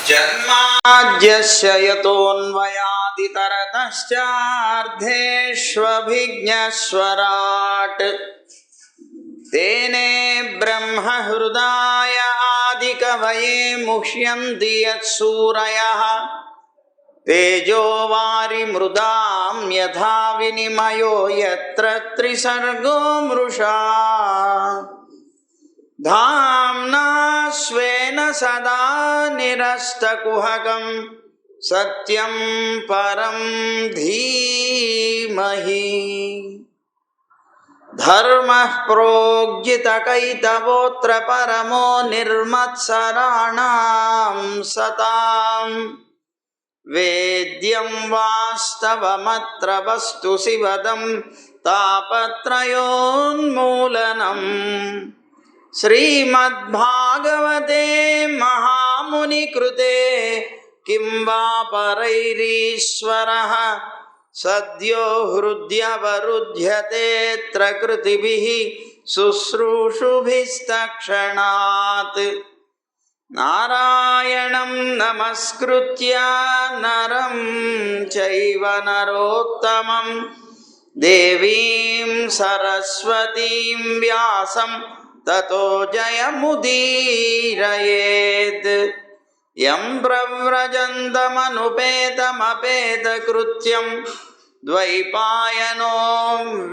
జన్మాద్యస్య యతోన్వయాదితరతశ్చార్థేష్వభిజ్ఞస్వరాట్ తేనే బ్రహ్మ హృదయ ఆదికవయే ముహ్యంతి యత్సూరయః తేజో వారిమృదాం యథా వినిమయో యత్ర త్రిసర్గో మృషా ధామ్నా స్వేన సదా నిరస్తకుహకం సత్యం పరం ధీమహి ధర్మః ప్రోజ్జితకైతవోత్ర పరమో నిర్మత్సరాణాం సతాం వేద్యం వాస్తవమత్ర వస్తు శివదం తాపత్రయోన్మూలనం శ్రీమద్భాగవతే మహామునికృతే కిం వా పరైరీశ్వరః సద్యో హృద్యవరుధ్యతేత్ర కృతిభిః శుశ్రూషుభిస్తక్షణాత్ నారాయణం నమస్కృత్య నరం చైవ నరోత్తమం దేవీం సరస్వతీం వ్యాసం తతో జయముదీరయేత్ యం ప్రవ్రజन्तమనుపేతమపేతకృత్యం ద్వైపాయనో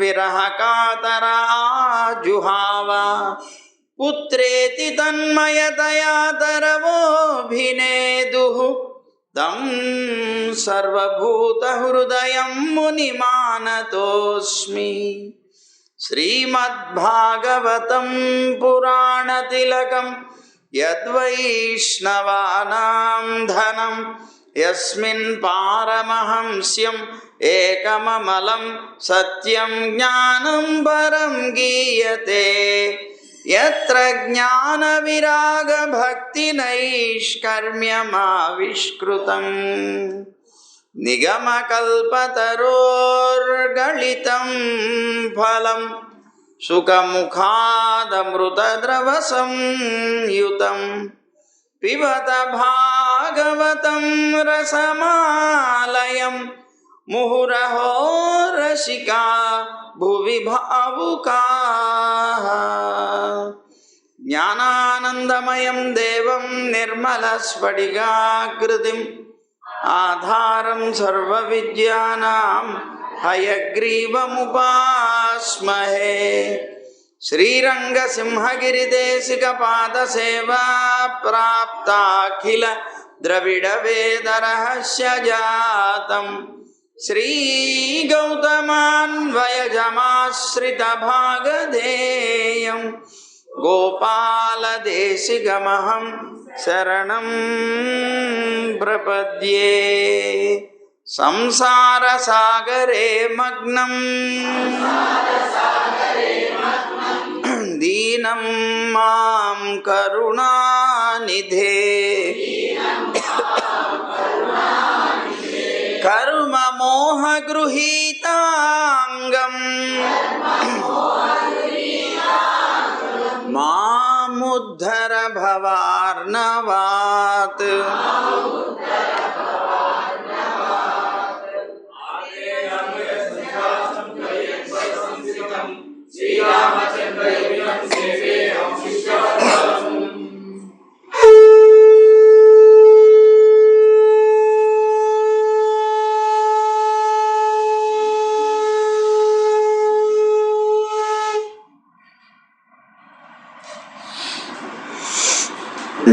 విరహకాతరా జుహావ పుత్రేతి తన్మయతయా తరవోభినేదుః తం సర్వభూతహృదయం మునిమానతోస్మి. శ్రీమద్భాగవతం పురాణతిలకం యద్వైష్ణవానాం ధనం యస్మిన్ పారమహంస్యం ఏకమమలం సత్యం జ్ఞానం పరం గీయతే యత్ర జ్ఞాన విరాగ భక్తి నైష్కర్మ్యమావిష్కృతం నిగమకల్పతరోర్గళితం ఫలం సుఖముఖాదమృతద్రవ సంయుతం పిబత భాగవతం రసమాలయం ముహురహో రసికా భువి భావుకాః. జ్ఞానానందమయం దేవం నిర్మలస్ఫటికాకృతిం ఆధారం సర్వవిద్యానాం హయగ్రీవముపాస్మహే. శ్రీరంగసింహగిరిదేశికపాదసేవా ప్రాప్తాఖిల ద్రవిడవేదరహస్యజాతం శ్రీగౌతమాన్వయజమాశ్రితభాగధేయం గోపాలదేశికమహం శరణం ప్రపద్యే. సంసారసాగరే మగ్నం దీనం మాం కరుణానిధే. కర్మమోహగృహీతాంగం మాముద్ధర భవార్ణవాత్.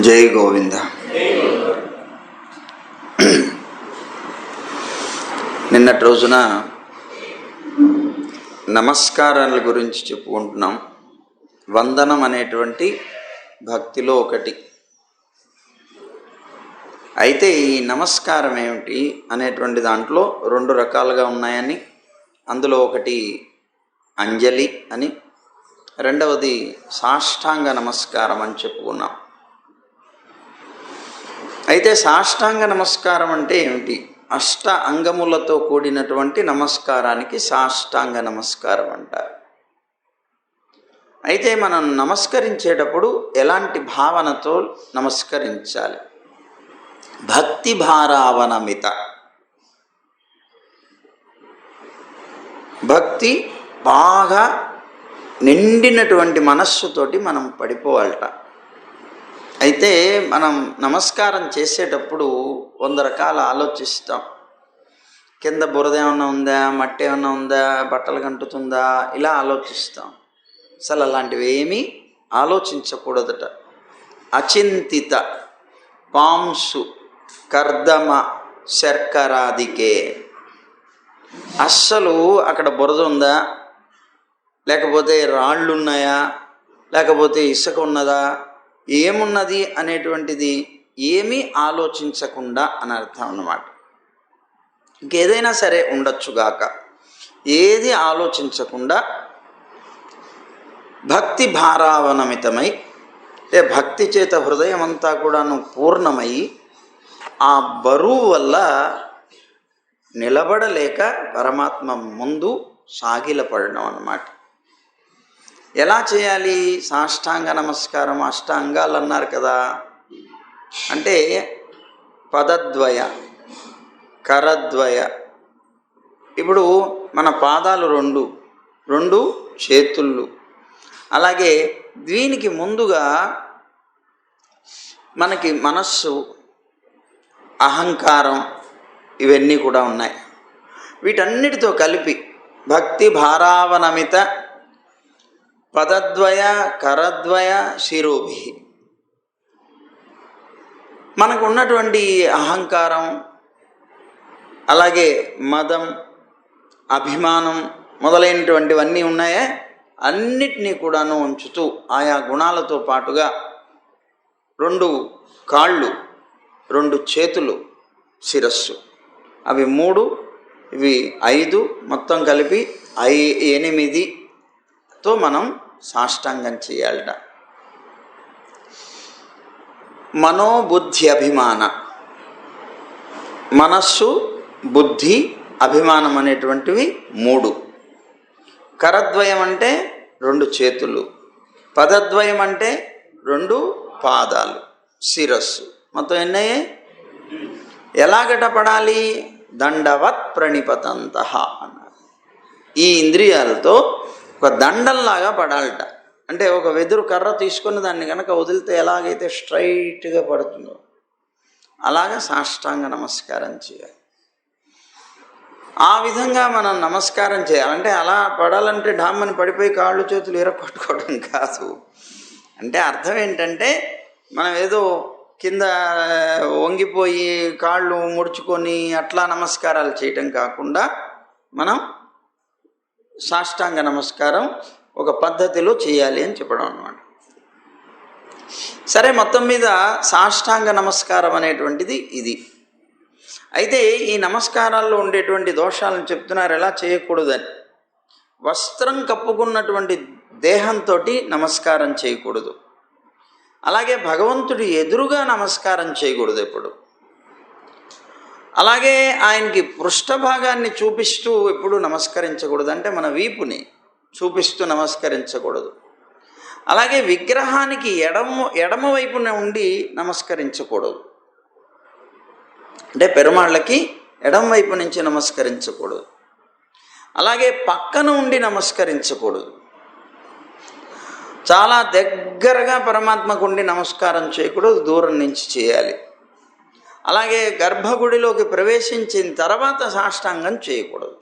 జై గోవింద. నిన్నటి రోజున నమస్కారాల గురించి చెప్పుకుంటున్నాం. వందనం అనేటువంటి భక్తిలో ఒకటి. అయితే ఈ నమస్కారం ఏమిటి అనేటువంటి దాంట్లో రెండు రకాలుగా ఉన్నాయని, అందులో ఒకటి అంజలి అని, రెండవది సాష్టాంగ నమస్కారం అని చెప్పుకున్నాం. అయితే సాష్టాంగ నమస్కారం అంటే ఏమిటి? అష్ట అంగములతో కూడినటువంటి నమస్కారానికి సాష్టాంగ నమస్కారం అంటారు. అయితే మనం నమస్కరించేటప్పుడు ఎలాంటి భావనతో నమస్కరించాలి? భక్తి భారావనమిత. భక్తి బాగా నిండినటువంటి మనస్సుతోటి మనం పడిపోవాలట. అయితే మనం నమస్కారం చేసేటప్పుడు 100 రకాలు ఆలోచిస్తాం. కింద బురద ఏమన్నా ఉందా, మట్టి ఏమన్నా ఉందా, బట్టలు కంటుతుందా, ఇలా ఆలోచిస్తాం. అసలు అలాంటివి ఏమీ ఆలోచించకూడదట. అచింతిత పాంసు కర్దమ శర్కరాదికే. అస్సలు అక్కడ బురద ఉందా, లేకపోతే రాళ్ళు ఉన్నాయా, లేకపోతే ఇసుక ఉన్నదా, ఏమున్నది అనేటువంటిది ఏమీ ఆలోచించకుండా అని అర్థం అన్నమాట. ఇంకేదైనా సరే ఉండొచ్చుగాక, ఏది ఆలోచించకుండా భక్తి భారావనమితమై, అంటే భక్తి చేత హృదయం అంతా కూడాను పూర్ణమై ఆ బరువు వల్ల నిలబడలేక పరమాత్మ ముందు సాగిలపడడం అన్నమాట. ఎలా చేయాలి? సాష్టాంగ నమస్కారం, అష్టాంగాలు అన్నారు కదా. అంటే పదద్వయ, కరద్వయ. ఇప్పుడు మన పాదాలు రెండు చేతుళ్ళు. అలాగే దీనికి ముందుగా మనకి మనస్సు, అహంకారం, ఇవన్నీ కూడా ఉన్నాయి. వీటన్నిటితో కలిపి భక్తి భారావనమిత పదద్వయ కరద్వయ శిరోభి. మనకు ఉన్నటువంటి అహంకారం, అలాగే మదం, అభిమానం మొదలైనటువంటివన్నీ ఉన్నాయే, అన్నిటినీ కూడాను ఉంచుతూ ఆయా గుణాలతో పాటుగా 2 కాళ్ళు, 2 చేతులు, శిరస్సు, అవి 3, ఇవి 5, మొత్తం కలిపి 8తో మనం సాష్టాంగం చేయాలట. మనోబుద్ధి అభిమాన, మనస్సు, బుద్ధి, అభిమానం అనేటువంటివి 3. కరద్వయం అంటే 2 చేతులు, పదద్వయం అంటే 2 పాదాలు, శిరస్సు, మొత్తం ఎన్నయ్యే? ఎలాగట పడాలి? దండవత్ ప్రణిపతంత అన్నారు. ఈ ఇంద్రియాలతో ఒక దండంలాగా పడాలట. అంటే ఒక వెదురు కర్ర తీసుకొని దాన్ని కనుక వదిలితే ఎలాగైతే స్ట్రైట్గా పడుతుందో అలాగా సాష్టాంగ నమస్కారం చేయాలి. ఆ విధంగా మనం నమస్కారం చేయాలంటే అలా పడాలంటే డామ్మని పడిపోయి కాళ్ళు చేతులు ఇరగొట్టుకోవడం కాదు. అంటే అర్థం ఏంటంటే మనం ఏదో కింద వంగిపోయి కాళ్ళు ముడుచుకొని అట్లా నమస్కారాలు చేయటం కాకుండా మనం సాష్టాంగ నమస్కారం ఒక పద్ధతిలో చేయాలి అని చెప్పడం అన్నమాట. సరే, మొత్తం మీద సాష్టాంగ నమస్కారం అనేటువంటిది ఇది. అయితే ఈ నమస్కారాల్లో ఉండేటువంటి దోషాలను చెప్తున్నారు, ఎలా చేయకూడదని. వస్త్రం కప్పుకున్నటువంటి దేహంతో నమస్కారం చేయకూడదు. అలాగే భగవంతుడి ఎదురుగా నమస్కారం చేయకూడదు ఎప్పుడు. అలాగే ఆయనకి పృష్ఠభాగాన్ని చూపిస్తూ ఎప్పుడు నమస్కరించకూడదు, అంటే మన వీపుని చూపిస్తూ నమస్కరించకూడదు. అలాగే విగ్రహానికి ఎడమ వైపున ఉండి నమస్కరించకూడదు, అంటే పెరుమాళ్ళకి ఎడమ వైపు నుంచి నమస్కరించకూడదు. అలాగే పక్కన ఉండి నమస్కరించకూడదు. చాలా దగ్గరగా పరమాత్మకు ఉండి నమస్కారం చేయకూడదు, దూరం నుంచి చేయాలి. అలాగే గర్భగుడిలోకి ప్రవేశించిన తర్వాత సాష్టాంగం చేయకూడదు,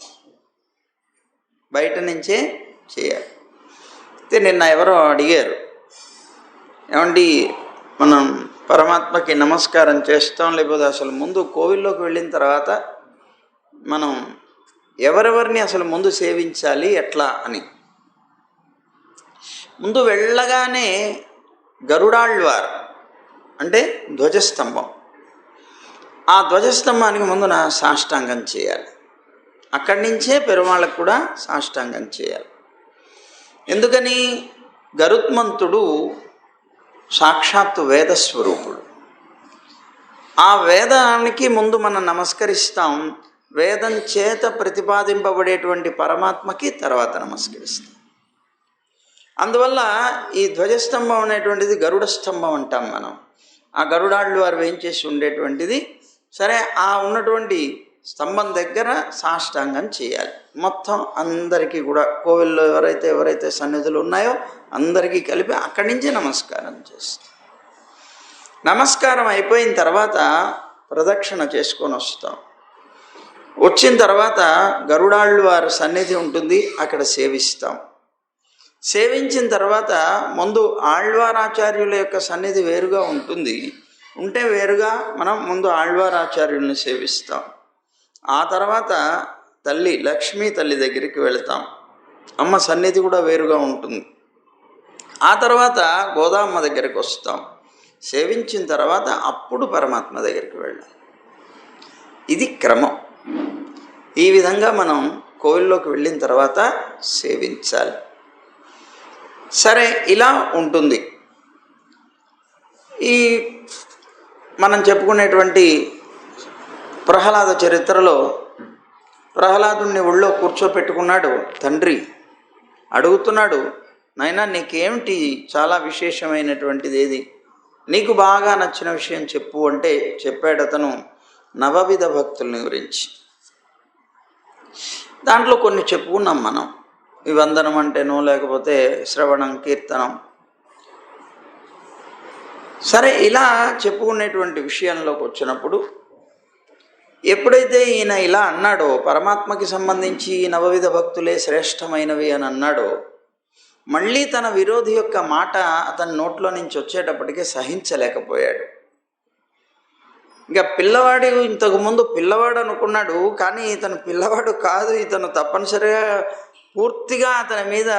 బయట నుంచే చేయాలి. అయితే నిన్న ఎవరో అడిగారు, ఏమండి మనం పరమాత్మకి నమస్కారం చేస్తాం, లేకపోతే అసలు ముందు కోవిల్లోకి వెళ్ళిన తర్వాత మనం ఎవరెవరిని అసలు ముందు సేవించాలి ఎట్లా అని. ముందు వెళ్ళగానే గరుడాళ్వార్ అంటే ధ్వజస్తంభం, ఆ ధ్వజస్తంభానికి ముందున సాష్టాంగం చేయాలి. అక్కడి నుంచే పెరుమాళ్ళకు కూడా సాష్టాంగం చేయాలి. ఎందుకని? గరుత్మంతుడు సాక్షాత్తు వేదస్వరూపుడు. ఆ వేదానికి ముందు మనం నమస్కరిస్తాం, వేదం చేత ప్రతిపాదింపబడేటువంటి పరమాత్మకి తర్వాత నమస్కరిస్తాం. అందువల్ల ఈ ధ్వజస్తంభం అనేటువంటిది గరుడ స్తంభం అంటాం మనం. ఆ గరుడాళ్ళు వారు వేయించేసి ఉండేటువంటిది. సరే, ఆ ఉన్నటువంటి స్తంభం దగ్గర సాష్టాంగం చేయాలి. మొత్తం అందరికీ కూడా కోవిల్లో ఎవరైతే సన్నిధులు ఉన్నాయో అందరికీ కలిపి అక్కడి నుంచి నమస్కారం చేస్తాం. నమస్కారం అయిపోయిన తర్వాత ప్రదక్షిణ చేసుకొని వస్తాం. వచ్చిన తర్వాత గరుడాళ్ళు వారి సన్నిధి ఉంటుంది, అక్కడ సేవిస్తాం. సేవించిన తర్వాత ముందు ఆళ్వారాచార్యుల యొక్క సన్నిధి వేరుగా ఉంటుంది. ఉంటే వేరుగా మనం ముందు ఆళ్వారాచార్యుల్ని సేవిస్తాం. ఆ తర్వాత తల్లి లక్ష్మీ తల్లి దగ్గరికి వెళతాం. అమ్మ సన్నిధి కూడా వేరుగా ఉంటుంది. ఆ తర్వాత గోదామ్మ దగ్గరికి వస్తాం. సేవించిన తర్వాత అప్పుడు పరమాత్మ దగ్గరికి వెళ్ళాం. ఇది క్రమం. ఈ విధంగా మనం కోవిల్లోకి వెళ్ళిన తర్వాత సేవించాలి. సరే, ఇలా ఉంటుంది. ఈ మనం చెప్పుకునేటువంటి ప్రహ్లాద చరిత్రలో ప్రహ్లాదుని ఒళ్ళో కూర్చోపెట్టుకున్నాడు తండ్రి. అడుగుతున్నాడు, నాయనా నీకేమిటి చాలా విశేషమైనటువంటిది ఏది, నీకు బాగా నచ్చిన విషయం చెప్పు అంటే చెప్పాడు అతను నవవిధ భక్తుల్ని గురించి. దాంట్లో కొన్ని చెప్పుకున్నాం మనం. ఈ వందనం అంటేనో లేకపోతే శ్రవణం, కీర్తనం. సరే, ఇలా చెప్పుకునేటువంటి విషయంలోకి వచ్చినప్పుడు ఎప్పుడైతే ఈయన ఇలా అన్నాడో, పరమాత్మకి సంబంధించి నవవిధ భక్తులే శ్రేష్టమైనవి అని అన్నాడో, మళ్ళీ తన విరోధి యొక్క మాట అతని నోట్లో నుంచి వచ్చేటప్పటికే సహించలేకపోయాడు. ఇంకా పిల్లవాడు ఇంతకుముందు పిల్లవాడు అనుకున్నాడు, కానీ ఇతను పిల్లవాడు కాదు, ఇతను తప్పనిసరిగా పూర్తిగా అతని మీద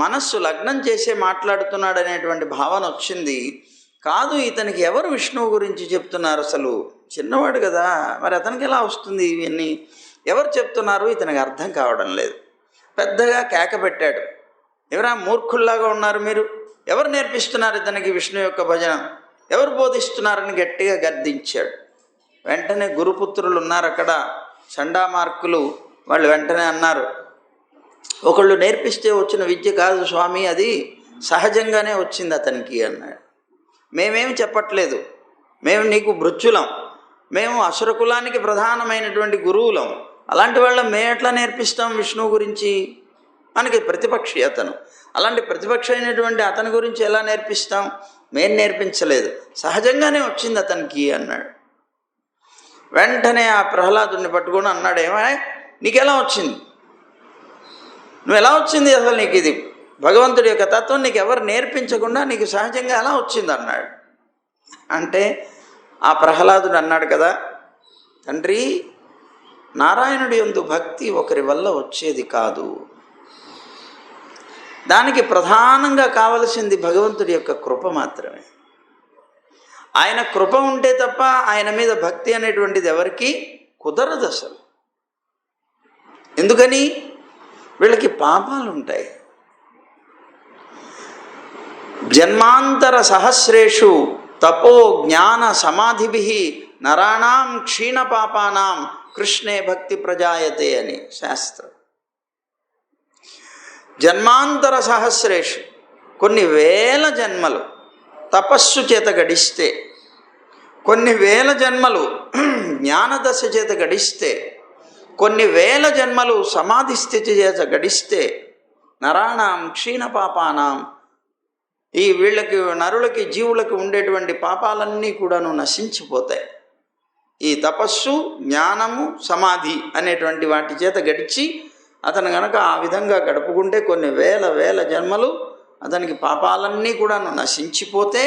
మనస్సు లగ్నం చేసే మాట్లాడుతున్నాడు అనేటువంటి భావన వచ్చింది. కాదు, ఇతనికి ఎవరు విష్ణువు గురించి చెప్తున్నారు, అసలు చిన్నవాడు కదా, మరి అతనికి ఎలా వస్తుంది ఇవన్నీ, ఎవరు చెప్తున్నారు, ఇతనికి అర్థం కావడం లేదు. పెద్దగా కేక పెట్టాడు, ఎవరా మూర్ఖుల్లాగా ఉన్నారు మీరు, ఎవరు నేర్పిస్తున్నారు ఇతనికి విష్ణు యొక్క భజన, ఎవరు బోధిస్తున్నారని గట్టిగా గద్దించాడు. వెంటనే గురుపుత్రులు ఉన్నారు అక్కడ, చండామార్కులు. వాళ్ళు వెంటనే అన్నారు, ఒకళ్ళు నేర్పిస్తే వచ్చిన విద్య కాదు స్వామి, అది సహజంగానే వచ్చింది అతనికి అన్నాడు. మేమేమి చెప్పట్లేదు, మేము నీకు భృత్యులం, మేము అసుర కులానికి ప్రధానమైనటువంటి గురువులం, అలాంటి వాళ్ళం మేము ఎట్లా నేర్పిస్తాం విష్ణువు గురించి, మనకి ప్రతిపక్షి అతను. అలాంటి ప్రతిపక్ష అయినటువంటి అతని గురించి ఎలా నేర్పిస్తాం, మేము నేర్పించలేదు, సహజంగానే వచ్చింది అతనికి అన్నాడు. వెంటనే ఆ ప్రహ్లాదుని పట్టుకొని అన్నాడు, ఏమై నీకెలా వచ్చింది, నువ్వు ఎలా వచ్చింది అసలు, నీకు ఇది భగవంతుడి యొక్క తత్వం నీకు ఎవరు నేర్పించకుండా నీకు సహజంగా ఎలా వచ్చింది అన్నాడు. అంటే ఆ ప్రహ్లాదుడు అన్నాడు కదా, తండ్రి నారాయణుడి యందు భక్తి ఒకరి వల్ల వచ్చేది కాదు, దానికి ప్రధానంగా కావలసింది భగవంతుడి యొక్క కృప మాత్రమే. ఆయన కృప ఉంటే తప్ప ఆయన మీద భక్తి అనేటువంటిది ఎవరికి కుదరదు అసలు. ఎందుకని, వీళ్ళకి పాపాలు ఉంటాయి. జన్మాంతర సహస్రేషు తపో జ్ఞాన సమాధిభి నరాణాం క్షీణ పాపానాం కృష్ణే భక్తి ప్రజాయతే అని శాస్త్రం. జన్మాంతర సహస్రేషు, కొన్ని వేల జన్మలు తపస్సు చేత గడిస్తే, కొన్ని వేల జన్మలు జ్ఞానదశ చేత గడిస్తే, కొన్ని వేల జన్మలు సమాధి స్థితి చేత గడిస్తే నరాణాం క్షీణ పాపానాం, ఈ వీళ్ళకి నరులకి జీవులకి ఉండేటువంటి పాపాలన్నీ కూడాను నశించిపోతాయి. ఈ తపస్సు, జ్ఞానము, సమాధి అనేటువంటి వాటి చేత గడిచి అతను గనక ఆ విధంగా గడుపుకుంటే కొన్ని వేల వేల జన్మలు అతనికి పాపాలన్నీ కూడాను నశించిపోతే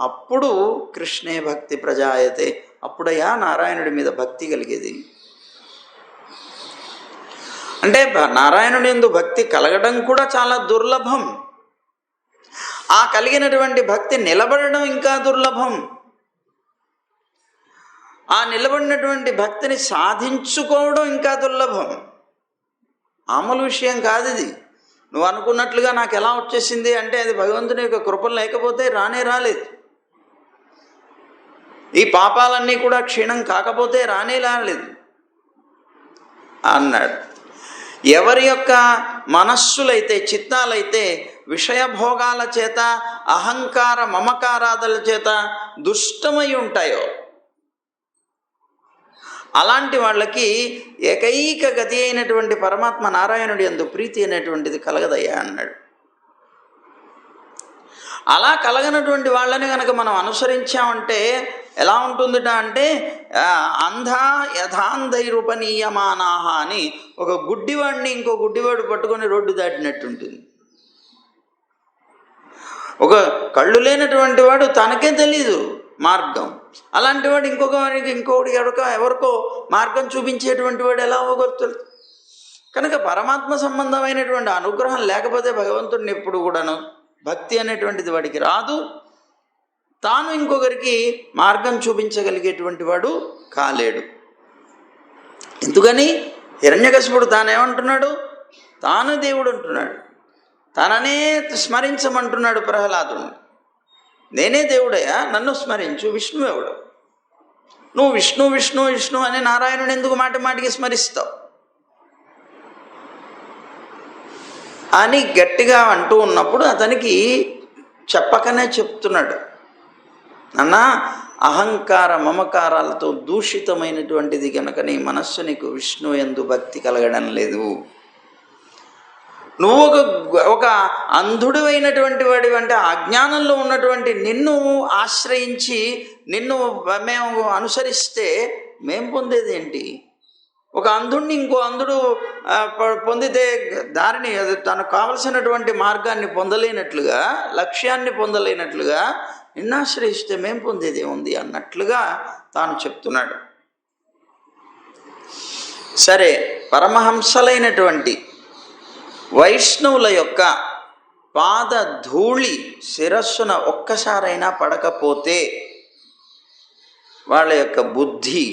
అప్పుడు కృష్ణే భక్తి ప్రజాయతే, అప్పుడయ్యా నారాయణుడి మీద భక్తి కలిగేది. అంటే నారాయణుడి యందు భక్తి కలగడం కూడా చాలా దుర్లభం. ఆ కలిగినటువంటి భక్తి నిలబడడం ఇంకా దుర్లభం. ఆ నిలబడినటువంటి భక్తిని సాధించుకోవడం ఇంకా దుర్లభం. మామూలు విషయం కాదు ఇది. నువ్వు అనుకున్నట్లుగా నాకు ఎలా వచ్చేసింది అంటే అది భగవంతుని యొక్క కృప లేకపోతే రానే రాలేదు. ఈ పాపాలన్నీ కూడా క్షీణం కాకపోతే రానే రాలేదు అన్నాడు. ఎవరి యొక్క మనస్సులైతే, చిత్తాలైతే విషయభోగాల చేత, అహంకార మమకారాదుల చేత దుష్టమై ఉంటాయో అలాంటి వాళ్ళకి ఏకైక గతి అయినటువంటి పరమాత్మ నారాయణుడి యందు ప్రీతి అనేటువంటిది కలగదయ్యా అన్నాడు. అలా కలగనటువంటి వాళ్ళని కనుక మనం అనుసరించామంటే ఎలా ఉంటుందిట అంటే అంధా యథాంధైరుపనీయమానాహ అని ఒక గుడ్డివాడిని ఇంకో గుడ్డివాడు పట్టుకొని రోడ్డు దాటినట్టుంటుంది. ఒక కళ్ళు లేనటువంటి వాడు తనకే తెలీదు మార్గం, అలాంటి వాడు ఇంకొక వాడికి ఇంకొకటి ఎవరికో మార్గం చూపించేటువంటి వాడు ఎలా అవ్వగలుగుతాడు? కనుక పరమాత్మ సంబంధమైనటువంటి అనుగ్రహం లేకపోతే భగవంతుడిని ఎప్పుడు కూడాను భక్తి అనేటువంటిది వాడికి రాదు. తాను ఇంకొకరికి మార్గం చూపించగలిగేటువంటి వాడు కాలేడు. ఎందుకని హిరణ్యకశిపుడు తానేమంటున్నాడు? తాను దేవుడు అంటున్నాడు, తననే స్మరించమంటున్నాడు ప్రహ్లాదుని. నేనే దేవుడయ్యా, నన్ను స్మరించు. విష్ణు ఎవడు? నువ్వు విష్ణు విష్ణు విష్ణు అని నారాయణుని ఎందుకు మాటి మాటికి స్మరిస్తావు అని గట్టిగా అంటూ ఉన్నప్పుడు అతనికి చెప్పకనే చెప్తున్నాడు, అన్న అహంకార మమకారాలతో దూషితమైనటువంటిది కనుక నీ మనస్సు నీకు విష్ణు యందు భక్తి కలగడం లేదు. నువ్వు ఒక అంధుడు అయినటువంటి వాడి అంటే అజ్ఞానంలో ఉన్నటువంటి నిన్ను ఆశ్రయించి నిన్ను మేము అనుసరిస్తే మేం పొందేది ఏంటి? ఒక అంధుడిని ఇంకో అంధుడు పొందితే దారిని తనకు కావలసినటువంటి మార్గాన్ని పొందలేనట్లుగా, లక్ష్యాన్ని పొందలేనట్లుగా నిన్ను ఆశ్రయిస్తే మేం పొందేది ఏముంది అన్నట్లుగా తాను చెప్తున్నాడు. సరే, పరమహంసలైనటువంటి వైష్ణవుల యొక్క పాద ధూళి శిరస్సున ఒక్కసారైనా పడకపోతే వాళ్ళ యొక్క బుద్ధి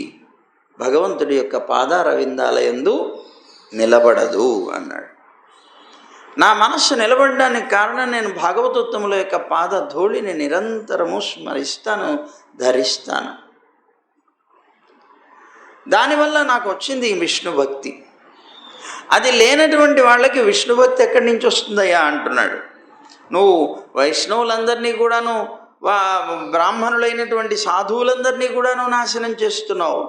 భగవంతుడి యొక్క పాదారవిందాల యందు నిలబడదు అన్నాడు. నా మనస్సు నిలబడడానికి కారణం నేను భాగవతోత్తముల యొక్క పాద ధూళిని నిరంతరము స్మరిస్తాను, ధరిస్తాను. దానివల్ల నాకు వచ్చింది ఈ విష్ణు భక్తి. అది లేనటువంటి వాళ్ళకి విష్ణు భక్తి ఎక్కడి నుంచి వస్తుందయ్యా అంటున్నాడు. నువ్వు వైష్ణవులందరినీ కూడాను, బ్రాహ్మణులైనటువంటి సాధువులందరినీ కూడాను నాశనం చేస్తున్నావు,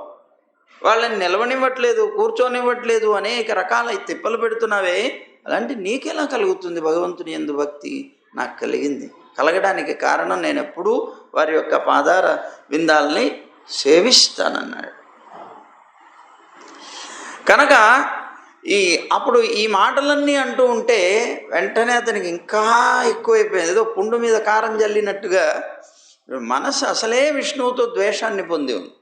వాళ్ళని నిలవనివ్వట్లేదు, కూర్చోనివ్వట్లేదు, అనేక రకాల తిప్పలు పెడుతున్నావే. అలాంటి నీకెలా కలుగుతుంది భగవంతుని యందు భక్తి? నాకు కలిగింది. కలగడానికి కారణం నేను ఎప్పుడూ వారి యొక్క పాదార విందాలని సేవిస్తానన్నాడు. కనుక అప్పుడు ఈ మాటలన్నీ అంటూ ఉంటే వెంటనే అతనికి ఇంకా ఎక్కువైపోయింది. ఏదో పుండు మీద కారం జల్లినట్టుగా మనసు అసలే విష్ణువుతో ద్వేషాన్ని పొంది ఉంది.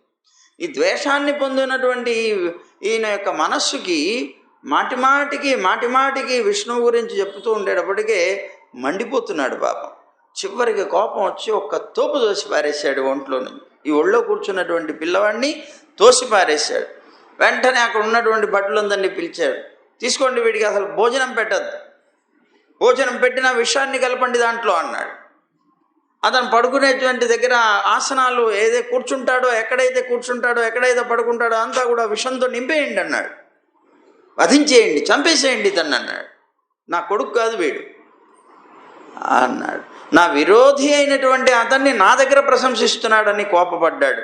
ఈ ద్వేషాన్ని పొందినటువంటి ఈయన యొక్క మనస్సుకి మాటిమాటికి విష్ణువు గురించి చెప్తూ ఉండేటప్పటికే మండిపోతున్నాడు పాపం. చివరికి కోపం వచ్చి ఒక్క తోపు తోసి పారేశాడు ఒంట్లో నుంచి. ఈ ఒళ్ళో కూర్చున్నటువంటి పిల్లవాడిని తోసి పారేశాడు. వెంటనే అక్కడ ఉన్నటువంటి భటులందరినీ పిలిచాడు. తీసుకోండి, వీడికి అసలు భోజనం పెట్టద్దు, భోజనం పెట్టిన విషాన్ని కలపండి దాంట్లో అన్నాడు. అతను పడుకునేటువంటి దగ్గర ఆసనాలు ఎక్కడైతే కూర్చుంటాడో ఎక్కడైతే పడుకుంటాడో అంతా కూడా విషంతో నింపేయండి అన్నాడు. వధించేయండి, చంపేసేయండి తను అన్నాడు. నా కొడుకు కాదు వీడు అన్నాడు. నా విరోధి అయినటువంటి అతన్ని నా దగ్గర ప్రశంసిస్తున్నాడని కోపపడ్డాడు.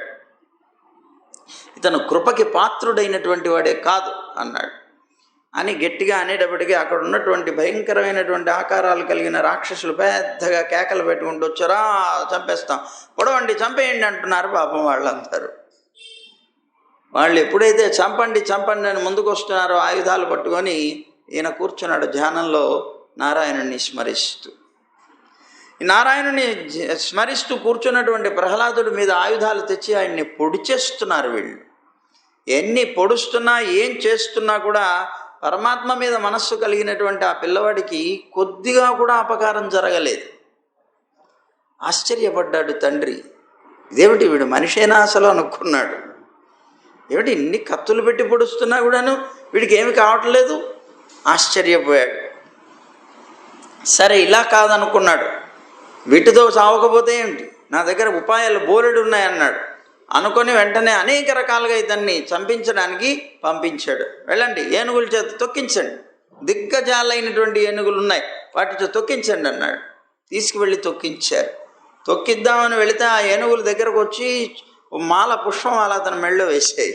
ఇతను కృపకి పాత్రుడైనటువంటి వాడే కాదు అన్నాడు అని గట్టిగా అనేటప్పటికీ అక్కడ ఉన్నటువంటి భయంకరమైనటువంటి ఆకారాలు కలిగిన రాక్షసులు పెద్దగా కేకలు పెట్టుకుంటూ వచ్చారా, చంపేస్తాం, పొడవండి, చంపేయండి అంటున్నారు పాపం వాళ్ళందరూ. వాళ్ళు ఎప్పుడైతే చంపండి అని ముందుకు వస్తున్నారో ఆయుధాలు పట్టుకొని ఈయన కూర్చున్నాడు ధ్యానంలో నారాయణుని స్మరిస్తూ. నారాయణుని స్మరిస్తూ కూర్చున్నటువంటి ప్రహ్లాదుడి మీద ఆయుధాలు తెచ్చి ఆయన్ని పొడిచేస్తున్నారు వీళ్ళు. ఎన్ని పొడుస్తున్నా ఏం చేస్తున్నా కూడా పరమాత్మ మీద మనస్సు కలిగినటువంటి ఆ పిల్లవాడికి కొద్దిగా కూడా అపకారం జరగలేదు. ఆశ్చర్యపడ్డాడు తండ్రి. ఇదేమిటి, వీడు మనిషేనా అసలు అనుకున్నాడు. ఏమిటి ఇన్ని కత్తులు పెట్టి పొడుస్తున్నా కూడాను వీడికి ఏమి కావట్లేదు, ఆశ్చర్యపోయాడు. సరే, ఇలా కాదనుకున్నాడు, వీటితో చావకపోతే ఏమిటి, నా దగ్గర ఉపాయాలు బోలెడు ఉన్నాయన్నాడు. అనుకొని వెంటనే అనేక రకాలుగా ఇతన్ని చంపించడానికి పంపించాడు. వెళ్ళండి, ఏనుగుల చేత తొక్కించండి, దిగ్గజాలైనటువంటి ఏనుగులు ఉన్నాయి, వాటితో తొక్కించండి అన్నాడు. తీసుకువెళ్ళి తొక్కించారు. తొక్కిద్దామని వెళితే ఆ ఏనుగుల దగ్గరకు వచ్చి మాల పుష్పమాల అతని మెళ్ళో వేసాయి.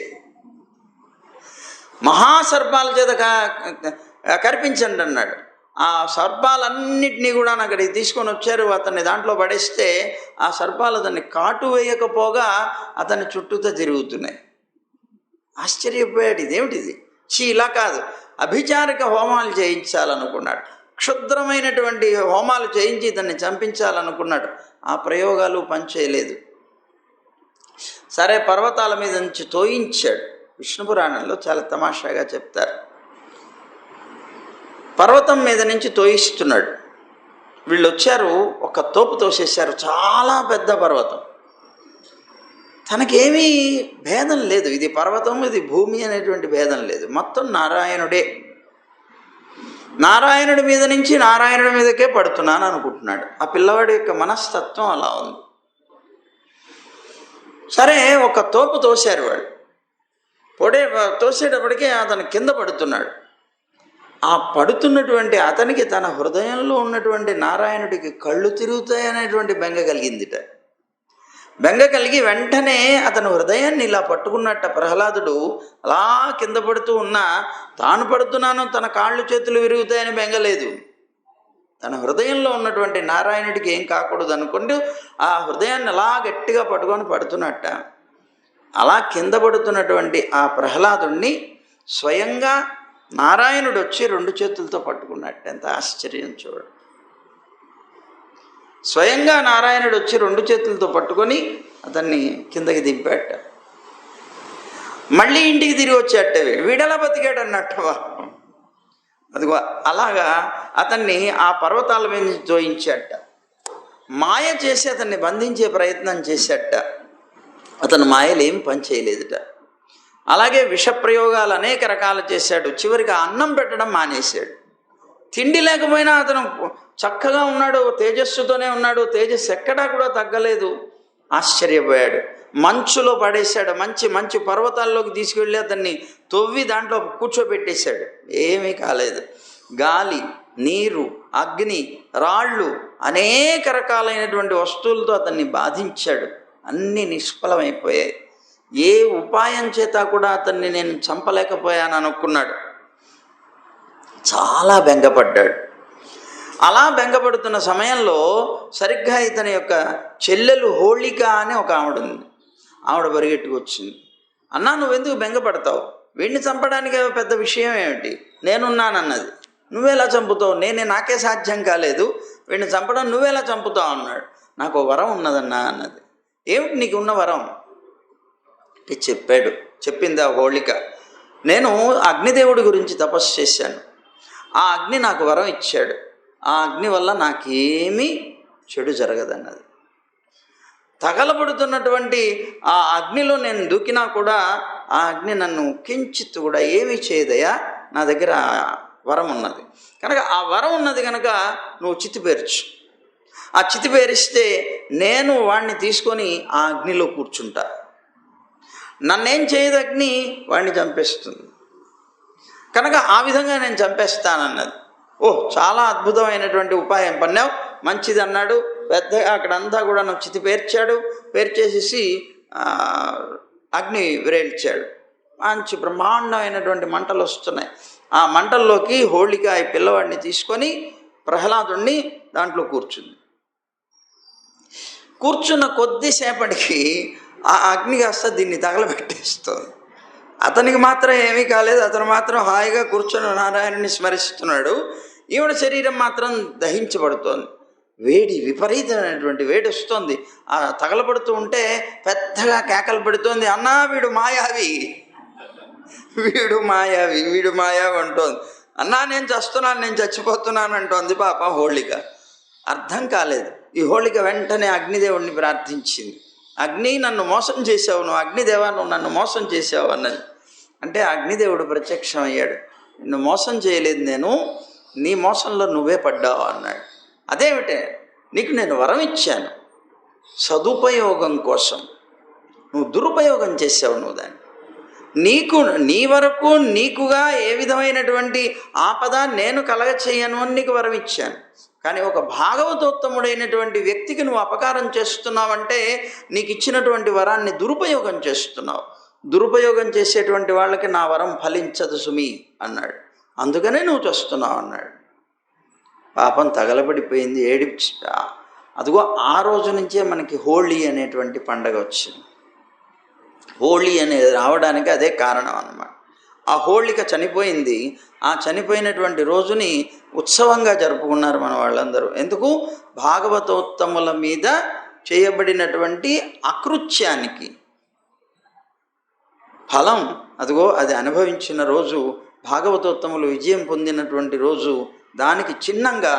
మహాసర్పాల చేత కరిపించండి అన్నాడు. ఆ సర్పాలన్నింటినీ కూడా అక్కడికి తీసుకొని వచ్చారు. అతన్ని దాంట్లో పడేస్తే ఆ సర్పాలు అతన్ని కాటు వేయకపోగా అతని చుట్టూతో తిరుగుతున్నాయి. ఆశ్చర్యపోయాడు, ఇదేమిటిది, ఇలా కాదు, అభిచారిక హోమాలు చేయించాలనుకున్నాడు. క్షుద్రమైనటువంటి హోమాలు చేయించి ఇతన్ని చంపించాలనుకున్నాడు. ఆ ప్రయోగాలు పనిచేయలేదు. సరే, పర్వతాల మీద నుంచి తోయించాడు. విష్ణు పురాణంలో చాలా తమాషాగా చెప్తారు. పర్వతం మీద నుంచి తోయిస్తున్నాడు. వీళ్ళు వచ్చారు, ఒక తోపు తోసేశారు. చాలా పెద్ద పర్వతం. తనకేమీ భేదం లేదు, ఇది పర్వతం ఇది భూమి అనేటువంటి భేదం లేదు. మొత్తం నారాయణుడే. నారాయణుడి మీద నుంచి నారాయణుడి మీదకే పడుతున్నాను అనుకుంటున్నాడు. ఆ పిల్లవాడి యొక్క మనస్తత్వం అలా ఉంది. సరే, ఒక తోపు తోశారు వాళ్ళు. తోసేటప్పటికే అతను కింద పడుతున్నాడు. ఆ పడుతున్నటువంటి అతనికి తన హృదయంలో ఉన్నటువంటి నారాయణుడికి కళ్ళు తిరుగుతాయనేటువంటి బెంగ కలిగిందిట. బెంగ కలిగి వెంటనే అతను హృదయాన్ని ఇలా పట్టుకున్నట్ట. ప్రహ్లాదుడు అలా కింద పడుతూ ఉన్నా తాను పడుతున్నాను, తన కాళ్ళు చేతులు విరుగుతాయని బెంగలేదు. తన హృదయంలో ఉన్నటువంటి నారాయణుడికి ఏం కాకూడదు అనుకుంటూ ఆ హృదయాన్ని అలా గట్టిగా పట్టుకొని పడుతున్నట్ట. అలా కింద పడుతున్నటువంటి ఆ ప్రహ్లాదుణ్ణి స్వయంగా నారాయణుడు వచ్చి 2 చేతులతో పట్టుకున్నట్టు. ఎంత ఆశ్చర్యం చూడు. స్వయంగా నారాయణుడు వచ్చి 2 చేతులతో పట్టుకొని అతన్ని కిందకి దింపాట. మళ్ళీ ఇంటికి తిరిగి వచ్చేట. వీడెలా బతికాడు అన్నట్టువా. అదిగో అలాగా అతన్ని ఆ పర్వతాల మీద జోయించాట. మాయ చేసి అతన్ని బంధించే ప్రయత్నం చేశాట. అతను మాయలు ఏం పని చేయలేదుట. అలాగే విషప్రయోగాలు అనేక రకాలు చేశాడు. చివరికి అన్నం పెట్టడం మానేశాడు. తిండి లేకపోయినా అతను చక్కగా ఉన్నాడు, తేజస్సుతోనే ఉన్నాడు. తేజస్సు ఎక్కడా కూడా తగ్గలేదు. ఆశ్చర్యపోయాడు. మంచులో పడేశాడు. మంచి పర్వతాల్లోకి తీసుకెళ్ళి అతన్ని తవ్వి దాంట్లో కూర్చోబెట్టేశాడు. ఏమీ కాలేదు. గాలి, నీరు, అగ్ని, రాళ్ళు, అనేక రకాలైనటువంటి వస్తువులతో అతన్ని బాధించాడు. అన్నీ నిష్ఫలమైపోయాయి. ఏ ఉపాయం చేత కూడా అతన్ని నేను చంపలేకపోయాను అనుకున్నాడు. చాలా బెంగపడ్డాడు. అలా బెంగపడుతున్న సమయంలో సరిగ్గా ఇతని యొక్క చెల్లెలు హోళిక అని ఒక ఆవిడ ఉంది. ఆవిడ పరిగెట్టుకొచ్చింది. అన్నా, నువ్వెందుకు బెంగపడతావు? వీడిని చంపడానికి పెద్ద విషయం ఏమిటి, నేనున్నానన్నది. నువ్వెలా చంపుతావు? నాకే సాధ్యం కాలేదు, వీడిని చంపడం నువ్వెలా చంపుతావు అన్నాడు. నాకు వరం ఉన్నదన్నా అన్నది. ఏమిటి నీకు ఉన్న వరం? చెప్పాడు. చెప్పింది ఆ హోళిక. నేను అగ్నిదేవుడి గురించి తపస్సు చేశాను. ఆ అగ్ని నాకు వరం ఇచ్చాడు. ఆ అగ్ని వల్ల నాకేమీ చెడు జరగదన్నది. తగలబడుతున్నటువంటి ఆ అగ్నిలో నేను దూకినా కూడా ఆ అగ్ని నన్ను కించిత్ కూడా ఏమీ చేయదయా, నా దగ్గర వరం ఉన్నది కనుక, ఆ వరం ఉన్నది కనుక నువ్వు చితి పేర్చు. ఆ చితి పేరిస్తే నేను వాడిని తీసుకొని ఆ అగ్నిలో కూర్చుంటా. నన్నేం చేయదు అగ్ని, వాడిని చంపేస్తుంది కనుక ఆ విధంగా నేను చంపేస్తానన్నది. ఓహ్, చాలా అద్భుతమైనటువంటి ఉపాయం పన్నావు, మంచిది అన్నాడు. పెద్దగా అక్కడంతా కూడా నాకు చితి పేర్చాడు. పేర్చేసేసి అగ్ని విరేల్చాడు. మంచి బ్రహ్మాండమైనటువంటి మంటలు వస్తున్నాయి. ఆ మంటల్లోకి హోళిక ఈ పిల్లవాడిని తీసుకొని ప్రహ్లాదుణ్ణి దాంట్లో కూర్చున్న కొద్దిసేపటికి ఆ అగ్ని కాస్త దీన్ని తగలబెట్టేస్తుంది. అతనికి మాత్రం ఏమీ కాలేదు. అతను మాత్రం హాయిగా కూర్చొని నారాయణుని స్మరిస్తున్నాడు. ఈవిడ శరీరం మాత్రం దహించబడుతోంది. వేడి, విపరీతమైనటువంటి వేడి వస్తుంది. ఆ తగలబడుతూ ఉంటే పెద్దగా కేకలు పెడుతోంది. అన్నా, వీడు మాయావి, వీడు మాయావి, వీడు మాయావి అంటోంది. అన్నా, నేను చస్తున్నాను, నేను చచ్చిపోతున్నాను అంటోంది పాపం హోళిక. అర్థం కాలేదు. ఈ హోళిక వెంటనే అగ్నిదేవుడిని ప్రార్థించింది. అగ్ని, నన్ను మోసం చేసావు, నువ్వు అగ్నిదేవా, నువ్వు నన్ను మోసం చేసావు అన్నది. అంటే అగ్నిదేవుడు ప్రత్యక్షమయ్యాడు. నిన్ను మోసం చేయలేదు నేను, నీ మోసంలో నువ్వే పడ్డావు అన్నాడు. అదేమిటే, నీకు నేను వరం ఇచ్చాను సదుపయోగం కోసం, నువ్వు దురుపయోగం చేసావు. నువ్వు దాన్ని నీ వరకు నీకుగా ఏ విధమైనటువంటి ఆపద నేను కలగ చేయను అని నీకు వరం ఇచ్చాను. కానీ ఒక భాగవతోత్తముడైనటువంటి వ్యక్తికి నువ్వు అపకారం చేస్తున్నావంటే నీకు ఇచ్చినటువంటి వరాన్ని దురుపయోగం చేస్తున్నావు. దురుపయోగం చేసేటువంటి వాళ్ళకి నా వరం ఫలించదు సుమి అన్నాడు. అందుకనే నువ్వు చేస్తున్నావు అన్నాడు. పాపం తగలబడిపోయింది, అదిగో ఆ రోజు నుంచే మనకి హోళీ అనేటువంటి పండగ వచ్చింది. హోళీ అనేది రావడానికి అదే కారణం అన్నమాట. ఆ హోళిక చనిపోయింది. ఆ చనిపోయినటువంటి రోజుని ఉత్సవంగా జరుపుకున్నారు మన వాళ్ళందరూ. ఎందుకు? భాగవతోత్తముల మీద చేయబడినటువంటి అకృత్యానికి ఫలం అదిగో అది అనుభవించిన రోజు, భాగవతోత్తములు విజయం పొందినటువంటి రోజు. దానికి చిన్నంగా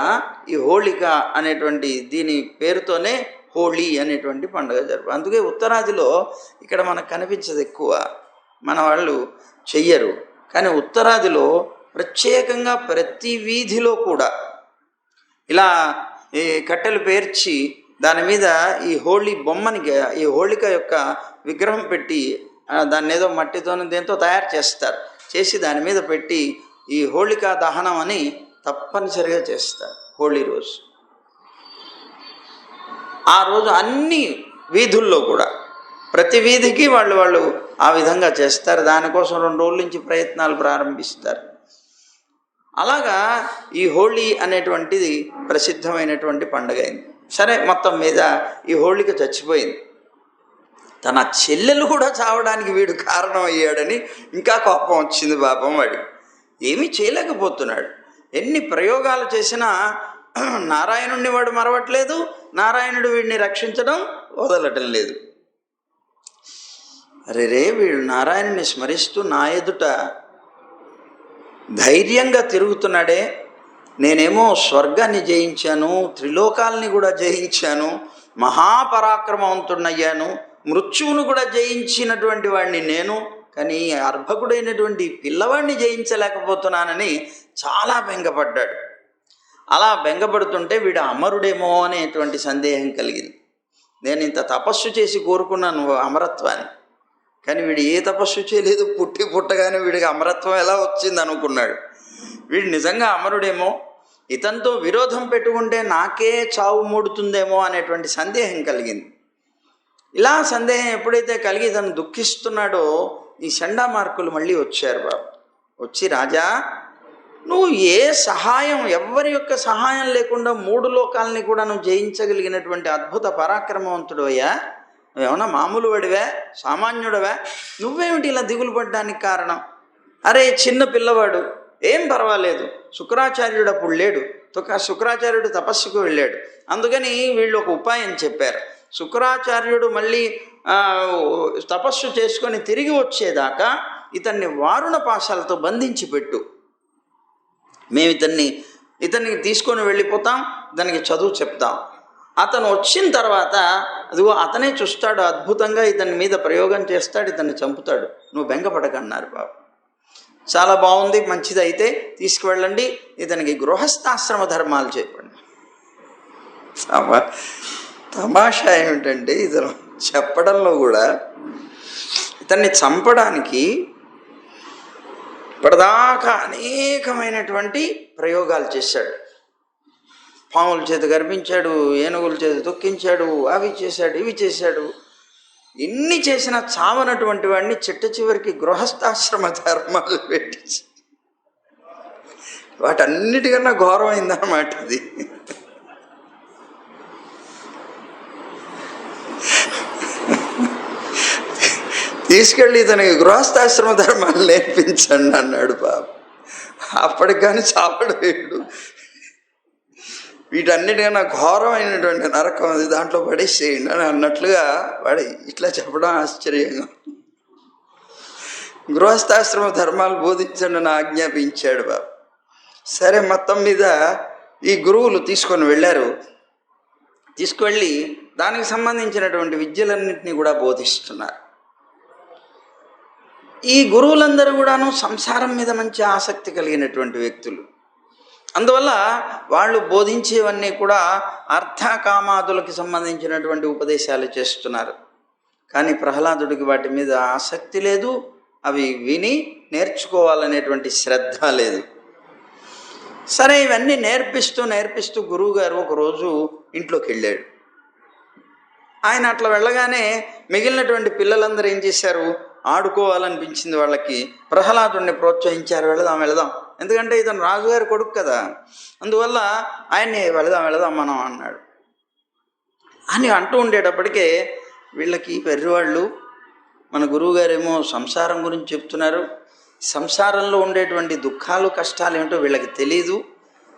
ఈ హోళిక అనేటువంటి దీని పేరుతోనే హోళీ అనేటువంటి పండుగ జరుపు. అందుకే ఉత్తరాదిలో ఇక్కడ మనకు కనిపించదు, ఎక్కువ మన వాళ్ళు చెయ్యరు. కానీ ఉత్తరాదిలో ప్రత్యేకంగా ప్రతి వీధిలో కూడా ఇలా ఈ కట్టెలు పేర్చి దాని మీద ఈ హోళీ బొమ్మని, ఈ హోళిక యొక్క విగ్రహం పెట్టి దాన్ని ఏదో మట్టితోనూ దేంతో తయారు చేస్తారు. చేసి దాని మీద పెట్టి ఈ హోళికా దహనం అని తప్పనిసరిగా చేస్తారు హోళీ రోజు. ఆ రోజు అన్ని వీధుల్లో కూడా ప్రతి వీధికి వాళ్ళు ఆ విధంగా చేస్తారు. దానికోసం 2 రోజుల నుంచి ప్రయత్నాలు ప్రారంభిస్తారు. అలాగా ఈ హోళీ అనేటువంటిది ప్రసిద్ధమైనటువంటి పండుగ అయింది. సరే, మొత్తం మీద ఈ హోళిక చచ్చిపోయింది. తన చెల్లెలు కూడా చావడానికి వీడు కారణం అయ్యాడని ఇంకా కోపం వచ్చింది పాపం వాడు. ఏమీ చేయలేకపోతున్నాడు. ఎన్ని ప్రయోగాలు చేసినా నారాయణుడిని వాడు మరవట్లేదు, నారాయణుడు వీడిని రక్షించడం వదలటం లేదు. అరే వీడు నారాయణుని స్మరిస్తూ నా ఎదుట ధైర్యంగా తిరుగుతున్నాడే, నేనేమో స్వర్గాన్ని జయించాను, త్రిలోకాలని కూడా జయించాను, మహాపరాక్రమవంతుడయ్యాను, మృత్యువును కూడా జయించినటువంటి వాడిని నేను, కానీ అర్భకుడైనటువంటి పిల్లవాడిని జయించలేకపోతున్నానని చాలా బెంగపడ్డాడు. అలా బెంగపడుతుంటే వీడు అమరుడేమో అనేటువంటి సందేహం కలిగింది. నేను ఇంత తపస్సు చేసి కోరుకున్నాను అమరత్వాన్ని, కానీ వీడు ఏ తపస్సు చేయలేదు, పుట్టగానే వీడికి అమరత్వం ఎలా వచ్చింది అనుకున్నాడు. వీడు నిజంగా అమరుడేమో, ఇతనితో విరోధం పెట్టుకుంటే నాకే చావు మూడుతుందేమో అనేటువంటి సందేహం కలిగింది. ఇలా సందేహం ఎప్పుడైతే కలిగి తను దుఃఖిస్తున్నాడో ఈ చండామార్కులు మళ్ళీ వచ్చారు. బాబు వచ్చి, రాజా నువ్వు ఏ సహాయం, ఎవరి యొక్క సహాయం లేకుండా 3 లోకాలని కూడా నువ్వు జయించగలిగినటువంటి అద్భుత పరాక్రమవంతుడు అయ్యా, నువ్వేమన్నా మామూలు వాడివా, సామాన్యుడవా? నువ్వేమిటి ఇలా దిగులు పడ్డానికి కారణం? అరే చిన్న పిల్లవాడు, ఏం పర్వాలేదు, శుక్రాచార్యుడు అప్పుడు లేడు, శుక్రాచార్యుడు తపస్సుకు వెళ్ళాడు. అందుకని వీళ్ళు ఒక ఉపాయం చెప్పారు. శుక్రాచార్యుడు మళ్ళీ తపస్సు చేసుకొని తిరిగి వచ్చేదాకా ఇతన్ని వారుణ పాశాలతో బంధించి పెట్టు, మేము ఇతన్ని తీసుకొని వెళ్ళిపోతాం, దానికి చదువు చెప్తాం. అతను వచ్చిన తర్వాత అదిగో అతనే చూస్తాడు, అద్భుతంగా ఇతని మీద ప్రయోగం చేస్తాడు, ఇతన్ని చంపుతాడు, నువ్వు బెంగపడకన్నారు బాబు. చాలా బాగుంది, మంచిది, అయితే తీసుకువెళ్ళండి, ఇతనికి గృహస్థాశ్రమ ధర్మాలు చెప్పండి. తమాషా ఏమిటంటే ఇతను చెప్పడంలో కూడా ఇతన్ని చంపడానికి ఇప్పటిదాకా అనేకమైనటువంటి ప్రయోగాలు చేశాడు. పాముల చేత గర్భించాడు, ఏనుగుల చేత తొక్కించాడు, అవి చేశాడు, ఇవి చేశాడు. ఎన్ని చేసినా చావనటువంటి వాడిని చివరికి గృహస్థాశ్రమ ధర్మాలు పెట్టించి, వాటన్నిటికన్నా ఘోరమైందన్నమాట ఇది. తీసుకెళ్ళి ఇతనికి గృహస్థాశ్రమ ధర్మాలు నేర్పించండి అన్నాడు బాబు. అప్పటికి కానీ చావడు వీడు. వీటన్నిటికన్నా ఘోరమైనటువంటి నరకం అది, దాంట్లో పడేసేయండి అని అన్నట్లుగా వాడు ఇట్లా చెప్పడం ఆశ్చర్యంగా. గృహస్థాశ్రమ ధర్మాలు బోధించండి అని ఆజ్ఞాపించాడు బాబు. సరే, మొత్తం మీద ఈ గురువులు తీసుకొని వెళ్ళారు. తీసుకువెళ్ళి దానికి సంబంధించినటువంటి విద్యలన్నింటినీ కూడా బోధిస్తున్నారు. ఈ గురువులందరూ కూడాను సంసారం మీద మంచి ఆసక్తి కలిగినటువంటి వ్యక్తులు. అందువల్ల వాళ్ళు బోధించేవన్నీ కూడా అర్థకామాదులకి సంబంధించినటువంటి ఉపదేశాలు చేస్తున్నారు. కానీ ప్రహ్లాదుడికి వాటి మీద ఆసక్తి లేదు, అవి విని నేర్చుకోవాలనేటువంటి శ్రద్ధ లేదు. సరే, ఇవన్నీ నేర్పిస్తూ గురువుగారు ఒకరోజు ఇంట్లోకి వెళ్ళాడు. ఆయన అట్లా వెళ్ళగానే మిగిలినటువంటి పిల్లలందరూ ఏం చేశారు, ఆడుకోవాలనిపించింది వాళ్ళకి. ప్రహ్లాదుడిని ప్రోత్సహించారు, వెళదాం, ఎందుకంటే ఇతను రాజుగారి కొడుకు కదా, అందువల్ల ఆయన్ని వెళదాం మనం అన్నాడు. అని అంటూ ఉండేటప్పటికే వీళ్ళకి వెర్రివాళ్ళు, మన గురువుగారేమో సంసారం గురించి చెప్తున్నారు, సంసారంలో ఉండేటువంటి దుఃఖాలు కష్టాలు ఏమిటో వీళ్ళకి తెలీదు,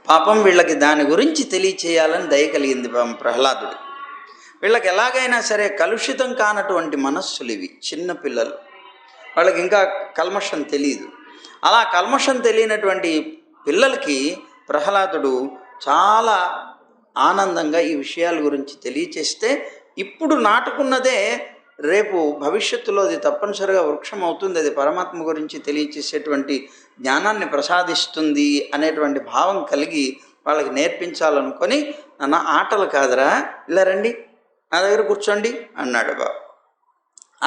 పాపం వీళ్ళకి దాని గురించి తెలియచేయాలని దయ కలిగింది ప్రహ్లాదుడు. వీళ్ళకి ఎలాగైనా సరే కలుషితం కానటువంటి మనస్సులు ఇవి, చిన్న పిల్లలు, వాళ్ళకి ఇంకా కల్మషం తెలియదు. అలా కల్మషం తెలియనటువంటి పిల్లలకి ప్రహ్లాదుడు చాలా ఆనందంగా ఈ విషయాల గురించి తెలియచేస్తే, ఇప్పుడు నాటుకున్నదే రేపు భవిష్యత్తులో అది తప్పనిసరిగా వృక్షం అవుతుంది, అది పరమాత్మ గురించి తెలియచేసేటువంటి జ్ఞానాన్ని ప్రసాదిస్తుంది అనేటువంటి భావం కలిగి వాళ్ళకి నేర్పించాలనుకొని, నాన్న ఆటలు కాదురా, ఇలా రండి నా దగ్గర కూర్చోండి అన్నాడు బాబు.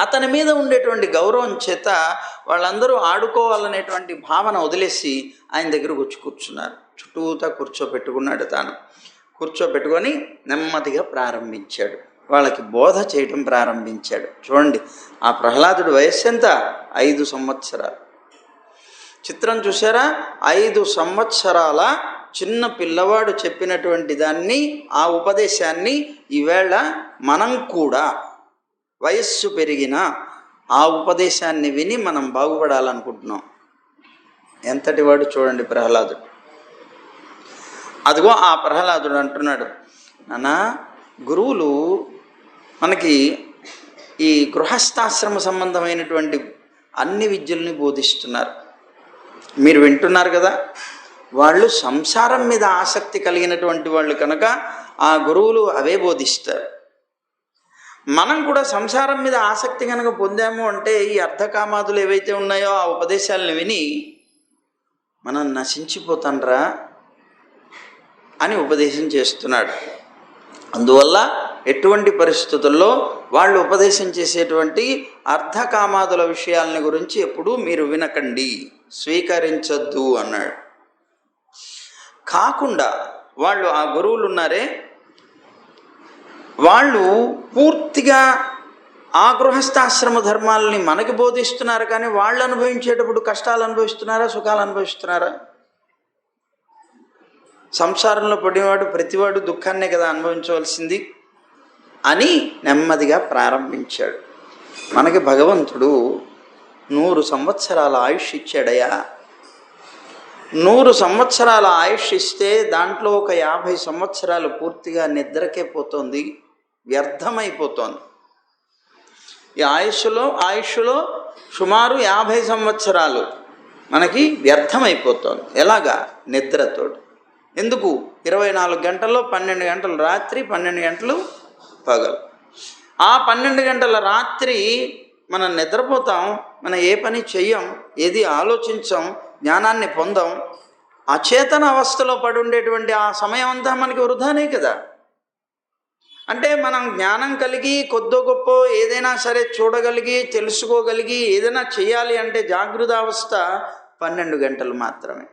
అతని మీద ఉండేటువంటి గౌరవం చేత వాళ్ళందరూ ఆడుకోవాలనేటువంటి భావన వదిలేసి ఆయన దగ్గరకు వచ్చి కూర్చున్నారు. చుట్టూతా కూర్చోపెట్టుకున్నాడు. తాను కూర్చోపెట్టుకొని నెమ్మదిగా ప్రారంభించాడు, వాళ్ళకి బోధ చేయటం ప్రారంభించాడు. చూడండి, ఆ ప్రహ్లాదుడి వయస్సు ఎంత? 5 సంవత్సరాలు. చిత్రం చూసారా? 5 సంవత్సరాల చిన్న పిల్లవాడు చెప్పినటువంటి దాన్ని, ఆ ఉపదేశాన్ని ఈవేళ మనం కూడా వయస్సు పెరిగిన ఆ ఉపదేశాన్ని విని మనం బాగుపడాలనుకుంటున్నాం. ఎంతటి వాడు చూడండి ప్రహ్లాదుడు. అదిగో ఆ ప్రహ్లాదుడు అంటున్నాడు, నాన్న గురువులు మనకి ఈ గృహస్థాశ్రమ సంబంధమైనటువంటి అన్ని విద్యల్ని బోధిస్తున్నారు, మీరు వింటున్నారు కదా. వాళ్ళు సంసారం మీద ఆసక్తి కలిగినటువంటి వాళ్ళు కనుక ఆ గురువులు అవే బోధిస్తారు. మనం కూడా సంసారం మీద ఆసక్తి కనుక పొందాము అంటే ఈ అర్ధకామాదులు ఏవైతే ఉన్నాయో ఆ ఉపదేశాలను విని మనం నశించిపోతాంరా అని ఉపదేశం చేస్తున్నాడు. అందువల్ల ఎటువంటి పరిస్థితుల్లో వాళ్ళు ఉపదేశం చేసేటువంటి అర్ధకామాదుల విషయాలని గురించి ఎప్పుడూ మీరు వినకండి, స్వీకరించద్దు అన్నాడు. కాకుండా వాళ్ళు ఆ గురువులు ఉన్నారే, వాళ్ళు పూర్తిగా ఆ గృహస్థాశ్రమ ధర్మాలని మనకి బోధిస్తున్నారు, కానీ వాళ్ళు అనుభవించేటప్పుడు కష్టాలు అనుభవిస్తున్నారా, సుఖాలు అనుభవిస్తున్నారా? సంసారంలో పడినవాడు ప్రతివాడు దుఃఖాన్నే కదా అనుభవించవలసింది అని నెమ్మదిగా ప్రారంభించాడు. మనకి భగవంతుడు 100 సంవత్సరాల ఆయుష్ ఇచ్చాడయా. 100 సంవత్సరాల ఆయుష్ ఇస్తే దాంట్లో ఒక 50 సంవత్సరాలు పూర్తిగా నిద్రకే పోతుంది, వ్యర్థమైపోతుంది. ఈ ఆయుష్లో సుమారు 50 సంవత్సరాలు మనకి వ్యర్థమైపోతుంది. ఎలాగా? నిద్రతో. ఎందుకు? 24 గంటల్లో 12 గంటలు రాత్రి, 12 గంటలు పగలు. ఆ 12 గంటల రాత్రి మనం నిద్రపోతాం, మనం ఏ పని చెయ్యం, ఏది ఆలోచించం, జ్ఞానాన్ని పొందాం. అచేతన అవస్థలో పడి ఉండేటువంటి ఆ సమయం అంతా మనకి వృధానే కదా. అంటే మనం జ్ఞానం కలిగి కొద్దో గొప్ప ఏదైనా సరే చూడగలిగి తెలుసుకోగలిగి ఏదైనా చేయాలి అంటే జాగృత అవస్థ 12 గంటలు మాత్రమే.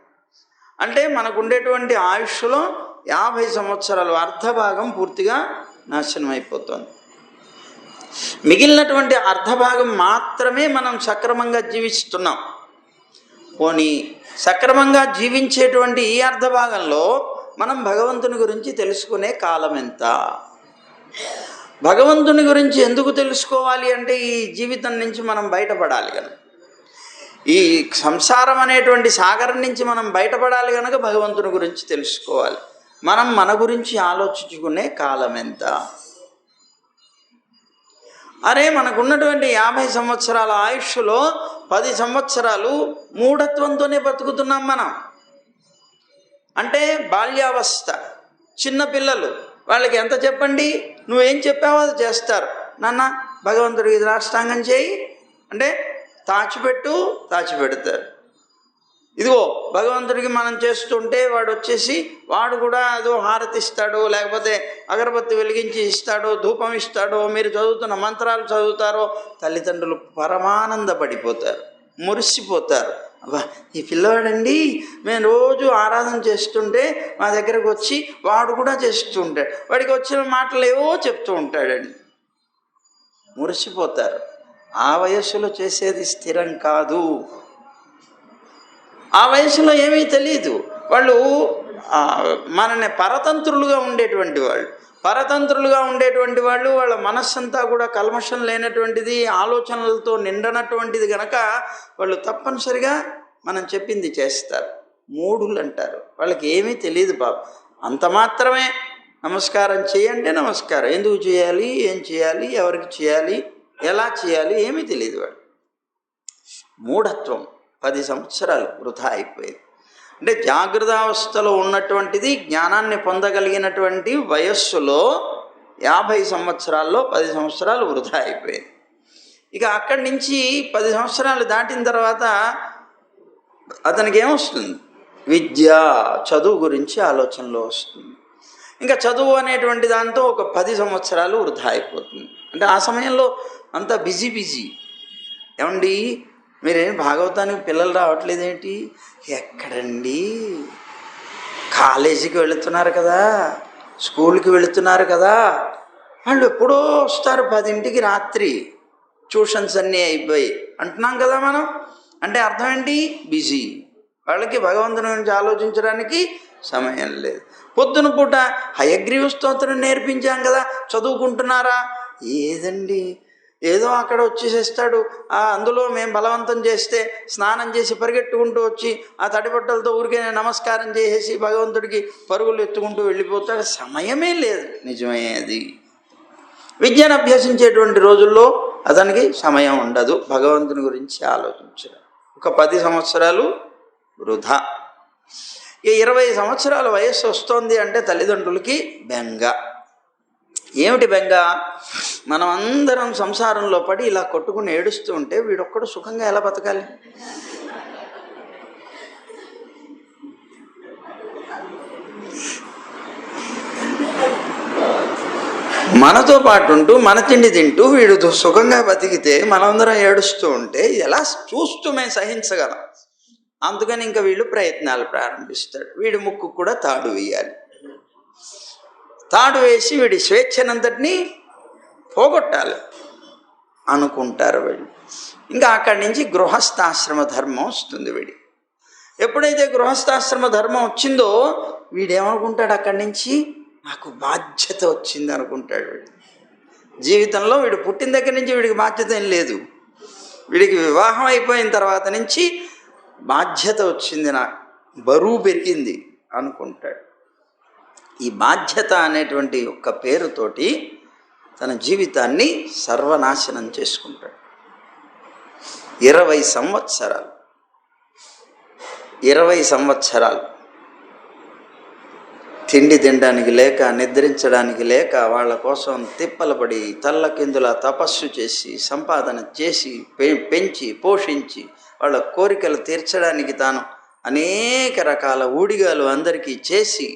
అంటే మనకు ఉండేటువంటి ఆయుష్లో 50 సంవత్సరాలు అర్ధభాగం పూర్తిగా నాశనం అయిపోతుంది. మిగిలినటువంటి అర్ధభాగం మాత్రమే మనం సక్రమంగా జీవిస్తున్నాం. పోనీ సక్రమంగా జీవించేటువంటి ఈ అర్ధభాగంలో మనం భగవంతుని గురించి తెలుసుకునే కాలం ఎంత? భగవంతుని గురించి ఎందుకు తెలుసుకోవాలి అంటే ఈ జీవితం నుంచి మనం బయటపడాలి కనుక, ఈ సంసారం అనేటువంటి సాగరం నుంచి మనం బయటపడాలి కనుక భగవంతుని గురించి తెలుసుకోవాలి. మనం మన గురించి ఆలోచించుకునే కాలం ఎంత? అరే, మనకున్నటువంటి 50 సంవత్సరాల ఆయుష్లో 10 సంవత్సరాలు మూఢత్వంతోనే బతుకుతున్నాం మనం. అంటే బాల్యావస్థ, చిన్నపిల్లలు, వాళ్ళకి ఎంత చెప్పండి, నువ్వేం చెప్పావో అది చేస్తారు. నాన్న భగవంతుడికి ఇది రాష్టాంగం చేయి అంటే తాచిపెడతారు. ఇదిగో భగవంతుడికి మనం చేస్తుంటే వాడు వచ్చేసి వాడు కూడా అదో హారతి ఇస్తాడో, లేకపోతే అగరబత్తి వెలిగించి ఇస్తాడో, ధూపం ఇస్తాడో, మీరు చదువుతున్న మంత్రాలు చదువుతారో, తల్లిదండ్రులు పరమానందపడిపోతారు, మురిసిపోతారు. అబ్బా ఈ పిల్లవాడండి మేము రోజు ఆరాధన చేస్తుంటే మా దగ్గరకు వచ్చి వాడు కూడా చేస్తూ ఉంటాడు, వాడికి వచ్చిన మాటలు ఏవో చెప్తూ ఉంటాడండి. మురిసిపోతారు. ఆ వయస్సులో చేసేది స్థిరం కాదు. ఆ వయసులో ఏమీ తెలియదు. వాళ్ళు మనని పరతంత్రులుగా ఉండేటువంటి వాళ్ళు వాళ్ళ మనస్సంతా కూడా కల్మషం లేనటువంటిది, ఆలోచనలతో నిండనటువంటిది గనక వాళ్ళు తప్పనిసరిగా మనం చెప్పింది చేస్తారు. మూఢులు అంటారు. వాళ్ళకి ఏమీ తెలియదు బాబు. అంత మాత్రమే నమస్కారం చేయంటే నమస్కారం, ఎందుకు చేయాలి, ఏం చేయాలి, ఎవరికి చేయాలి, ఎలా చేయాలి ఏమీ తెలియదు. వాడు మూఢత్వం 10 సంవత్సరాలు వృధా అయిపోయింది. అంటే జాగృతావస్థలో ఉన్నటువంటిది జ్ఞానాన్ని పొందగలిగినటువంటి వయస్సులో 50 సంవత్సరాల్లో 10 సంవత్సరాలు వృధా అయిపోయింది. ఇక అక్కడి నుంచి 10 సంవత్సరాలు దాటిన తర్వాత అతనికి ఏమొస్తుంది? విద్య, చదువు గురించి ఆలోచనలో వస్తుంది. ఇంకా చదువు అనేటువంటి దాంతో ఒక 10 సంవత్సరాలు వృధా అయిపోతుంది. అంటే ఆ సమయంలో అంతా బిజీ. ఏమండి మీరేం భాగవతానికి పిల్లలు రావట్లేదేంటి? ఎక్కడండి, కాలేజీకి వెళుతున్నారు కదా, స్కూల్కి వెళుతున్నారు కదా, వాళ్ళు ఎప్పుడో వస్తారు 10ంటికి రాత్రి, ట్యూషన్స్ అన్నీ అయిపోయి అంటున్నాం కదా మనం. అంటే అర్థం ఏంటి? బిజీ. వాళ్ళకి భగవంతుని గురించి ఆలోచించడానికి సమయం లేదు. పొద్దున పూట హయగ్రీవ స్తోత్రం నేర్పించాం కదా, చదువుకుంటున్నారా? ఏదండి, ఏదో అక్కడ వచ్చేసేస్తాడు. అందులో మేము బలవంతం చేస్తే స్నానం చేసి పరిగెట్టుకుంటూ వచ్చి ఆ తడిబట్టలతో ఊరికే నమస్కారం చేసేసి భగవంతుడికి పరుగులు ఎత్తుకుంటూ వెళ్ళిపోతాడు. సమయమే లేదు. నిజమే అది. విద్యను అభ్యసించేటువంటి రోజుల్లో అతనికి సమయం ఉండదు భగవంతుని గురించి ఆలోచించడం. ఒక 10 సంవత్సరాలు వృధా. ఈ 20 సంవత్సరాల వయస్సు వస్తోంది అంటే తల్లిదండ్రులకి బెంగ. ఏమిటి బెంగ? మనం అందరం సంసారంలో పడి ఇలా కొట్టుకుని ఏడుస్తూ ఉంటే వీడొక్కడు సుఖంగా ఎలా బతకాలి? మనతో పాటు ఉంటూ మన తిండి తింటూ వీడు సుఖంగా బతికితే మనందరం ఏడుస్తూ ఉంటే ఎలా చూస్తూ మేము సహించగలం? అందుకని ఇంకా వీళ్ళు ప్రయత్నాలు ప్రారంభిస్తాడు. వీడి ముక్కు కూడా తాడు వేయాలి. తాడు వేసి వీడి స్వేచ్ఛనంతటినీ పోగొట్టాలి అనుకుంటారు వీళ్ళు. ఇంకా అక్కడి నుంచి గృహస్థాశ్రమ ధర్మం వస్తుంది వీడి. ఎప్పుడైతే గృహస్థాశ్రమ ధర్మం వచ్చిందో వీడేమనుకుంటాడు? అక్కడి నుంచి నాకు బాధ్యత వచ్చింది అనుకుంటాడు వీడు. జీవితంలో వీడు పుట్టిన దగ్గర నుంచి వీడికి బాధ్యత ఏం లేదు. వీడికి వివాహం అయిపోయిన తర్వాత నుంచి బాధ్యత వచ్చింది, నాకు బరువు పెరిగింది అనుకుంటాడు. ఈ బాధ్యత అనేటువంటి ఒక్క పేరుతోటి తన జీవితాన్ని సర్వనాశనం చేసుకుంటాడు. 20 సంవత్సరాలు తిండి తినడానికి లేక, నిద్రించడానికి లేక, వాళ్ళ కోసం తిప్పలపడి తల్లకిందుల తపస్సు చేసి సంపాదన చేసి పెంచి పోషించి వాళ్ళ కోరికలు తీర్చడానికి తాను అనేక రకాల ఊడిగాలు అందరికీ చేసి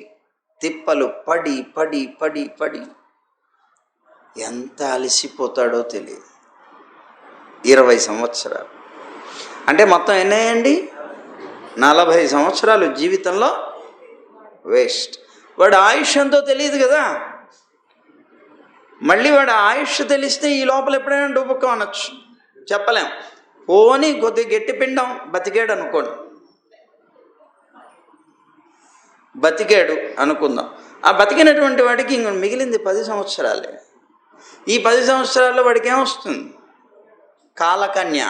తిప్పలు పడి పడి పడి పడి ఎంత అలసిపోతాడో తెలియదు. 20 సంవత్సరాలు అంటే మొత్తం ఎన్నయ్యండి? 40 సంవత్సరాలు జీవితంలో వేస్ట్. వాడు ఆయుష్ ఎంతో తెలియదు కదా. మళ్ళీ వాడు ఆయుష్ తెలిస్తే ఈ లోపల ఎప్పుడైనా డుబుక్కం అనొచ్చు, చెప్పలేం. పోని కొద్ది గట్టి పిండం బతికాడు అనుకోండి, బతికాడు అనుకుందాం. ఆ బతికినటువంటి వాడికి ఇంక మిగిలింది 10 సంవత్సరాలే. ఈ 10 సంవత్సరాల్లో వాడికి ఏమొస్తుంది? కాలకన్య.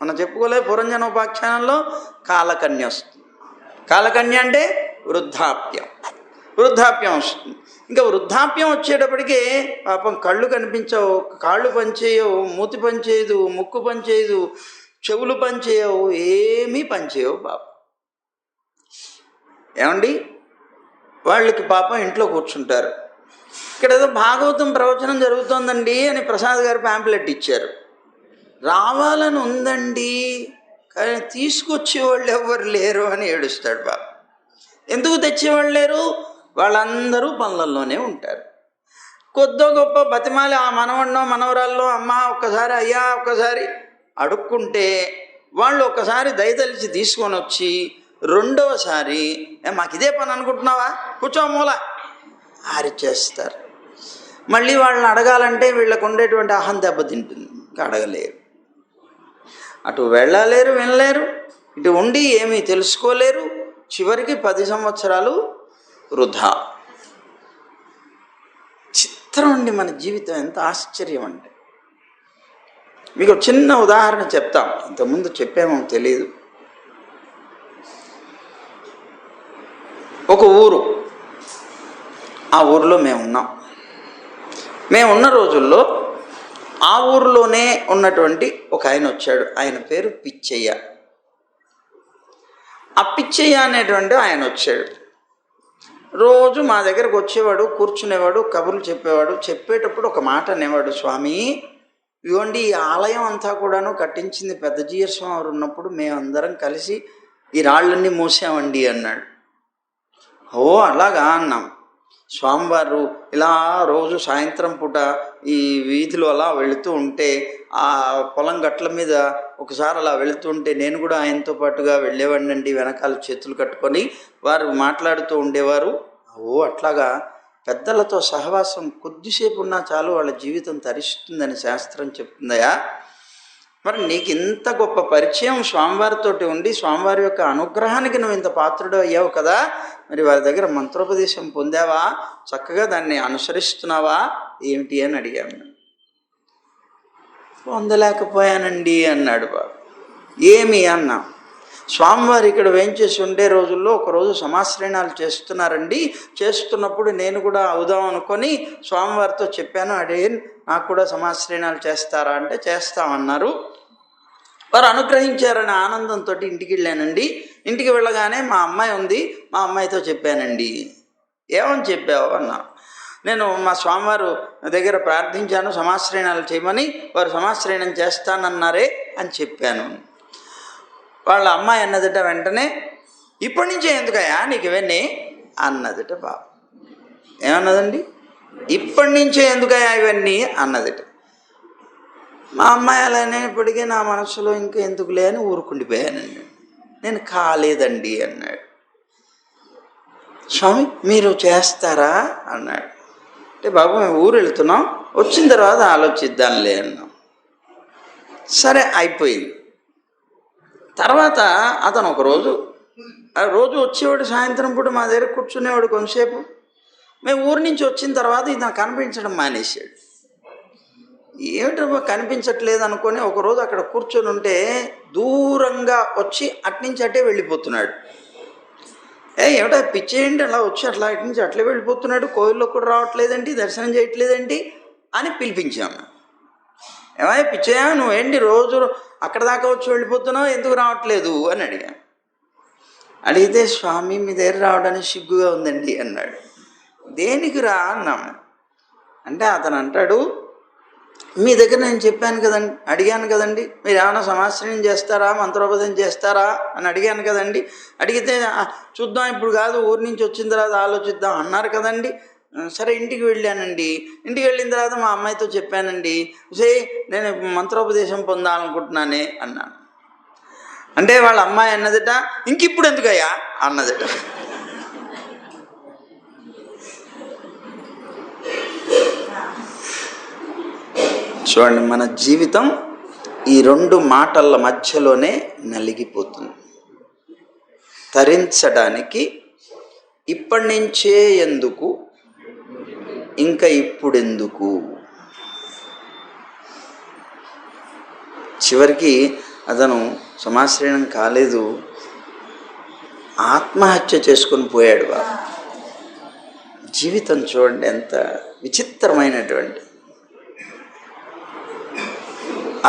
మనం చెప్పుకోలే పురంజనోపాఖ్యానంలో కాలకన్య వస్తుంది. కాలకన్య అంటే వృద్ధాప్యం వస్తుంది. ఇంకా వృద్ధాప్యం వచ్చేటప్పటికే పాపం కళ్ళు కనిపించవు, కాళ్ళు పనిచేయవు, మూతి పనిచేయదు, ముక్కు పనిచేయదు, చెవులు పనిచేయవు, ఏమీ పనిచేయవు పాపం. ఏమండి, వాళ్ళకి పాపం ఇంట్లో కూర్చుంటారు. ఇక్కడ ఏదో భాగవతం ప్రవచనం జరుగుతోందండి అని ప్రసాద్ గారు ప్యాంప్లెట్ ఇచ్చారు. రావాలని ఉందండి కానీ తీసుకొచ్చేవాళ్ళు ఎవరు లేరు అని ఏడుస్తాడు బాబు. ఎందుకు తెచ్చేవాళ్ళు లేరు? వాళ్ళందరూ పనులలోనే ఉంటారు. కొద్దో గొప్ప బతిమాలి ఆ మనవన్నో మనవరాల్లో అమ్మ ఒక్కసారి, అయ్యా ఒక్కసారి అడుక్కుంటే వాళ్ళు ఒకసారి దయతలిచి తీసుకొని వచ్చి రెండవసారి మాకు ఇదే పని అనుకుంటున్నావా, కూర్చో మూల ఆరిచేస్తారు. మళ్ళీ వాళ్ళని అడగాలంటే వీళ్ళకు ఉండేటువంటి అహం దెబ్బతింటుంది, ఇంకా అడగలేరు. అటు వెళ్ళలేరు, వినలేరు, ఇటు ఉండి ఏమీ తెలుసుకోలేరు. చివరికి 10 సంవత్సరాలు వృధా. చిత్రం అండి మన జీవితం, ఎంత ఆశ్చర్యం అంటే. మీకు చిన్న ఉదాహరణ చెప్తాం, ఇంతకుముందు చెప్పామో తెలియదు. ఒక ఊరు, ఆ ఊరిలో మేమున్నాం. మేమున్న రోజుల్లో ఆ ఊరిలోనే ఉన్నటువంటి ఒక ఆయన వచ్చాడు. ఆయన పేరు పిచ్చయ్య. ఆ పిచ్చయ్య అనేటువంటి ఆయన వచ్చాడు. రోజు మా దగ్గరకు వచ్చేవాడు, కూర్చునేవాడు, కబుర్లు చెప్పేవాడు. చెప్పేటప్పుడు ఒక మాట అనేవాడు, స్వామి ఇవ్వండి ఈ ఆలయం అంతా కూడాను కట్టించింది పెద్దజీయర్ స్వామి వారు ఉన్నప్పుడు మేమందరం కలిసి ఈ రాళ్ళన్నీ మోసామండి అన్నాడు. ఓ అలాగా అన్నాం. స్వామివారు ఇలా రోజు సాయంత్రం పూట ఈ వీధిలో అలా వెళుతూ ఉంటే, ఆ పొలం గట్ల మీద ఒకసారి అలా వెళుతూ ఉంటే నేను కూడా ఆయనతో పాటుగా వెళ్ళేవాడినండి, వెనకాల చేతులు కట్టుకొని. వారు మాట్లాడుతూ ఉండేవారు. ఓ అట్లాగా, పెద్దలతో సహవాసం కొద్దిసేపు ఉన్నా చాలు వాళ్ళ జీవితం తరిస్తుందని శాస్త్రం చెప్తుందయా. మరి నీకు ఇంత గొప్ప పరిచయం స్వామివారితోటి ఉండి స్వామివారి యొక్క అనుగ్రహానికి నువ్వు ఇంత పాత్రుడు అయ్యావు కదా, మరి వారి దగ్గర మంత్రోపదేశం పొందావా, చక్కగా దాన్ని అనుసరిస్తున్నావా ఏమిటి అని అడిగాను. పొందలేకపోయానండి అన్నాడు బాబు. ఏమి అన్నా, స్వామివారు ఇక్కడ వేంచేసి ఉండే రోజుల్లో ఒకరోజు సమాశ్రయణాలు చేస్తున్నారండి. చేస్తున్నప్పుడు నేను కూడా అవుదాం అనుకొని స్వామివారితో చెప్పాను, అడే నాకు కూడా సమాశ్రయణాలు చేస్తారా అంటే చేస్తామన్నారు. వారు అనుగ్రహించారనే ఆనందంతో ఇంటికి వెళ్ళానండి. ఇంటికి వెళ్ళగానే మా అమ్మాయి ఉంది, మా అమ్మాయితో చెప్పానండి. ఏమని చెప్పావు అన్నా. నేను మా స్వామివారు దగ్గర ప్రార్థించాను సమాశ్రయణాలు చేయమని, వారు సమాశ్రయణం చేస్తానన్నారే అని చెప్పాను. వాళ్ళ అమ్మాయి అన్నదిట వెంటనే, ఇప్పటి నుంచే ఎందుకయ్యా నీకు ఇవన్నీ అన్నదిట. బాబు ఏమన్నదండి, ఇప్పటి నుంచే ఎందుకయ్యా ఇవన్నీ అన్నదిట. మా అమ్మాయి అలానే ఇప్పటికే నా మనసులో ఇంకా ఎందుకులే అని ఊరుకుండిపోయానండి. నేను కాలేదండి అన్నాడు. స్వామి మీరు చేస్తారా అన్నాడు. అంటే బాబు మేము ఊరు వెళ్తున్నాం, వచ్చిన తర్వాత ఆలోచిద్దాంలే అన్నాం. సరే అయిపోయింది. తర్వాత అతను ఒకరోజు రోజు వచ్చేవాడు, సాయంత్రం పూట మా దగ్గర కూర్చునేవాడు కొంతసేపు. మేము ఊరి నుంచి వచ్చిన తర్వాత ఇతను కనిపించడం మానేశాడు. ఏమిటో కనిపించట్లేదు అనుకొని ఒకరోజు అక్కడ కూర్చొని ఉంటే దూరంగా వచ్చి అట్నుంచి అట్టే వెళ్ళిపోతున్నాడు. ఏమిటో పిచ్చేయండి అలా వచ్చి అట్లా ఇటు నుంచి అట్లే వెళ్ళిపోతున్నాడు, కోవిల్లో కూడా రావట్లేదండి, దర్శనం చేయట్లేదండి అని పిలిపించాము. ఏమయ్య పిచ్చయ్యా నువ్వేంటి రోజు అక్కడ దాకా వచ్చి వెళ్ళిపోతున్నావు, ఎందుకు రావట్లేదు అని అడిగాను. అడిగితే స్వామి మీ దగ్గర రావడానికి సిగ్గుగా ఉందండి అన్నాడు. దేనికి రా అన్నాము. అంటే అతను అంటాడు, మీ దగ్గర నేను చెప్పాను కదండి, అడిగాను కదండి, మీరు ఏమైనా సమాశ్రయం చేస్తారా, మంత్రోపదేశం చేస్తారా అని అడిగాను కదండి. అడిగితే చూద్దాం ఇప్పుడు కాదు, ఊరి నుంచి వచ్చిన తర్వాత ఆలోచిద్దాం అన్నారు కదండి. సరే ఇంటికి వెళ్ళానండి. ఇంటికి వెళ్ళిన తర్వాత మా అమ్మాయితో చెప్పానండి, సే నేను మంత్రోపదేశం పొందాలనుకుంటున్నానే అన్నాను. అంటే వాళ్ళ అమ్మాయి అన్నదిట, ఇంకిప్పుడు ఎందుకయ్యా అన్నదిట. చూడండి మన జీవితం ఈ 2 మాటల మధ్యలోనే నలిగిపోతుంది. తరించడానికి ఇప్పటి నుంచే ఎందుకు, ఇంకా ఇప్పుడెందుకు. చివరికి అతను సమాశ్రయణం కాలేదు, ఆత్మహత్య చేసుకొని పోయాడు. బాబు జీవితం చూడండి ఎంత విచిత్రమైనటువంటి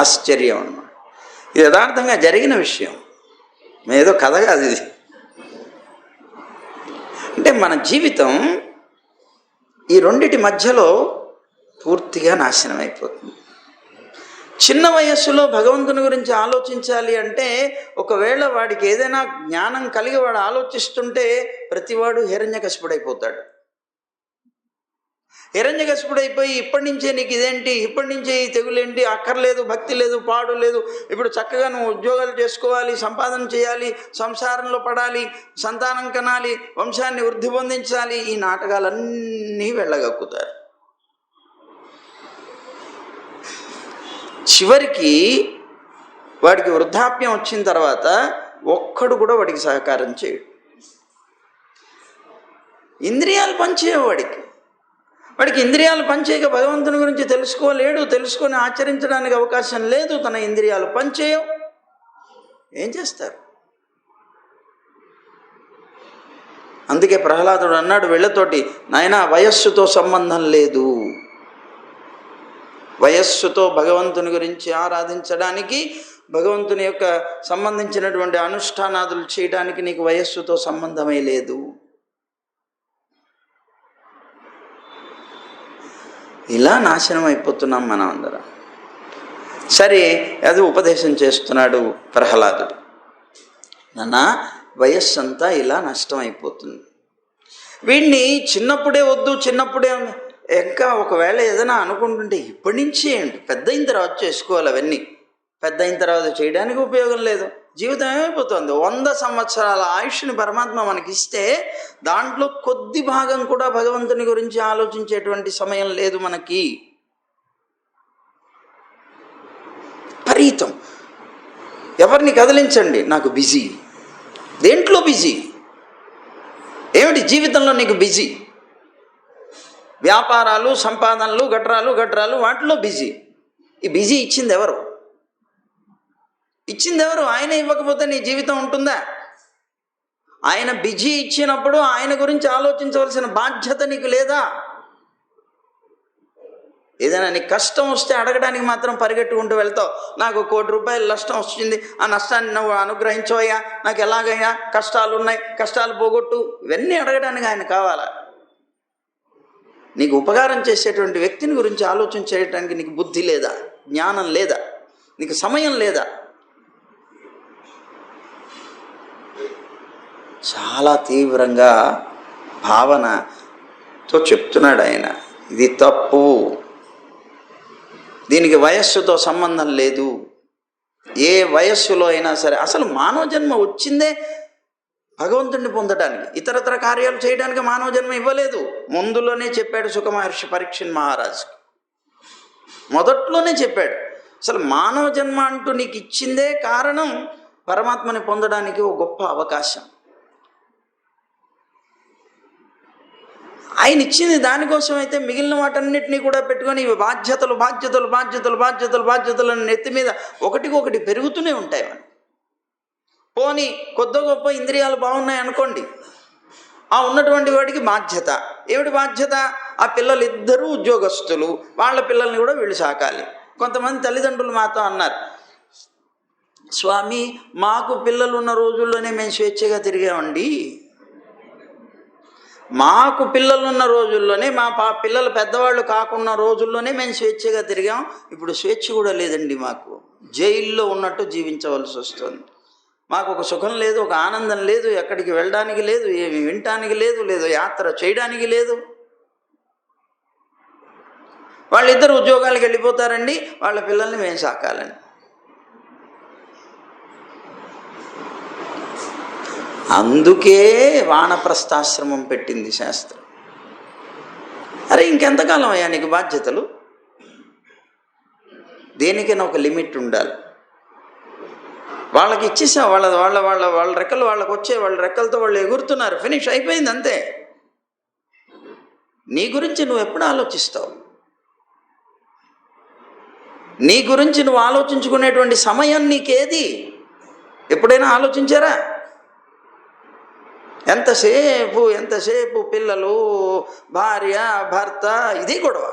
ఆశ్చర్యం అన్నమాట. ఇది యథార్థంగా జరిగిన విషయం, ఏదో కథ కాదు ఇది. అంటే మన జీవితం ఈ రెండిటి మధ్యలో పూర్తిగా నాశనం అయిపోతుంది. చిన్న వయస్సులో భగవంతుని గురించి ఆలోచించాలి అంటే, ఒకవేళ వాడికి ఏదైనా జ్ఞానం కలిగి వాడు ఆలోచిస్తుంటే ప్రతివాడు హిరణ్యకశిపుడైపోతాడు. హిరణ్యకశిపుడు అయిపోయి ఇప్పటి నుంచే నీకు ఇదేంటి, ఇప్పటి నుంచే ఈ తెగులేంటి, అక్కర్లేదు, భక్తి లేదు, పాడు లేదు, ఇప్పుడు చక్కగా నువ్వు ఉద్యోగాలు చేసుకోవాలి, సంపాదన చేయాలి, సంసారంలో పడాలి, సంతానం కనాలి, వంశాన్ని వృద్ధి పొందించాలి, ఈ నాటకాలన్నీ వెళ్ళగక్కుతారు. చివరికి వాడికి వృద్ధాప్యం వచ్చిన తర్వాత ఒక్కడు కూడా వాడికి సహకారం చేయడు. ఇంద్రియాలు పనిచేయవు వాడికి ఇంద్రియాలు పనిచేయక భగవంతుని గురించి తెలుసుకోలేడు, తెలుసుకొని ఆచరించడానికి అవకాశం లేదు. తన ఇంద్రియాలు పనిచేయవు, ఏం చేస్తారు? అందుకే ప్రహ్లాదుడు అన్నాడు వీళ్ళతోటి, నాయనా వయస్సుతో సంబంధం లేదు, వయస్సుతో భగవంతుని గురించి ఆరాధించడానికి, భగవంతుని యొక్క సంబంధించినటువంటి అనుష్ఠానాదులు చేయడానికి నీకు వయస్సుతో సంబంధమే లేదు. ఇలా నాశనం అయిపోతున్నాం మనం అందరం. సరే, అది ఉపదేశం చేస్తున్నాడు ప్రహ్లాదుడు. నాన్న, వయస్సు అంతా ఇలా నష్టం అయిపోతుంది. వీడిని చిన్నప్పుడే వద్దు, చిన్నప్పుడే ఇంకా ఒకవేళ ఏదైనా అనుకుంటుంటే ఇప్పటి నుంచి ఏంటి, పెద్ద అయిన తర్వాత చేసుకోవాలి. అవన్నీ పెద్ద అయిన తర్వాత చేయడానికి ఉపయోగం లేదు. జీవితం ఏమైపోతుంది? 100 సంవత్సరాల ఆయుష్ని పరమాత్మ మనకిస్తే దాంట్లో కొద్ది భాగం కూడా భగవంతుని గురించి ఆలోచించేటువంటి సమయం లేదు మనకి. విపరీతం. ఎవరిని కదిలించండి, నాకు బిజీ. దేంట్లో బిజీ? ఏమిటి జీవితంలో నీకు బిజీ? వ్యాపారాలు, సంపాదనలు, గట్రాలు వాటిలో బిజీ. ఈ బిజీ ఇచ్చింది ఎవరు? ఆయన ఇవ్వకపోతే నీ జీవితం ఉంటుందా? ఆయన బిజీ ఇచ్చినప్పుడు ఆయన గురించి ఆలోచించవలసిన బాధ్యత నీకు లేదా? ఏదైనా నీకు కష్టం వస్తే అడగడానికి మాత్రం పరిగెట్టుకుంటూ వెళ్తావు. నాకు 1 కోటి రూపాయలు నష్టం వచ్చింది, ఆ నష్టాన్ని నువ్వు అనుగ్రహించవయ్యా, నాకు ఎలాగయ్యా, కష్టాలు ఉన్నాయి, కష్టాలు పోగొట్టు, ఇవన్నీ అడగడానికి ఆయన కావాలా? నీకు ఉపకారం చేసేటువంటి వ్యక్తిని గురించి ఆలోచన చేయడానికి నీకు బుద్ధి లేదా, జ్ఞానం లేదా, నీకు సమయం లేదా? చాలా తీవ్రంగా భావనతో చెప్తున్నాడు ఆయన. ఇది తప్పు, దీనికి వయస్సుతో సంబంధం లేదు. ఏ వయస్సులో అయినా సరే, అసలు మానవ జన్మ వచ్చిందే భగవంతుడిని పొందడానికి, ఇతరతర కార్యాలు చేయడానికి మానవ జన్మ ఇవ్వలేదు. ముందులోనే చెప్పాడు సుఖ మహర్షి పరీక్షణ్ మహారాజుకి, మొదట్లోనే చెప్పాడు. అసలు మానవ జన్మ అంటూ నీకు ఇచ్చిందే కారణం పరమాత్మని పొందడానికి ఒక గొప్ప అవకాశం. ఆయన ఇచ్చింది దానికోసం అయితే మిగిలిన వాటన్నిటినీ కూడా పెట్టుకొని ఇవి బాధ్యతలు నెత్తి మీద ఒకటికొకటి పెరుగుతూనే ఉంటాయి. పోనీ కొద్ది గొప్ప ఇంద్రియాలు బాగున్నాయి అనుకోండి, ఆ ఉన్నటువంటి వాడికి బాధ్యత ఏమిటి? బాధ్యత, ఆ పిల్లలు ఇద్దరూ ఉద్యోగస్తులు, వాళ్ళ పిల్లల్ని కూడా వీళ్ళు సాకాలి. కొంతమంది తల్లిదండ్రులు మాతో అన్నారు, స్వామి మాకు పిల్లలు ఉన్న రోజుల్లోనే మేము స్వేచ్ఛగా తిరిగామండి, మాకు పిల్లలున్న రోజుల్లోనే, మా పిల్లలు పెద్దవాళ్ళు కాకున్న రోజుల్లోనే మేము స్వేచ్ఛగా తిరిగాం, ఇప్పుడు స్వేచ్ఛ కూడా లేదండి, మాకు జైల్లో ఉన్నట్టు జీవించవలసి వస్తుంది, మాకు ఒక సుఖం లేదు, ఒక ఆనందం లేదు, ఎక్కడికి వెళ్ళడానికి లేదు, ఏమి వినటానికి లేదు, యాత్ర చేయడానికి లేదు. వాళ్ళిద్దరు ఉద్యోగాలకు వెళ్ళిపోతారండి, వాళ్ళ పిల్లల్ని మేము సాకాలండి. అందుకే వానప్రస్థాశ్రమం పెట్టింది శాస్త్రం. అరే ఇంకెంతకాలం అయ్యా నీకు బాధ్యతలు? దేనికైనా ఒక లిమిట్ ఉండాలి. వాళ్ళకి ఇచ్చేసా, వాళ్ళ రెక్కలు వాళ్ళకి వచ్చే, వాళ్ళ రెక్కలతో వాళ్ళు ఎగురుతున్నారు, ఫినిష్ అయిపోయింది, అంతే. నీ గురించి నువ్వు ఎప్పుడు ఆలోచిస్తావు? నీ గురించి నువ్వు ఆలోచించుకునేటువంటి సమయం నీకేది? ఎప్పుడైనా ఆలోచించారా? ఎంతసేపు పిల్లలు, భార్య, భర్త, ఇది గొడవ,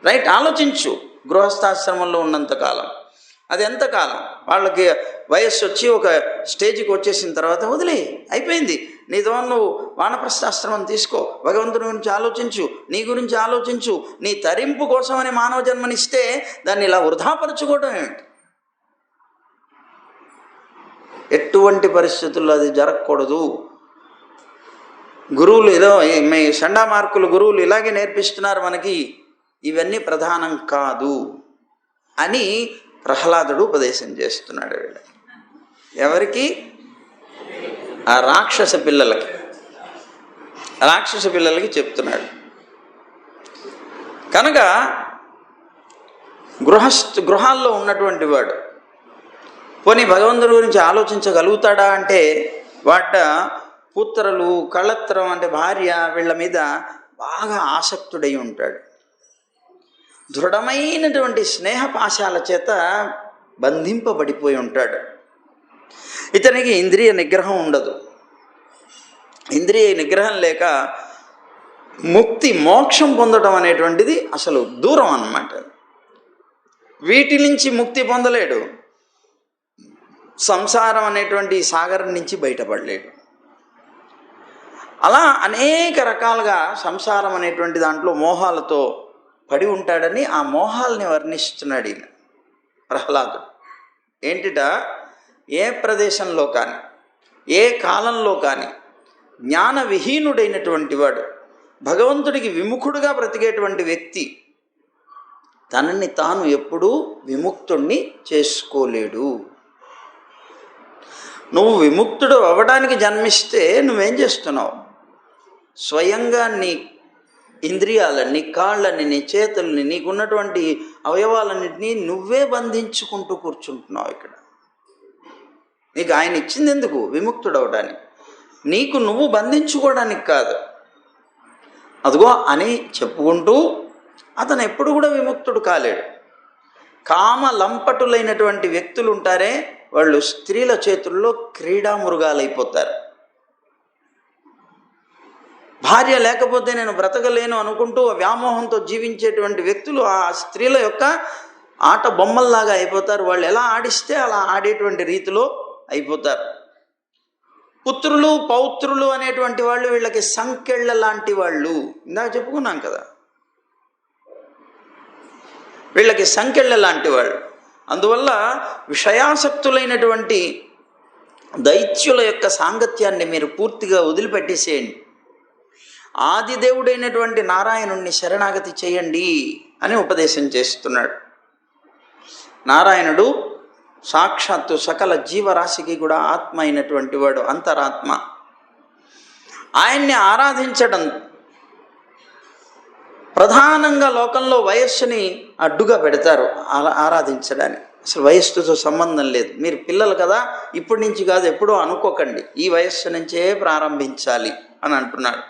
రైట్? ఆలోచించు. గృహస్థాశ్రమంలో ఉన్నంతకాలం, అది ఎంతకాలం? వాళ్ళకి వయస్సు వచ్చి ఒక స్టేజ్కి వచ్చేసిన తర్వాత వదిలే, అయిపోయింది. నీతో నువ్వు వానప్రస్థాశ్రమం తీసుకో, భగవంతుని గురించి ఆలోచించు, నీ గురించి ఆలోచించు. నీ తరింపు కోసమని మానవ జన్మనిస్తే దాన్ని ఇలా వృధాపరచుకోవడం ఏమిటి? ఎటువంటి పరిస్థితుల్లో అది జరగకూడదు. గురువులు ఏదో మీ సండా మార్కులు గురువులు ఇలాగే నేర్పిస్తున్నారు మనకి, ఇవన్నీ ప్రధానం కాదు అని ప్రహ్లాదుడు ఉపదేశం చేస్తున్నాడు వీళ్ళకి. ఎవరికి? ఆ రాక్షస పిల్లలకి చెప్తున్నాడు. కనుక గృహాల్లో ఉన్నటువంటి వాడు పోనీ భగవంతుడి గురించి ఆలోచించగలుగుతాడా అంటే వాట పుత్రులు, కళత్రం అంటే భార్య, వీళ్ళ మీద బాగా ఆసక్తుడై ఉంటాడు. దృఢమైనటువంటి స్నేహపాశాల చేత బంధింపబడిపోయి ఉంటాడు. ఇతనికి ఇంద్రియ నిగ్రహం ఉండదు. ఇంద్రియ నిగ్రహం లేక ముక్తి, మోక్షం పొందడం అనేటువంటిది అసలు దూరం అన్నమాట. వీటి నుంచి ముక్తి పొందలేడు. సంసారం అనేటువంటి సాగరం నుంచి బయటపడలేడు. అలా అనేక రకాలుగా సంసారం అనేటువంటి దాంట్లో మోహాలతో పడి ఉంటాడని ఆ మోహాలని వర్ణిస్తున్నాడు ఈయన ప్రహ్లాదుడు. ఏంటిట, ఏ ప్రదేశంలో కానీ ఏ కాలంలో కానీ జ్ఞాన విహీనుడైనటువంటి వాడు, భగవంతుడికి విముఖుడుగా బ్రతికేటువంటి వ్యక్తి తనని తాను ఎప్పుడూ విముక్తుణ్ణి చేసుకోలేడు. నువ్వు విముక్తుడు అవ్వడానికి జన్మిస్తే నువ్వేం చేస్తున్నావు? స్వయంగా నీ ఇంద్రియాలని, నీ కాళ్ళని, నీ చేతుల్ని, నీకున్నటువంటి అవయవాలన్నింటినీ నువ్వే బంధించుకుంటూ కూర్చుంటున్నావు. ఇక్కడ నీకు ఆయన ఇచ్చింది ఎందుకు? విముక్తుడు అవడానికి, నీకు నువ్వు బంధించుకోవడానికి కాదు. అదిగో అని చెప్పుకుంటూ అతను ఎప్పుడు కూడా విముక్తుడు కాలేడు. కామ లంపటులైనటువంటి వ్యక్తులు ఉంటారే, వాళ్ళు స్త్రీల చేతుల్లో క్రీడా మృగాలైపోతారు. భార్య లేకపోతే నేను బ్రతకలేను అనుకుంటూ వ్యామోహంతో జీవించేటువంటి వ్యక్తులు ఆ స్త్రీల యొక్క ఆట బొమ్మల్లాగా అయిపోతారు. వాళ్ళు ఎలా ఆడిస్తే అలా ఆడేటువంటి రీతిలో అయిపోతారు. పుత్రులు, పౌత్రులు అనేటువంటి వాళ్ళు వీళ్ళకి సంకెళ్ళ లాంటి వాళ్ళు. ఇందాక చెప్పుకున్నాం కదా, వీళ్ళకి సంకెళ్ళ లాంటి వాళ్ళు. అందువల్ల విషయాసక్తులైనటువంటి దైత్యుల యొక్క సాంగత్యాన్ని మీరు పూర్తిగా వదిలిపెట్టేసేయండి. ఆదిదేవుడైనటువంటి నారాయణుణ్ణి శరణాగతి చేయండి అని ఉపదేశం చేస్తున్నాడు. నారాయణుడు సాక్షాత్తు సకల జీవరాశికి కూడా ఆత్మ అయినటువంటి వాడు, అంతరాత్మ. ఆయన్ని ఆరాధించడం ప్రధానంగా లోకంలో వయస్సుని అడ్డుగా పెడతారు ఆరాధించడానికి. అసలు వయస్సుతో సంబంధం లేదు. మీరు పిల్లలు కదా, ఇప్పటి నుంచి కాదు ఎప్పుడో అనుకోకండి, ఈ వయస్సు నుంచే ప్రారంభించాలి అని అంటున్నాడు.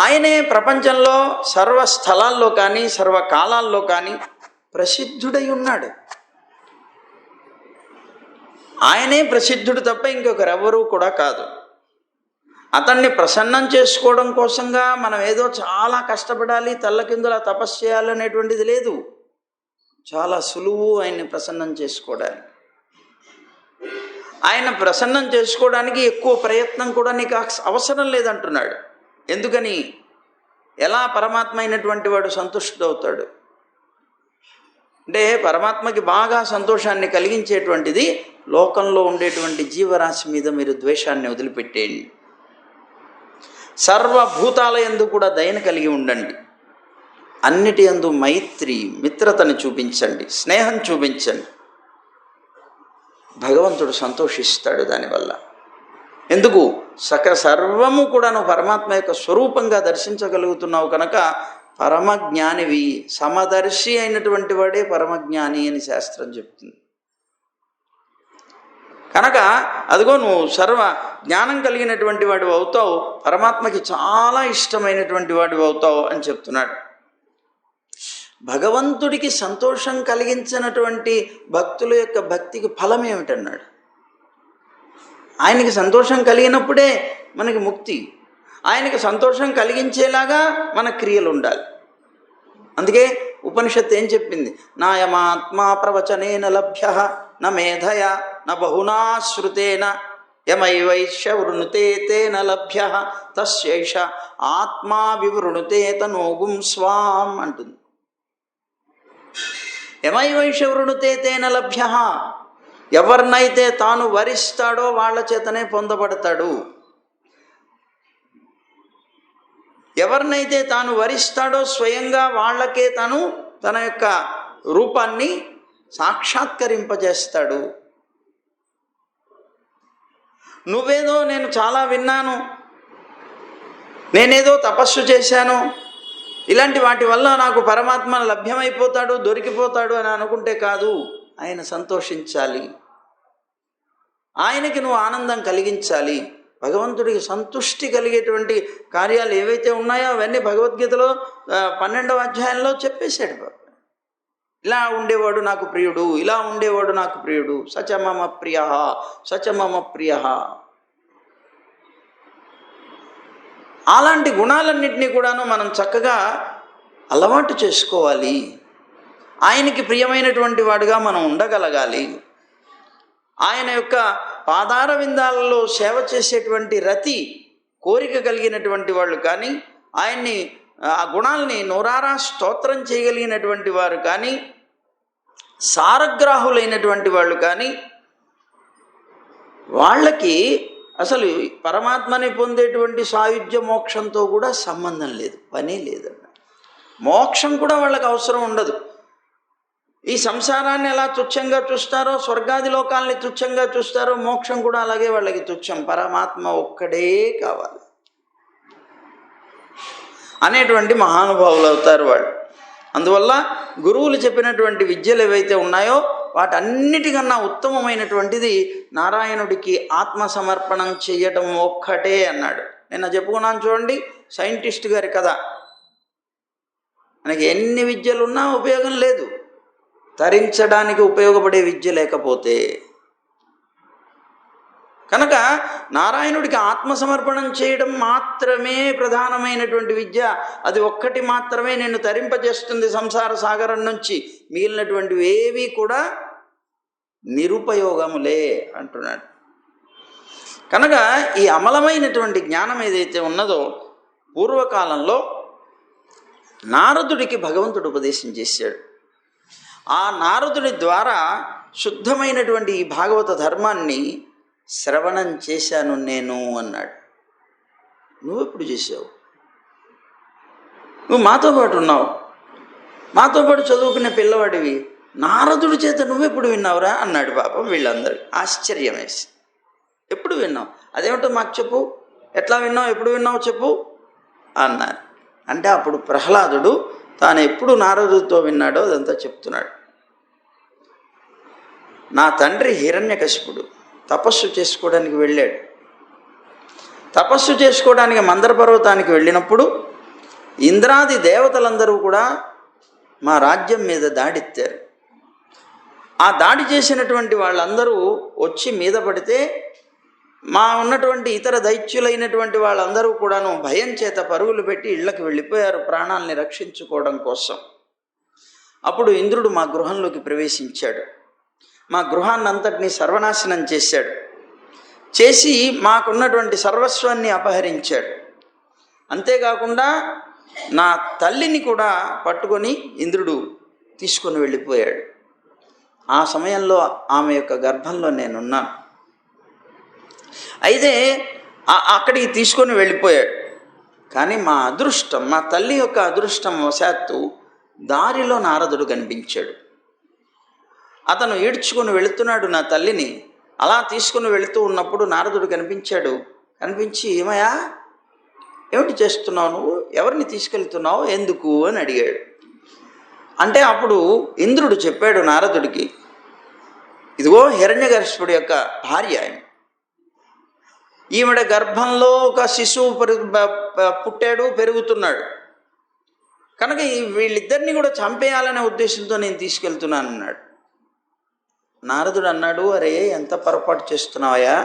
ఆయనే ప్రపంచంలో సర్వస్థలాల్లో కానీ సర్వకాలాల్లో కానీ ప్రసిద్ధుడై ఉన్నాడు. ఆయనే ప్రసిద్ధుడు తప్ప ఇంకొకరెవరూ కూడా కాదు. అతన్ని ప్రసన్నం చేసుకోవడం కోసంగా మనం ఏదో చాలా కష్టపడాలి, తల్లకిందులా తపస్సు చేయాలనేటువంటిది లేదు. చాలా సులువు ఆయన్ని ప్రసన్నం చేసుకోవడానికి. ఆయన ప్రసన్నం చేసుకోవడానికి ఎక్కువ ప్రయత్నం కూడా నీకు అవసరం లేదంటున్నాడు. ఎందుకని? ఎలా పరమాత్మ అయినటువంటి వాడు సంతుష్టుడవుతాడు అంటే, పరమాత్మకి బాగా సంతోషాన్ని కలిగించేటువంటిది లోకంలో ఉండేటువంటి జీవరాశి మీద మీరు ద్వేషాన్ని వదిలిపెట్టేయండి. సర్వభూతాల యందు కూడా దయను కలిగి ఉండండి. అన్నిటి యందు మైత్రి, మిత్రతని చూపించండి, స్నేహం చూపించండి. భగవంతుడు సంతోషిస్తాడు దానివల్ల. ఎందుకు? సర్వము కూడా నువ్వు పరమాత్మ యొక్క స్వరూపంగా దర్శించగలుగుతున్నావు కనుక పరమజ్ఞానివి. సమదర్శి అయినటువంటి వాడే పరమజ్ఞాని అని శాస్త్రం చెప్తుంది. కనుక అదిగో నువ్వు సర్వ జ్ఞానం కలిగినటువంటి వాడు అవుతావు, పరమాత్మకి చాలా ఇష్టమైనటువంటి వాడు అవుతావు అని చెప్తున్నాడు. భగవంతుడికి సంతోషం కలిగించినటువంటి భక్తుల యొక్క భక్తికి ఫలం ఏమిటన్నాడు. ఆయనకి సంతోషం కలిగినప్పుడే మనకి ముక్తి. ఆయనకి సంతోషం కలిగించేలాగా మన క్రియలు ఉండాలి. అందుకే ఉపనిషత్తు ఏం చెప్పింది? నాయమాత్మా ప్రవచనేన లభ్య న మేధయ న బహునా శ్రుతేన యమైవైష్య వృణుతే తేన లభ్య తస్యైష ఆత్మా వివృణుతే తనోగుం స్వాం అంటుంది. యమైవైష్య వృణుతే తేన లభ్య, ఎవరినైతే తాను వరిస్తాడో వాళ్ళ చేతనే పొందబడతాడు. ఎవరినైతే తాను వరిస్తాడో స్వయంగా వాళ్ళకే తాను తన యొక్క రూపాన్ని సాక్షాత్కరింపజేస్తాడు. నువ్వేదో నేను చాలా విన్నాను, నేనేదో తపస్సు చేశాను, ఇలాంటి వాటి వల్ల నాకు పరమాత్మ లభ్యమైపోతాడు, దొరికిపోతాడు అని అనుకుంటే కాదు. ఆయన సంతోషించాలి, ఆయనకి నువ్వు ఆనందం కలిగించాలి. భగవంతుడికి సంతుష్టి కలిగేటువంటి కార్యాలు ఏవైతే ఉన్నాయో అవన్నీ భగవద్గీతలో 12వ అధ్యాయంలో చెప్పేశాడు. ఇలా ఉండేవాడు నాకు ప్రియుడు, ఇలా ఉండేవాడు నాకు ప్రియుడు, సచమమ ప్రియ, సచమమ ప్రియ. అలాంటి గుణాలన్నింటినీ కూడాను మనం చక్కగా అలవాటు చేసుకోవాలి. ఆయనకి ప్రియమైనటువంటి వాడుగా మనం ఉండగలగాలి. ఆయన యొక్క పాదార విందాలలో సేవ చేసేటువంటి రతి కోరిక కలిగినటువంటి వాళ్ళు కానీ, ఆయన్ని ఆ గుణాలని నోరారా స్తోత్రం చేయగలిగినటువంటి వారు కానీ, సారగ్రాహులైనటువంటి వాళ్ళు కానీ, వాళ్ళకి అసలు పరమాత్మని పొందేటువంటి సాయుధ్య మోక్షంతో కూడా సంబంధం లేదు, పనే లేదన్న. మోక్షం కూడా వాళ్ళకి అవసరం ఉండదు. ఈ సంసారాన్ని ఎలా తుచ్చంగా చూస్తారో, స్వర్గాది లోకాలని తుచ్చంగా చూస్తారో, మోక్షం కూడా అలాగే వాళ్ళకి తుచ్చం. పరమాత్మ ఒక్కడే కావాలి అనేటువంటి మహానుభావులు అవుతారు వాళ్ళు. అందువల్ల గురువులు చెప్పినటువంటి విద్యలు ఏవైతే ఉన్నాయో వాటన్నిటికన్నా ఉత్తమమైనటువంటిది నారాయణుడికి ఆత్మసమర్పణం చెయ్యటం ఒక్కటే అన్నాడు. నిన్న చెప్పుకున్నాను చూడండి, సైంటిస్ట్ గారి కథ. మనకి ఎన్ని విద్యలున్నా ఉపయోగం లేదు, తరించడానికి ఉపయోగపడే విద్య లేకపోతే. కనుక నారాయణుడికి ఆత్మసమర్పణం చేయడం మాత్రమే ప్రధానమైనటువంటి విద్య. అది ఒక్కటి మాత్రమే నిన్ను తరింపజేస్తుంది సంసార సాగరం నుంచి. మిగిలినటువంటివి ఏవి కూడా నిరుపయోగములే అంటున్నాడు. కనుక ఈ అమలమైనటువంటి జ్ఞానం ఏదైతే ఉన్నదో పూర్వకాలంలో నారదుడికి భగవంతుడు ఉపదేశం చేశాడు. ఆ నారదుడి ద్వారా శుద్ధమైనటువంటి ఈ భాగవత ధర్మాన్ని శ్రవణం చేశాను నేను అన్నాడు. నువ్వెప్పుడు చేసావు? నువ్వు మాతో పాటు ఉన్నావు, మాతో పాటు చదువుకునే పిల్లవాడివి, నారదుడి చేత నువ్వెప్పుడు విన్నావురా అన్నాడు. పాపం వీళ్ళందరూ ఆశ్చర్యం వేసి, ఎప్పుడు విన్నావు? అదేమిటో మాకు చెప్పు, ఎట్లా విన్నావు, ఎప్పుడు విన్నావు చెప్పు అన్నారు. అంటే అప్పుడు ప్రహ్లాదుడు తాను ఎప్పుడు నారదుడితో విన్నాడో అదంతా చెప్తున్నాడు. నా తండ్రి హిరణ్యకశిపుడు తపస్సు చేసుకోవడానికి వెళ్ళాడు. తపస్సు చేసుకోవడానికి మందర పర్వతానికి వెళ్ళినప్పుడు ఇంద్రాది దేవతలందరూ కూడా మా రాజ్యం మీద దాడెత్తారు. ఆ దాడి చేసినటువంటి వాళ్ళందరూ వచ్చి మీద పడితే మా ఉన్నటువంటి ఇతర దైత్యులైనటువంటి వాళ్ళందరూ కూడాను భయం చేత పరుగులు పెట్టి ఇళ్లకు వెళ్ళిపోయారు ప్రాణాలని రక్షించుకోవడం కోసం. అప్పుడు ఇంద్రుడు మా గృహంలోకి ప్రవేశించాడు. మా గృహాన్ని అంతటినీ సర్వనాశనం చేశాడు. చేసి మాకున్నటువంటి సర్వస్వాన్ని అపహరించాడు. అంతేకాకుండా నా తల్లిని కూడా పట్టుకొని ఇంద్రుడు తీసుకొని వెళ్ళిపోయాడు. ఆ సమయంలో ఆమె యొక్క గర్భంలో నేనున్నాను. అయితే అక్కడికి తీసుకొని వెళ్ళిపోయాడు. కానీ మా అదృష్టం, మా తల్లి యొక్క అదృష్టం వశాత్తు దారిలో నారదుడు కనిపించాడు. అతను ఈడ్చుకొని వెళుతున్నాడు నా తల్లిని. అలా తీసుకుని వెళుతూ ఉన్నప్పుడు నారదుడు కనిపించాడు. కనిపించి, ఏమయ్యా, ఏమిటి చేస్తున్నావు నువ్వు, ఎవరిని తీసుకెళ్తున్నావు, ఎందుకు అని అడిగాడు. అంటే అప్పుడు ఇంద్రుడు చెప్పాడు నారదుడికి, ఇదిగో హిరణ్యకశిపుడి యొక్క భార్య ఆయన, ఈవిడ గర్భంలో ఒక శిశువు పుట్టాడు, పెరుగుతున్నాడు. కనుక వీళ్ళిద్దరిని కూడా చంపేయాలనే ఉద్దేశంతో నేను తీసుకెళ్తున్నాను అన్నాడు. నారదుడు అన్నాడు, అరే ఎంత పొరపాటు చేస్తున్నావయ్యా,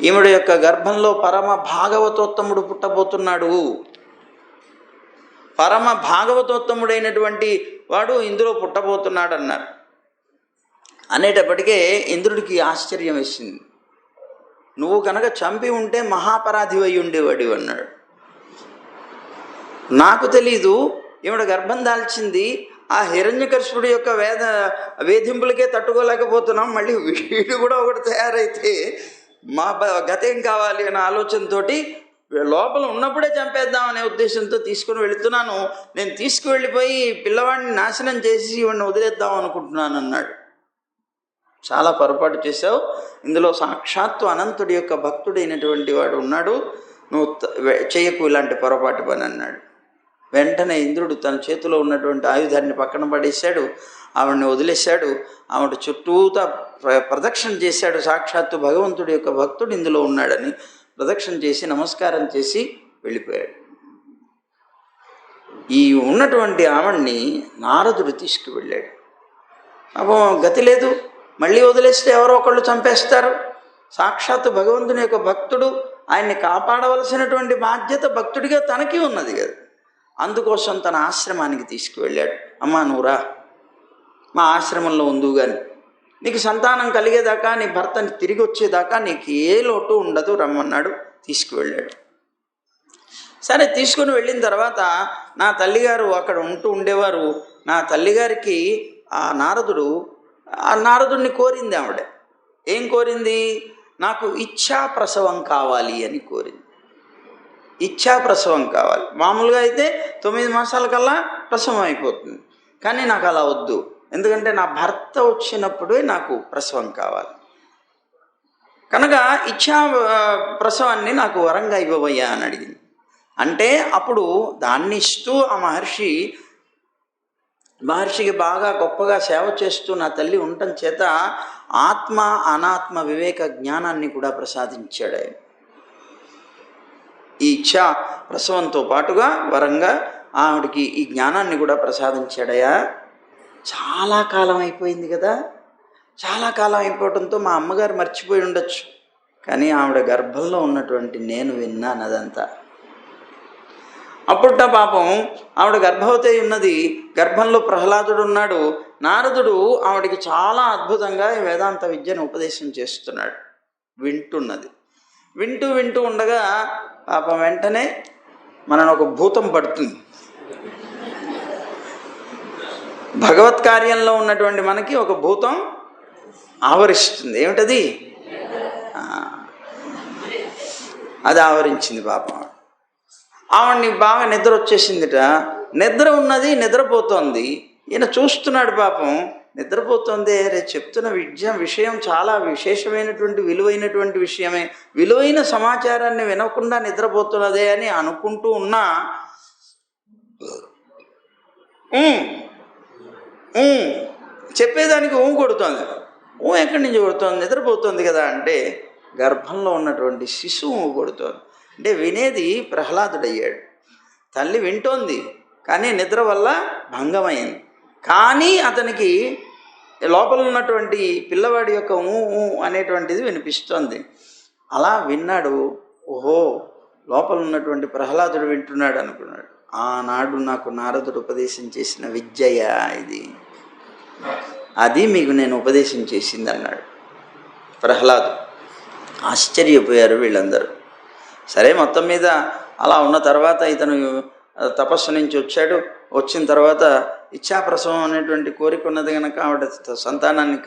ఈవిడ యొక్క గర్భంలో పరమ భాగవతోత్తముడు పుట్టబోతున్నాడు. పరమ భాగవతోత్తముడైనటువంటి వాడు ఇందులో పుట్టబోతున్నాడు అన్నారు. అనేటప్పటికే ఇంద్రుడికి ఆశ్చర్యం వేసింది. నువ్వు కనుక చంపి ఉంటే మహాపరాధి అయి ఉండేవాడు అన్నాడు. నాకు తెలీదు, ఈవిడ గర్భం దాల్చింది, ఆ హిరణ్యకశిపుడి యొక్క వేధింపులకే తట్టుకోలేకపోతున్నాం, మళ్ళీ వీడు కూడా ఒకటి తయారైతే మా గతేం కావాలి అనే ఆలోచనతోటి లోపల ఉన్నప్పుడే చంపేద్దామనే ఉద్దేశంతో తీసుకుని వెళుతున్నాను. నేను తీసుకువెళ్ళిపోయి పిల్లవాడిని నాశనం చేసి ఇవన్నీ వదిలేద్దాం అనుకుంటున్నాను అన్నాడు. చాలా పొరపాటు చేశావు, ఇందులో సాక్షాత్తు అనంతుడి యొక్క భక్తుడైనటువంటి వాడు ఉన్నాడు, నువ్వు చేయకు ఇలాంటి పొరపాటు పని అన్నాడు. వెంటనే ఇంద్రుడు తన చేతిలో ఉన్నటువంటి ఆయుధాన్ని పక్కన పడేశాడు, ఆవిడని వదిలేశాడు. ఆవిడ చుట్టూతా ప్రదక్షిణ చేశాడు. సాక్షాత్తు భగవంతుడి యొక్క భక్తుడు ఇందులో ఉన్నాడని ప్రదక్షిణ చేసి నమస్కారం చేసి వెళ్ళిపోయాడు. ఈ ఉన్నటువంటి ఆవిడ్ని నారదుడు తీసుకువెళ్ళాడు. పాపం గతి లేదు, మళ్ళీ వదిలేస్తే ఎవరో ఒకళ్ళు చంపేస్తారు. సాక్షాత్తు భగవంతుని యొక్క భక్తుడు, ఆయన్ని కాపాడవలసినటువంటి బాధ్యత భక్తుడిగా తనకి ఉన్నది కదా. అందుకోసం తన ఆశ్రమానికి తీసుకువెళ్ళాడు. అమ్మా నువ్వురా, మా ఆశ్రమంలో ఉందువు కానీ, నీకు సంతానం కలిగేదాకా, నీ భర్తని తిరిగి వచ్చేదాకా నీకు ఏ లోటు ఉండదు రమ్మన్నాడు. తీసుకువెళ్ళాడు. సరే, తీసుకుని వెళ్ళిన తర్వాత నా తల్లిగారు అక్కడ ఉండేవారు. నా తల్లిగారికి ఆ నారదుడిని కోరింది ఆవిడ. ఏం కోరింది? నాకు ఇచ్ఛాప్రసవం కావాలి అని కోరింది. ఇచ్ఛాప్రసవం కావాలి. మామూలుగా అయితే 9 మాసాల కల్లా ప్రసవం అయిపోతుంది, కానీ నాకు అలా వద్దు, ఎందుకంటే నా భర్త వచ్చినప్పుడే నాకు ప్రసవం కావాలి. కనుక ఇచ్ఛా ప్రసవాన్ని నాకు వరంగా ఇవ్వబోయా అని అడిగింది. అంటే అప్పుడు దాన్ని ఇస్తూ ఆ మహర్షికి బాగా గొప్పగా సేవ చేస్తూ నా తల్లి ఉండటం చేత ఆత్మ అనాత్మ వివేక జ్ఞానాన్ని కూడా ప్రసాదించాడు ఆయన. ఈ ఇచ్ఛా ప్రసవంతో పాటుగా వరంగా ఆవిడికి ఈ జ్ఞానాన్ని కూడా ప్రసాదించాడయా. చాలా కాలం అయిపోయింది కదా. చాలా కాలం అయిపోవడంతో మా అమ్మగారు మర్చిపోయి ఉండొచ్చు, కానీ ఆవిడ గర్భంలో ఉన్నటువంటి నేను విన్నాను అదంతా. అప్పుట పాపం ఆవిడ గర్భవతి ఉన్నది, గర్భంలో ప్రహ్లాదుడు ఉన్నాడు. నారదుడు ఆవిడికి చాలా అద్భుతంగా ఈ వేదాంత విద్యను ఉపదేశం చేస్తున్నాడు. వింటున్నది. వింటూ ఉండగా పాపం వెంటనే మనను ఒక భూతం పడుతుంది. భగవత్ కార్యంలో ఉన్నటువంటి మనకి ఒక భూతం ఆవరిస్తుంది. ఏమిటది? అది ఆవరించింది పాపం. ఆవిడ్ని బాగా నిద్ర వచ్చేసిందిట. నిద్ర ఉన్నది, నిద్రపోతోంది. ఈయన చూస్తున్నాడు పాపం, నిద్రపోతుంది. రేపు చెప్తున్న విషయం చాలా విశేషమైనటువంటి విలువైనటువంటి విషయమే, విలువైన సమాచారాన్ని వినకుండా నిద్రపోతున్నదే అని అనుకుంటూ ఉన్నా చెప్పేదానికి కొడుతోంది. ఎక్కడి నుంచి కొడుతోంది? నిద్రపోతుంది కదా అంటే గర్భంలో ఉన్నటువంటి శిశువు కొడుతోంది. అంటే వినేది ప్రహ్లాదుడయ్యాడు. తల్లి వింటోంది, కానీ నిద్ర వల్ల భంగమైంది. కానీ అతనికి లోపల ఉన్నటువంటి పిల్లవాడి యొక్క అనేటువంటిది వినిపిస్తోంది. అలా విన్నాడు. ఓహో, లోపల ఉన్నటువంటి ప్రహ్లాదుడు వింటున్నాడు అనుకున్నాడు. ఆనాడు నాకు నారదుడు ఉపదేశం చేసిన విద్యయ ఇది, అది మీకు నేను ఉపదేశం చేసింది అన్నాడు ప్రహ్లాదు. ఆశ్చర్యపోయారు వీళ్ళందరూ. సరే, మొత్తం మీద అలా ఉన్న తర్వాత ఇతను తపస్సు నుంచి వచ్చాడు. వచ్చిన తర్వాత ఇచ్ఛాప్రసవం అనేటువంటి కోరిక ఉన్నది కనుక ఆవిడ సంతానాన్ని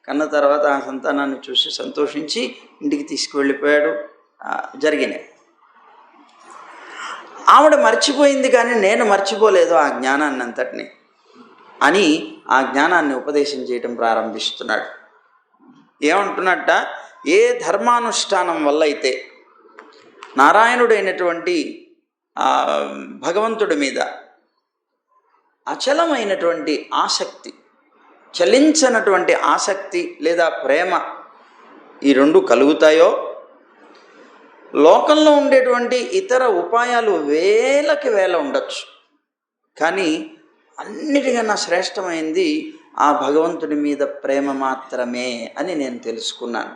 కన్న తర్వాత ఆ సంతానాన్ని చూసి సంతోషించి ఇంటికి తీసుకువెళ్ళిపోయాడు. జరిగినాయి. ఆవిడ మర్చిపోయింది, కానీ నేను మర్చిపోలేదు ఆ జ్ఞానాన్ని అంతటిని అని ఆ జ్ఞానాన్ని ఉపదేశం చేయటం ప్రారంభిస్తున్నాడు. ఏమంటున్నట్ట, ఏ ధర్మానుష్ఠానం వల్ల అయితే నారాయణుడైనటువంటి భగవంతుడి మీద అచలమైనటువంటి ఆసక్తి, చలించనటువంటి ఆసక్తి లేదా ప్రేమ, ఈ రెండు కలుగుతాయో, లోకంలో ఉండేటువంటి ఇతర ఉపాయాలు వేలకి వేల ఉండొచ్చు, కానీ అన్నిటికన్నా శ్రేష్టమైంది ఆ భగవంతుడి మీద ప్రేమ మాత్రమే అని నేను తెలుసుకున్నాను.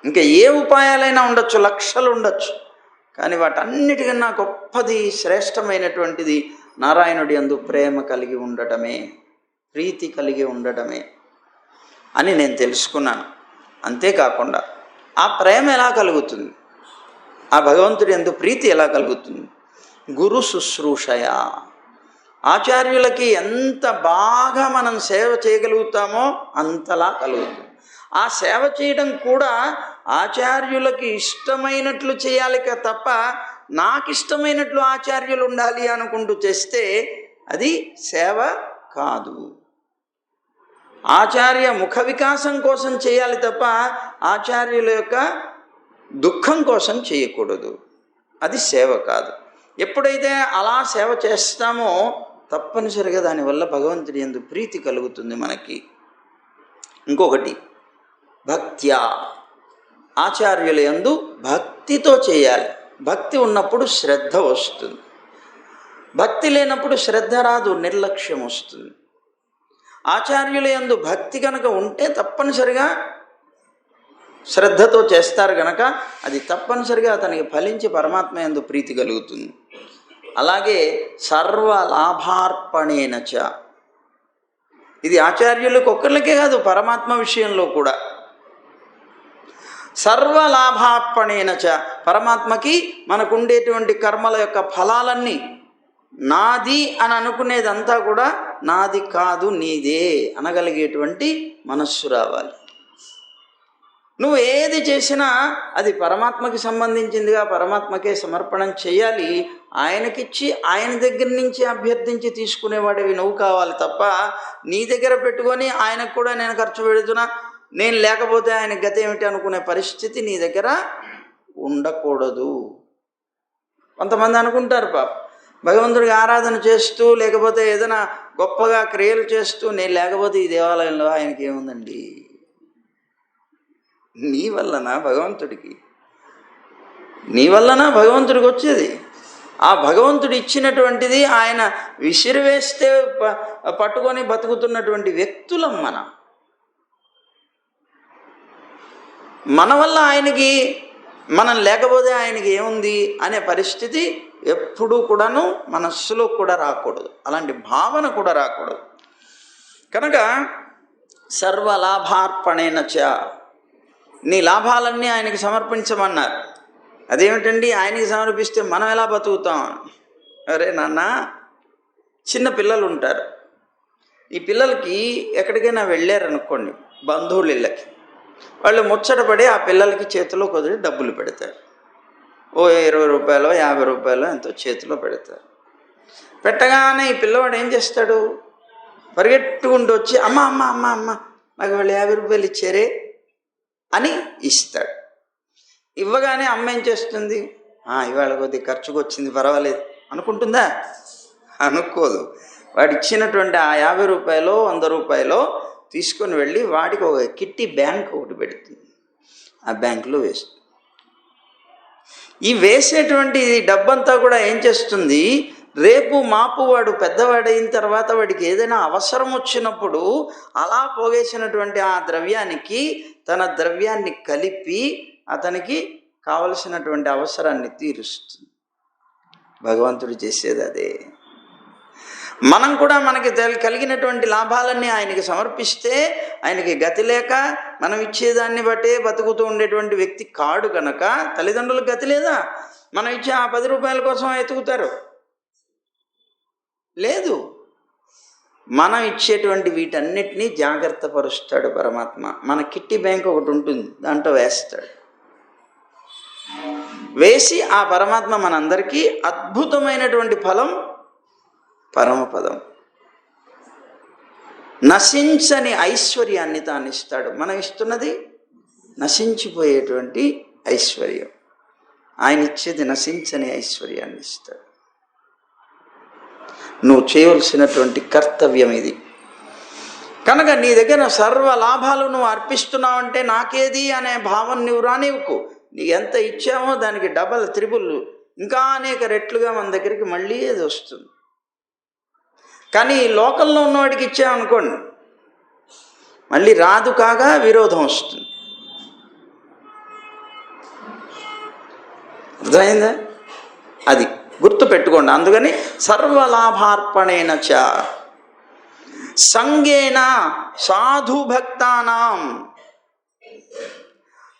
ఇంకా ఏ ఉపాయాలైనా ఉండొచ్చు, లక్షలు ఉండొచ్చు, కానీ వాటన్నిటికన్నా గొప్పది, శ్రేష్టమైనటువంటిది నారాయణుడి యందు ప్రేమ కలిగి ఉండటమే, ప్రీతి కలిగి ఉండటమే అని నేను తెలుసుకున్నాను. అంతేకాకుండా ఆ ప్రేమ ఎలా కలుగుతుంది, ఆ భగవంతుడి యందు ప్రీతి ఎలా కలుగుతుంది? గురు శుశ్రూషయ. ఆచార్యులకి ఎంత బాగా మనం సేవ చేయగలుగుతామో అంతలా కలుగుతుంది. ఆ సేవ చేయడం కూడా ఆచార్యులకి ఇష్టమైనట్లు చేయాలి తప్ప నాకు ఇష్టమైనట్లు ఆచార్యులు ఉండాలి అనుకుంటూ చేస్తే అది సేవ కాదు. ఆచార్య ముఖ వికాసం కోసం చేయాలి తప్ప ఆచార్యుల యొక్క దుఃఖం కోసం చేయకూడదు. అది సేవ కాదు. ఎప్పుడైతే అలా సేవ చేస్తామో తప్పనిసరిగా దానివల్ల భగవంతుడి యందు ప్రీతి కలుగుతుంది మనకి. ఇంకొకటి, భక్త్యా, ఆచార్యుల యందు భక్తితో చేయాలి. భక్తి ఉన్నప్పుడు శ్రద్ధ వస్తుంది. భక్తి లేనప్పుడు శ్రద్ధ రాదు, నిర్లక్ష్యం వస్తుంది. ఆచార్యుల యందు భక్తి కనుక ఉంటే తప్పనిసరిగా శ్రద్ధతో చేస్తారు కనుక అది తప్పనిసరిగా అతనికి ఫలించి పరమాత్మ యందు ప్రీతి కలుగుతుంది. అలాగే సర్వలాభార్పణేనచ, ఇది ఆచార్యులకు ఒక్కరికే కాదు, పరమాత్మ విషయంలో కూడా. సర్వలాభార్పణేనచ, పరమాత్మకి మనకుండేటువంటి కర్మల యొక్క ఫలాలన్నీ నాది అని అనుకునేదంతా కూడా నాది కాదు నీదే అనగలిగేటువంటి మనస్సు రావాలి. నువ్వు ఏది చేసినా అది పరమాత్మకి సంబంధించిందిగా పరమాత్మకే సమర్పణం చేయాలి. ఆయనకిచ్చి ఆయన దగ్గర నుంచి అభ్యర్థించి తీసుకునేవాడివి నువ్వు కావాలి తప్ప నీ దగ్గర పెట్టుకొని ఆయనకు కూడా నేను ఖర్చు పెడుతున్నా, నేను లేకపోతే ఆయన గతి ఏమిటి అనుకునే పరిస్థితి నీ దగ్గర ఉండకూడదు. కొంతమంది అనుకుంటారు పాప, భగవంతుడికి ఆరాధన చేస్తూ లేకపోతే ఏదైనా గొప్పగా క్రియలు చేస్తూ నేను లేకపోతే ఈ దేవాలయంలో ఆయనకి ఏముందండి, నీ వల్లనా భగవంతుడికి, నీ వల్లనా భగవంతుడికి వచ్చేది. ఆ భగవంతుడు ఇచ్చినటువంటిది ఆయన విసిరివేస్తే పట్టుకొని బతుకుతున్నటువంటి వ్యక్తులం మన వల్ల ఆయనకి, మనం లేకపోతే ఆయనకి ఏముంది అనే పరిస్థితి ఎప్పుడూ కూడాను మనస్సులో కూడా రాకూడదు, అలాంటి భావన కూడా రాకూడదు. కనుక సర్వలాభార్పణేనచ, నీ లాభాలన్నీ ఆయనకి సమర్పించమన్నారు. అదేమిటండి ఆయనకి సమర్పిస్తే మనం ఎలా బతుకుతాం? అరే నాన్న, చిన్న పిల్లలు ఉంటారు, ఈ పిల్లలకి ఎక్కడికైనా వెళ్ళారనుకోండి బంధువుల ఇళ్ళకి, వాళ్ళు ముచ్చటపడి ఆ పిల్లలకి చేతిలో కుదిరి డబ్బులు పెడతారు. ఓ 20 రూపాయలు 50 రూపాయలు ఎంతో చేతిలో పెడతారు. పెట్టగానే ఈ పిల్లవాడు ఏం చేస్తాడు, పరిగెట్టుకుంటూ వచ్చి అమ్మ అమ్మ అమ్మ అమ్మ నాకు వాళ్ళు 50 రూపాయలు ఇచ్చారే అని ఇస్తాడు. ఇవ్వగానే అమ్మ ఏం చేస్తుంది, ఇవాళ కొద్దిగా ఖర్చుకు వచ్చింది పర్వాలేదు అనుకుంటుందా? అనుకోదు. వాడు ఇచ్చినటువంటి ఆ 50 రూపాయలు 100 రూపాయలు తీసుకొని వెళ్ళి వాడికి ఒక కిట్టి బ్యాంక్ ఒకటి పెడుతుంది, ఆ బ్యాంకులో వేస్తుంది. ఈ వేసేటువంటి డబ్బంతా కూడా ఏం చేస్తుంది, రేపు మాపు వాడు పెద్దవాడైన తర్వాత వాడికి ఏదైనా అవసరం వచ్చినప్పుడు అలా పోగేసినటువంటి ఆ ద్రవ్యానికి తన ద్రవ్యాన్ని కలిపి అతనికి కావలసినటువంటి అవసరాన్ని తీరుస్తుంది. భగవంతుడు చేసేది అదే. మనం కూడా మనకి కలిగినటువంటి లాభాలన్నీ ఆయనకి సమర్పిస్తే ఆయనకి గతి లేక మనం ఇచ్చేదాన్ని బట్టే బతుకుతూ ఉండేటువంటి వ్యక్తి కాడు కనుక, తల్లిదండ్రులకు గతి లేదా, మనం ఇచ్చే ఆ 10 రూపాయల కోసం ఎతుకుతారు? లేదు. మనం ఇచ్చేటువంటి వీటన్నిటినీ జాగ్రత్త పరుస్తాడు పరమాత్మ. మన కిట్టి బ్యాంక్ ఒకటి ఉంటుంది, దాంట్లో వేస్తాడు. వేసి ఆ పరమాత్మ మనందరికీ అద్భుతమైనటువంటి ఫలం, పరమపదం, నశించని ఐశ్వర్యాన్ని తాను ఇస్తాడు. మనం ఇస్తున్నది నశించిపోయేటువంటి ఐశ్వర్యం, ఆయన ఇచ్చేది నశించని ఐశ్వర్యాన్ని ఇస్తాడు. నువ్వు చేయవలసినటువంటి కర్తవ్యం ఇది. కనుక నీ దగ్గర సర్వ లాభాలు నువ్వు అర్పిస్తున్నావంటే నాకేది అనే భావం నువ్వు రానివ్వకు. నీకు ఎంత ఇచ్చామో దానికి డబల్ త్రిబుల్ ఇంకా అనేక రెట్లుగా మన దగ్గరికి మళ్ళీ అది వస్తుంది. కానీ ఈ లోకంలో ఉన్నవాడికి ఇచ్చామనుకోండి మళ్ళీ రాదు, కాగా విరోధం వస్తుంది. అర్థమైందా? అది గుర్తు పెట్టుకోండి. అందుకని సర్వలాభార్పణేనచ సంగేన సాధుభక్తానాం,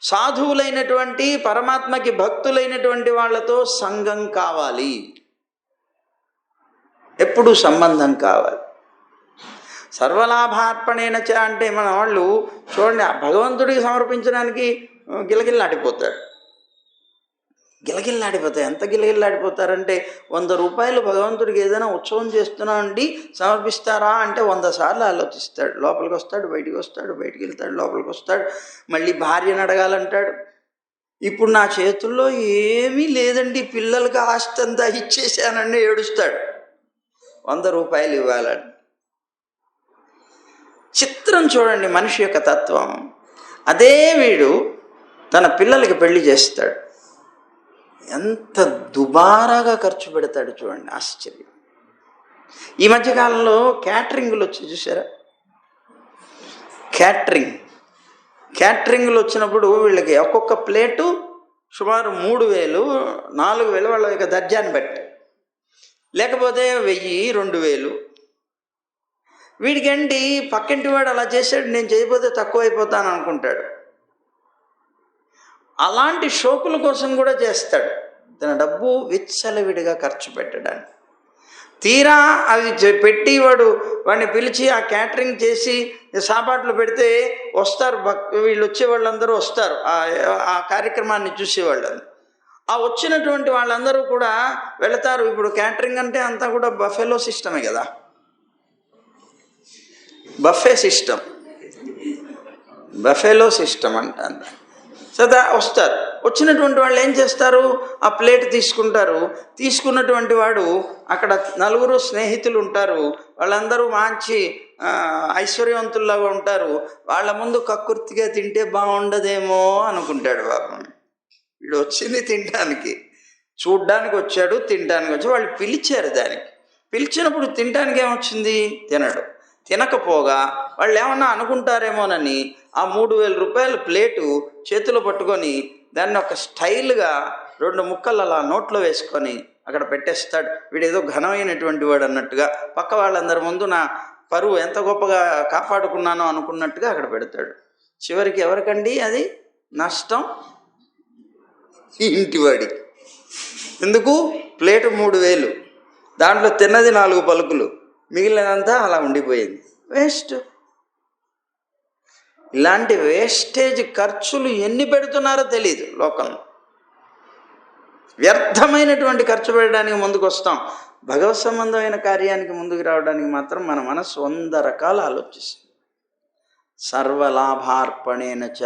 సాధువులైనటువంటి పరమాత్మకి భక్తులైనటువంటి వాళ్ళతో సంఘం కావాలి, ఎప్పుడు సంబంధం కావాలి. సర్వలాభార్పణేనచ అంటే మన వాళ్ళు చూడండి, ఆ భగవంతుడికి సమర్పించడానికి గిలగిల్లాడిపోతాడు. గిలగిల్లాడిపోతాయి. ఎంత గిలగిల్లాడిపోతారంటే 100 రూపాయలు భగవంతుడికి ఏదైనా ఉత్సవం చేస్తున్నామండి సమర్పిస్తారా అంటే 100 సార్లు ఆలోచిస్తాడు. లోపలికి వస్తాడు, బయటికి వస్తాడు, బయటికి వెళ్తాడు, లోపలికి వస్తాడు, మళ్ళీ భార్యను అడగాలంటాడు. ఇప్పుడు నా చేతుల్లో ఏమీ లేదండి, పిల్లలకి ఆస్తి అంతా ఇచ్చేసానండి ఏడుస్తాడు. 100 రూపాయలు ఇవ్వాలని. చిత్రం చూడండి మనిషి యొక్క తత్వం. అదే వీడు తన పిల్లలకి పెళ్లి చేస్తాడు, ఎంత దుబారాగా ఖర్చు పెడతాడు చూడండి, ఆశ్చర్యం. ఈ మధ్యకాలంలో క్యాటరింగ్లు వచ్చి చూసారా? క్యాటరింగ్లు వచ్చినప్పుడు వీళ్ళకి ఒక్కొక్క ప్లేటు సుమారు 3,000, 4,000 వాళ్ళ యొక్క దర్జాన్ని బట్టి, లేకపోతే 1,000, 2,000. వీడికండి పక్కింటి వాడు అలా చేశాడు, నేను చేయకపోతే తక్కువ అయిపోతాను అనుకుంటాడు. అలాంటి షోకుల కోసం కూడా చేస్తాడు. తన డబ్బు విచ్చలవిడిగా ఖర్చు పెట్టడానికి. తీరా అవి పెట్టి వాడిని పిలిచి ఆ క్యాటరింగ్ చేసి సాపాట్లు పెడితే వస్తారు, వీళ్ళు వచ్చే వాళ్ళందరూ వస్తారు ఆ కార్యక్రమాన్ని చూసేవాళ్ళు. ఆ వచ్చినటువంటి వాళ్ళందరూ కూడా వెళతారు. ఇప్పుడు క్యాటరింగ్ అంటే అంతా కూడా బఫెలో సిస్టమే కదా, బఫెలో సిస్టమ్ అంట. సదా వస్తారు. వచ్చినటువంటి వాళ్ళు ఏం చేస్తారు, ఆ ప్లేట్ తీసుకుంటారు. తీసుకున్నటువంటి వాడు అక్కడ 4 స్నేహితులు ఉంటారు, వాళ్ళందరూ మంచి ఐశ్వర్యవంతుల్లాగా ఉంటారు. వాళ్ళ ముందు కక్కుర్తిగా తింటే బాగుండదేమో అనుకుంటాడు. పాపం వీడు వచ్చింది తినడానికి, చూడ్డానికి వచ్చాడు, తినడానికి వచ్చి వాళ్ళు పిలిచారు. దానికి పిలిచినప్పుడు తినడానికి ఏమొచ్చింది, తినడు. తినకపోగా వాళ్ళు ఏమన్నా అనుకుంటారేమోనని ఆ 3,000 రూపాయల ప్లేటు చేతిలో పట్టుకొని దాన్ని ఒక స్టైల్గా 2 ముక్కలు అలా నోట్లో వేసుకొని అక్కడ పెట్టేస్తాడు. వీడేదో ఘనమైనటువంటి వాడు అన్నట్టుగా, పక్క వాళ్ళందరి ముందు నా పరువు ఎంత గొప్పగా కాపాడుకున్నానో అనుకున్నట్టుగా అక్కడ పెడతాడు. చివరికి ఎవరికండి అది నష్టం? ఇంటివాడికి. ఎందుకు? ప్లేటు 3,000, దాంట్లో తిన్నది 4 పలుకులు, మిగిలినంతా అలా ఉండిపోయింది, వేస్ట్. ఇలాంటి వేస్టేజ్ ఖర్చులు ఎన్ని పెడుతున్నారో తెలియదు లోకంలో. వ్యర్థమైనటువంటి ఖర్చు పెట్టడానికి ముందుకు వస్తాం. భగవత్ సంబంధమైన కార్యానికి ముందుకు రావడానికి మాత్రం మన మనసు 100 రకాలు ఆలోచిస్తుంది. సర్వలాభార్పణేన చ,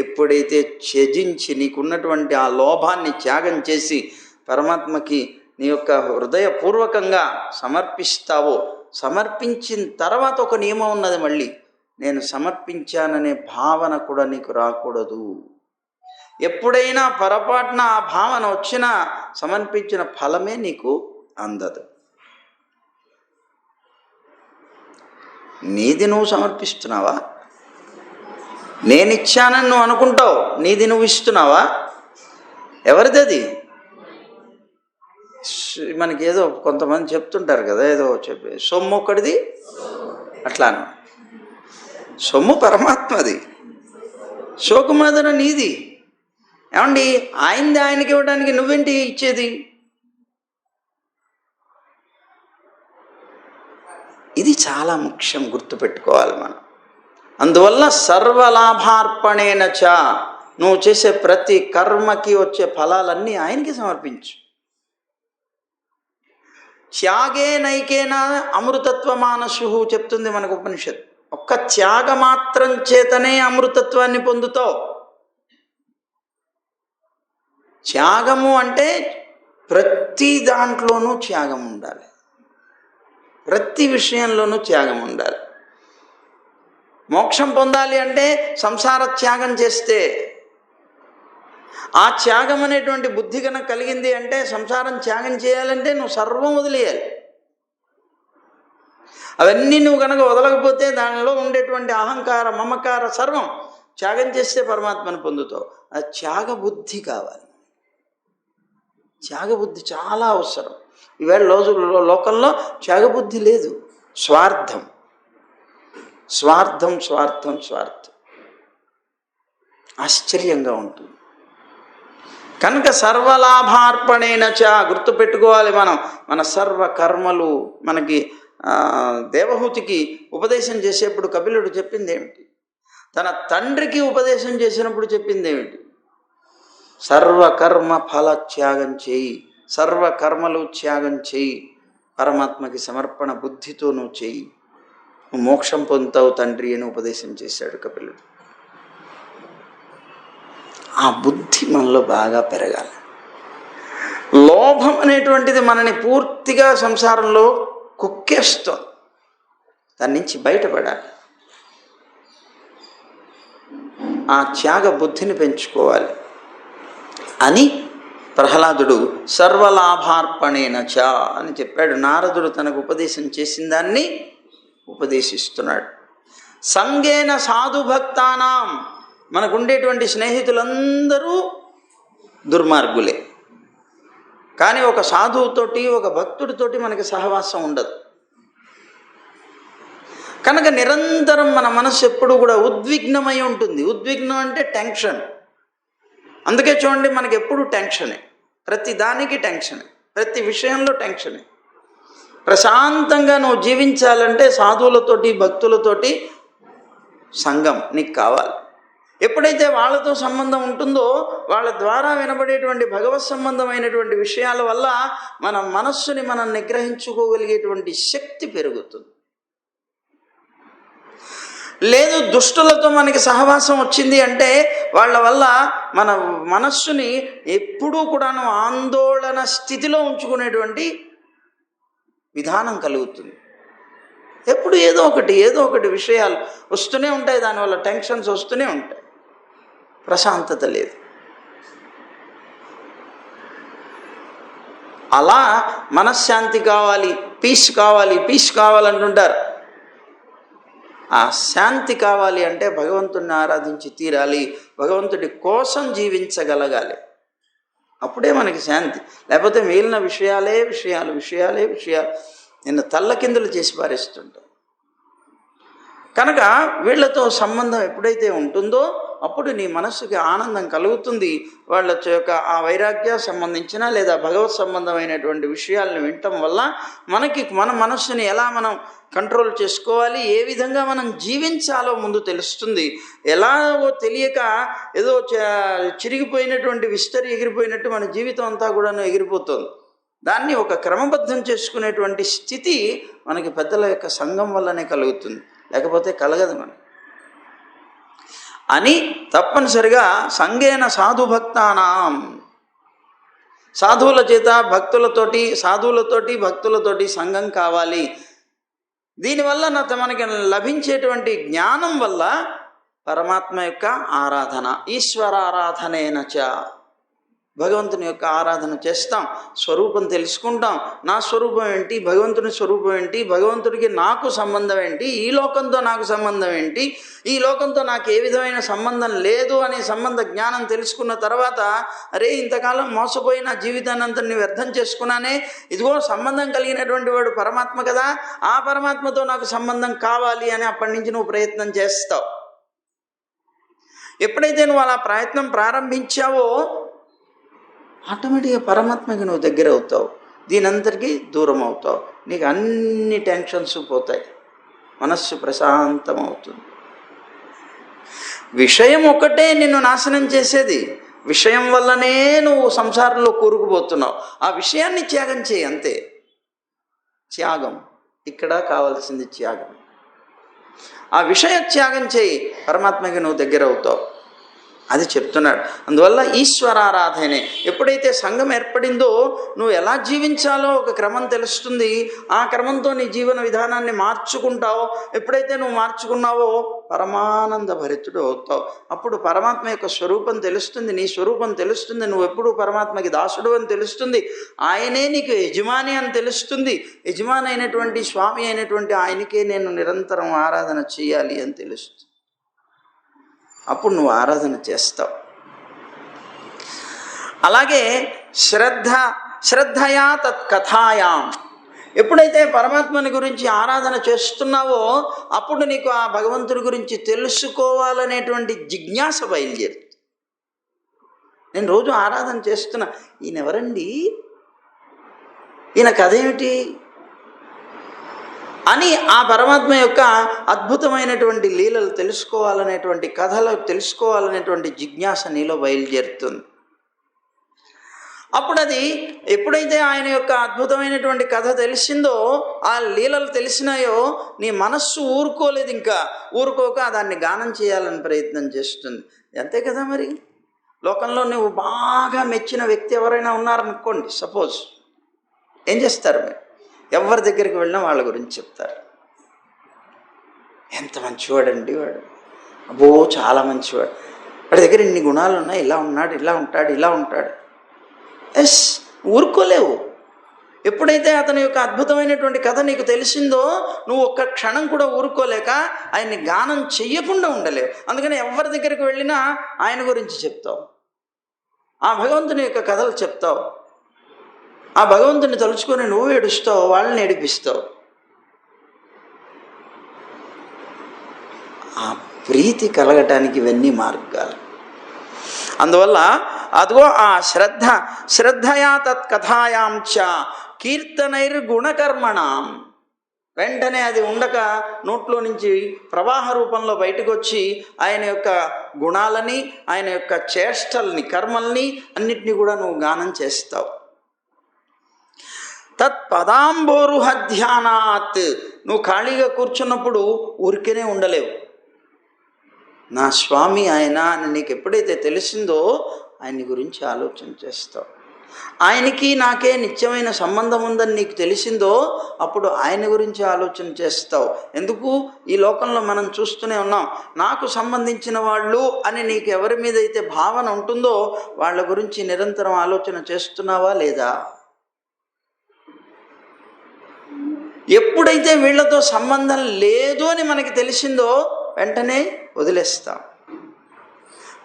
ఎప్పుడైతే త్యజించి నీకున్నటువంటి ఆ లోభాన్ని త్యాగం చేసి పరమాత్మకి నీ యొక్క హృదయపూర్వకంగా సమర్పిస్తావో, సమర్పించిన తర్వాత ఒక నియమం ఉన్నది, మళ్ళీ నేను సమర్పించాననే భావన కూడా నీకు రాకూడదు. ఎప్పుడైనా పొరపాటున ఆ భావన వచ్చినా సమర్పించిన ఫలమే నీకు అందదు. నీది నువ్వు సమర్పిస్తున్నావా? నేనిచ్చానని నువ్వు అనుకుంటావు, నీది నువ్వు ఇస్తున్నావా? ఎవరిది అది? మనకి ఏదో కొంతమంది చెప్తుంటారు కదా, ఏదో చెప్పి సొమ్ము ఒక్కడిది అట్లాను. సొమ్ము పరమాత్మది, శోకమాదన నీది. ఏమండి, ఆయనది ఆయనకి ఇవ్వడానికి నువ్వేంటి ఇచ్చేది? ఇది చాలా ముఖ్యం, గుర్తుపెట్టుకోవాలి మనం. అందువల్ల సర్వలాభార్పణేన చ, నువ్వు చేసే ప్రతి కర్మకి వచ్చే ఫలాలన్నీ ఆయనకి సమర్పించు. త్యాగే నైకేన అమృతత్వమానసు చెప్తుంది మనకు ఉపనిషత్. ఒక్క త్యాగ మాత్రం చేతనే అమృతత్వాన్ని పొందుతావు. త్యాగము అంటే ప్రతి దాంట్లోనూ త్యాగం ఉండాలి, ప్రతి విషయంలోనూ త్యాగం ఉండాలి. మోక్షం పొందాలి అంటే సంసార త్యాగం చేస్తే, ఆ త్యాగం అనేటువంటి బుద్ధి కనుక కలిగింది అంటే, సంసారం త్యాగం చేయాలంటే నువ్వు సర్వం వదిలేయాలి. అవన్నీ నువ్వు కనుక వదలకపోతే దానిలో ఉండేటువంటి అహంకార మమకార సర్వం త్యాగం చేస్తే పరమాత్మను పొందుతావు. ఆ త్యాగ బుద్ధి కావాలి. త్యాగబుద్ధి చాలా అవసరం. ఈవేళ రోజుల్లో లోకంలో త్యాగబుద్ధి లేదు, స్వార్థం స్వార్థం స్వార్థం స్వార్థం. ఆశ్చర్యంగా ఉంటుంది. కనుక సర్వలాభార్పణేన చ, గుర్తుపెట్టుకోవాలి మనం. మన సర్వ కర్మలు మనకి దేవహూతికి ఉపదేశం చేసేప్పుడు కపిలుడు చెప్పింది ఏమిటి? తన తండ్రికి ఉపదేశం చేసినప్పుడు చెప్పింది ఏమిటి? సర్వకర్మ ఫల త్యాగం చేయి, సర్వకర్మలు త్యాగం చేయి, పరమాత్మకి సమర్పణ బుద్ధితో నువ్వు చేయి, నువ్వు మోక్షం పొందుతావు తండ్రి అని ఉపదేశం చేశాడు కపిలుడు. ఆ బుద్ధి మనలో బాగా పెరగాలి. లోభం అనేటువంటిది మనని పూర్తిగా సంసారంలో కుక్కేస్తోంది. దాని నుంచి బయటపడాలి. ఆ త్యాగ బుద్ధిని పెంచుకోవాలి అని ప్రహ్లాదుడు సర్వలాభార్పణేన చ అని చెప్పాడు. నారదుడు తనకు ఉపదేశం చేసిన దాన్ని ఉపదేశిస్తున్నాడు. సంగేన సాధుభక్తానాం, మనకు ఉండేటువంటి స్నేహితులందరూ దుర్మార్గులే. కానీ ఒక సాధువుతోటి, ఒక భక్తుడితోటి మనకి సహవాసం ఉండదు. కనుక నిరంతరం మన మనసు ఎప్పుడు కూడా ఉద్విగ్నమై ఉంటుంది. ఉద్విగ్నం అంటే టెన్షన్. అందుకే చూడండి, మనకి ఎప్పుడు టెన్షనే, ప్రతి దానికి టెన్షనే, ప్రతి విషయంలో టెన్షనే. ప్రశాంతంగా నువ్వు జీవించాలంటే సాధువులతోటి, భక్తులతోటి సంఘం నీకు కావాలి. ఎప్పుడైతే వాళ్ళతో సంబంధం ఉంటుందో వాళ్ళ ద్వారా వినబడేటువంటి భగవత్ సంబంధమైనటువంటి విషయాల వల్ల మన మనస్సుని మనం నిగ్రహించుకోగలిగేటువంటి శక్తి పెరుగుతుంది. లేదు, దుష్టులతో మనకి సహవాసం వచ్చింది అంటే వాళ్ళ వల్ల మన మనస్సుని ఎప్పుడూ కూడాను ఆందోళన స్థితిలో ఉంచుకునేటువంటి విధానం కలుగుతుంది. ఎప్పుడు ఏదో ఒకటి విషయాలు వస్తూనే ఉంటాయి, దానివల్ల టెన్షన్స్ వస్తూనే ఉంటాయి, ప్రశాంతత లేదు. అలా మనశ్శాంతి కావాలి, పీస్ కావాలంటుంటారు. ఆ శాంతి కావాలి అంటే భగవంతుడిని ఆరాధించి తీరాలి, భగవంతుడి కోసం జీవించగలగాలి. అప్పుడే మనకి శాంతి. లేకపోతే మిగిలిన విషయాలు నిన్ను తల్లకిందులు చేసి పారేస్తుంటాయి. కనుక వీళ్లతో సంబంధం ఎప్పుడైతే ఉంటుందో అప్పుడు నీ మనస్సుకి ఆనందం కలుగుతుంది. వాళ్ళ యొక్క ఆ వైరాగ్య సంబంధించిన లేదా భగవత్ సంబంధమైనటువంటి విషయాలను వినటం వల్ల మన మనస్సుని ఎలా మనం కంట్రోల్ చేసుకోవాలి, ఏ విధంగా మనం జీవించాలో ముందు తెలుస్తుంది. ఎలాగో తెలియక ఏదో చిరిగిపోయినటువంటి విస్తరి ఎగిరిపోయినట్టు మన జీవితం అంతా కూడా ఎగిరిపోతుంది. దాన్ని ఒక క్రమబద్ధం చేసుకునేటువంటి స్థితి మనకి పెద్దల యొక్క సంఘం వల్లనే కలుగుతుంది, లేకపోతే కలగదు మనకి. అని తప్పనిసరిగా సంగేన సాధుభక్తానాం, సాధువులతోటి భక్తులతోటి సంఘం కావాలి. దీనివల్ల మనకి లభించేటువంటి జ్ఞానం వల్ల పరమాత్మ యొక్క ఆరాధన, ఈశ్వరారాధనేన చ, భగవంతుని యొక్క ఆరాధన చేస్తాం, స్వరూపం తెలుసుకుంటాం. నా స్వరూపం ఏంటి, భగవంతుని స్వరూపం ఏంటి, భగవంతుడికి నాకు సంబంధం ఏంటి, ఈ లోకంతో నాకు సంబంధం ఏంటి, ఈ లోకంతో నాకు ఏ విధమైన సంబంధం లేదు అనే సంబంధ జ్ఞానం తెలుసుకున్న తర్వాత, అరే ఇంతకాలం మోసపోయిన జీవితాన్ని అంతని వ్యర్థం చేసుకున్నానే, ఇదిగో సంబంధం కలిగినటువంటి వాడు పరమాత్మ కదా, ఆ పరమాత్మతో నాకు సంబంధం కావాలి అని అప్పటి నుంచి నువ్వు ప్రయత్నం చేస్తావు. ఎప్పుడైతే నువ్వు అలా ప్రయత్నం ప్రారంభించావో ఆటోమేటిక్గా పరమాత్మకి నువ్వు దగ్గర అవుతావు, దీనంతటికీ దూరం అవుతావు. నీకు అన్ని టెన్షన్స్ పోతాయి, మనస్సు ప్రశాంతం అవుతుంది. విషయం ఒకటే నిన్ను నాశనం చేసేది, విషయం వల్లనే నువ్వు సంసారంలో కూరుకుపోతున్నావు. ఆ విషయాన్ని త్యాగం చేయి, అంతే. త్యాగం ఇక్కడ కావాల్సింది త్యాగం. ఆ విషయ త్యాగం చేయి, పరమాత్మకి నువ్వు దగ్గర అవుతావు. అది చెప్తున్నాడు. అందువల్ల ఈశ్వరారాధనే. ఎప్పుడైతే సంఘం ఏర్పడిందో నువ్వు ఎలా జీవించాలో ఒక క్రమం తెలుస్తుంది. ఆ క్రమంతో నీ జీవన విధానాన్ని మార్చుకుంటావు. ఎప్పుడైతే నువ్వు మార్చుకున్నావో పరమానంద భరితుడు అవుతావు. అప్పుడు పరమాత్మ యొక్క స్వరూపం తెలుస్తుంది, నీ స్వరూపం తెలుస్తుంది. నువ్వు ఎప్పుడు పరమాత్మకి దాసుడు అని తెలుస్తుంది. ఆయనే నీకు యజమాని అని తెలుస్తుంది. యజమాని అయినటువంటి స్వామి అయినటువంటి ఆయనకే నేను నిరంతరం ఆరాధన చేయాలి అని తెలుస్తుంది. అప్పుడు నువ్వు ఆరాధన చేస్తావు. అలాగే శ్రద్ధయా తత్కథాయాం, ఎప్పుడైతే పరమాత్మని గురించి ఆరాధన చేస్తున్నావో అప్పుడు నీకు ఆ భగవంతుడి గురించి తెలుసుకోవాలనేటువంటి జిజ్ఞాస బయలుదేరుతుంది. నేను రోజు ఆరాధన చేస్తున్నా, ఈయన ఎవరండి, ఈయన కథ ఏమిటి, అని ఆ పరమాత్మ యొక్క అద్భుతమైనటువంటి లీలలు తెలుసుకోవాలనేటువంటి కథలు తెలుసుకోవాలనేటువంటి జిజ్ఞాస నీలో బయలుదేరుతుంది. అప్పుడు అది ఎప్పుడైతే ఆయన యొక్క అద్భుతమైనటువంటి కథ తెలిసిందో, ఆ లీలలు తెలిసినాయో, నీ మనస్సు ఊరుకోలేదు, ఇంకా ఊరుకోక దాన్ని గానం చేయాలని ప్రయత్నం చేస్తుంది. అంతే కదా. మరి లోకంలో నువ్వు బాగా మెచ్చిన వ్యక్తి ఎవరైనా ఉన్నారనుకోండి, సపోజ్, ఏం చేస్తారు? మీరు ఎవరి దగ్గరికి వెళ్ళినా వాళ్ళ గురించి చెప్తారు. ఎంత మంచివాడండి వాడు, అబ్బో చాలా మంచివాడు, వాడి దగ్గర ఇన్ని గుణాలు ఉన్నాయి, ఇలా ఉన్నాడు, ఇలా ఉంటాడు, ఇలా ఉంటాడు. ఎస్, ఊరుకోలేవు. ఎప్పుడైతే అతని యొక్క అద్భుతమైనటువంటి కథ నీకు తెలిసిందో, నువ్వు ఒక్క క్షణం కూడా ఊరుకోలేక ఆయన్ని గానం చెయ్యకుండా ఉండలేవు. అందుకని ఎవరి దగ్గరికి వెళ్ళినా ఆయన గురించి చెప్తావు, ఆ భగవంతుని యొక్క కథలు చెప్తావు, ఆ భగవంతుని తలుచుకొని నువ్వు ఏడుస్తావు, వాళ్ళని ఏడిపిస్తావు. ఆ ప్రీతి కలగటానికి ఇవన్నీ మార్గాలు. అందువల్ల అదిగో ఆ శ్రద్ధయా తత్కథాయాంచ కీర్తనైర్గుణకర్మణం, వెంటనే అది ఉండక నోట్లో నుంచి ప్రవాహ రూపంలో బయటకు వచ్చి ఆయన యొక్క గుణాలని, ఆయన యొక్క చేష్టల్ని, కర్మల్ని అన్నిటినీ కూడా నువ్వు గానం చేస్తావు. తత్పదాంబోరుహ ధ్యానాత్, నువ్వు ఖాళీగా కూర్చున్నప్పుడు ఊరికేనే ఉండలేవు. నా స్వామి ఆయన అని నీకు ఎప్పుడైతే తెలిసిందో ఆయన్ని గురించి ఆలోచన చేస్తావు. ఆయనకి నాకే నిత్యమైన సంబంధం ఉందని నీకు తెలిసిందో అప్పుడు ఆయన గురించి ఆలోచన చేస్తావు. ఎందుకు? ఈ లోకంలో మనం చూస్తూనే ఉన్నాం, నాకు సంబంధించిన వాళ్ళు అని నీకు ఎవరి మీద అయితే భావన ఉంటుందో వాళ్ళ గురించి నిరంతరం ఆలోచన చేస్తున్నావా లేదా? ఎప్పుడైతే వీళ్ళతో సంబంధం లేదు అని మనకి తెలిసిందో వెంటనే వదిలేస్తాం.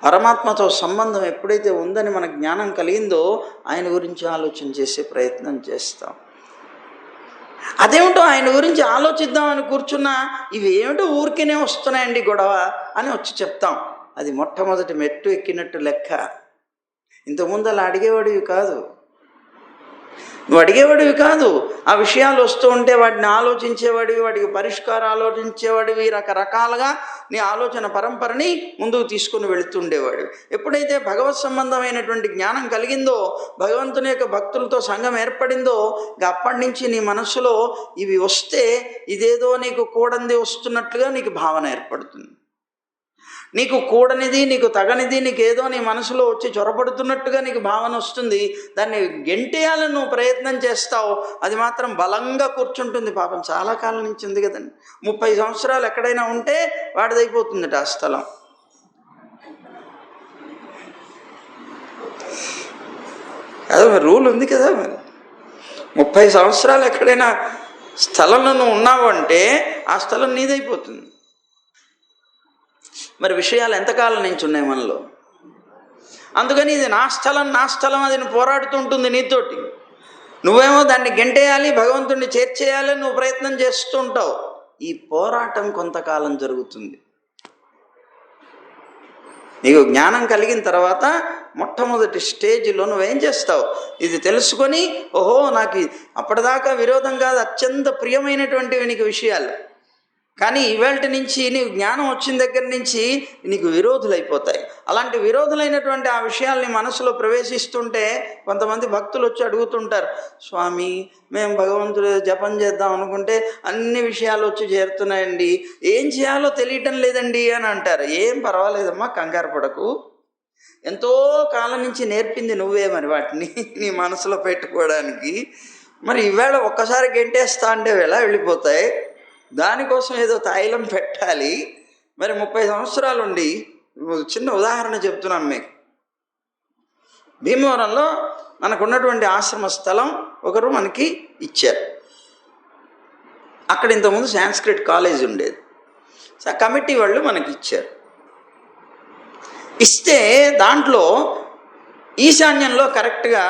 పరమాత్మతో సంబంధం ఎప్పుడైతే ఉందని మనకు జ్ఞానం కలిగిందో ఆయన గురించి ఆలోచన చేసే ప్రయత్నం చేస్తాం. అదేమిటో ఆయన గురించి ఆలోచిద్దామని కూర్చున్నా ఇవేమిటో ఊరికేనే వస్తున్నాయండి గొడవ అని వచ్చి చెప్తాం. అది మొట్టమొదటి మెట్టు ఎక్కినట్టు లెక్క. ఇంతకుముందు అలా అడిగేవాడివి కాదు, నువ్వు అడిగేవాడివి కాదు. ఆ విషయాలు వస్తూ ఉంటే వాటిని ఆలోచించేవాడివి, వాటికి పరిష్కారం ఆలోచించేవాడివి, రకరకాలుగా నీ ఆలోచన పరంపరని ముందుకు తీసుకుని వెళుతుండేవాడివి. ఎప్పుడైతే భగవత్ సంబంధమైనటువంటి జ్ఞానం కలిగిందో, భగవంతుని యొక్క భక్తులతో సంఘం ఏర్పడిందో, ఇక అప్పటి నుంచి నీ మనస్సులో ఇవి వస్తే ఇదేదో నీకు కూడంది వస్తున్నట్లుగా నీకు భావన ఏర్పడుతుంది. నీకు కూడనిది, నీకు తగనిది, నీకేదో నీ మనసులో వచ్చి చొరబడుతున్నట్టుగా నీకు భావన వస్తుంది. దాన్ని గెంటేయాలని నువ్వు ప్రయత్నం చేస్తావు, అది మాత్రం బలంగా కూర్చుంటుంది. పాపం చాలా కాలం నుంచి ఉంది కదండి. 30 సంవత్సరాలు ఎక్కడైనా ఉంటే వాడిదైపోతుందట ఆ స్థలం. అదే మరి రూల్ ఉంది కదా. మరి 30 సంవత్సరాలు ఎక్కడైనా స్థలంలో నువ్వు ఉన్నావు అంటే ఆ స్థలం నీదైపోతుంది. మరి విషయాలు ఎంతకాలం నుంచి ఉన్నాయి మనలో. అందుకని ఇది నా స్థలం, నా స్థలం అది నువ్వు పోరాడుతూ ఉంటుంది నీతోటి. నువ్వేమో దాన్ని గెంటేయాలి, భగవంతుడిని చేర్చేయాలి నువ్వు ప్రయత్నం చేస్తూ ఉంటావు. ఈ పోరాటం కొంతకాలం జరుగుతుంది. నీకు జ్ఞానం కలిగిన తర్వాత మొట్టమొదటి స్టేజ్లో నువ్వేం చేస్తావు? ఇది తెలుసుకొని, ఓహో నాకు అప్పటిదాకా విరోధం కాదు, అత్యంత ప్రియమైనటువంటివి నీకు విషయాలు. కానీ ఇవాళ నుంచి నీకు జ్ఞానం వచ్చిన దగ్గర నుంచి నీకు విరోధులైపోతాయి. అలాంటి విరోధులైనటువంటి ఆ విషయాల్ని మనసులో ప్రవేశిస్తుంటే కొంతమంది భక్తులు వచ్చి అడుగుతుంటారు, స్వామి మేము భగవంతుడు జపం చేద్దాం అనుకుంటే అన్ని విషయాలు వచ్చి చేరుతున్నాయండి, ఏం చేయాలో తెలియటం లేదండి అని అంటారు. ఏం పర్వాలేదమ్మా, కంగారు పడకు. ఎంతో కాలం నుంచి నేర్పింది నువ్వే మరి వాటిని నీ మనసులో పెట్టుకోవడానికి. మరి ఈవేళ ఒక్కసారి గెంటేస్తా అంటే ఎలా వెళ్ళిపోతాయి? దానికోసం ఏదో తైలం పెట్టాలి. మరి 30 సంవత్సరాలు ఉండి, చిన్న ఉదాహరణ చెప్తున్నాను మీకు. భీమవరంలో మనకున్నటువంటి ఆశ్రమ స్థలం ఒకరు మనకి ఇచ్చారు. అక్కడ ఇంతకుముందు సాంస్క్రిట్ కాలేజ్ ఉండేది. కమిటీ వాళ్ళు మనకి ఇచ్చారు. ఇస్తే దాంట్లో ఈశాన్యంలో కరెక్ట్గా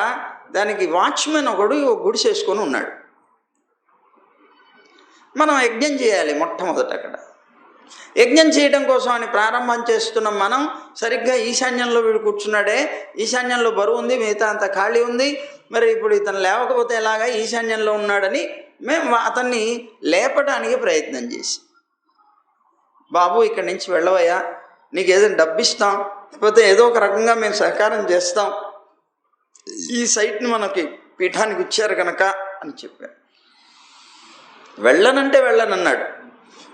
దానికి వాచ్మెన్ ఒకడు గుడిసేసుకొని ఉన్నాడు. మనం యజ్ఞం చేయాలి మొట్టమొదట. అక్కడ యజ్ఞం చేయడం కోసం అని ప్రారంభం చేస్తున్నాం మనం. సరిగ్గా ఈశాన్యంలో వీడు కూర్చున్నాడే, ఈశాన్యంలో బరువు ఉంది, మిగతా అంత ఖాళీ ఉంది. మరి ఇప్పుడు ఇతను లేవకపోతే ఎలాగా, ఈశాన్యంలో ఉన్నాడని మేము అతన్ని లేపడానికి ప్రయత్నం చేసి, బాబు ఇక్కడి నుంచి వెళ్ళవయ్యా, నీకు ఏదైనా డబ్బు ఇస్తాం, లేకపోతే ఏదో ఒక రకంగా మేము సహకారం చేస్తాం, ఈ సైట్ని మనకి పీఠానికి ఇచ్చారు కనుక అని చెప్పాను. వెళ్ళనంటే వెళ్ళనన్నాడు.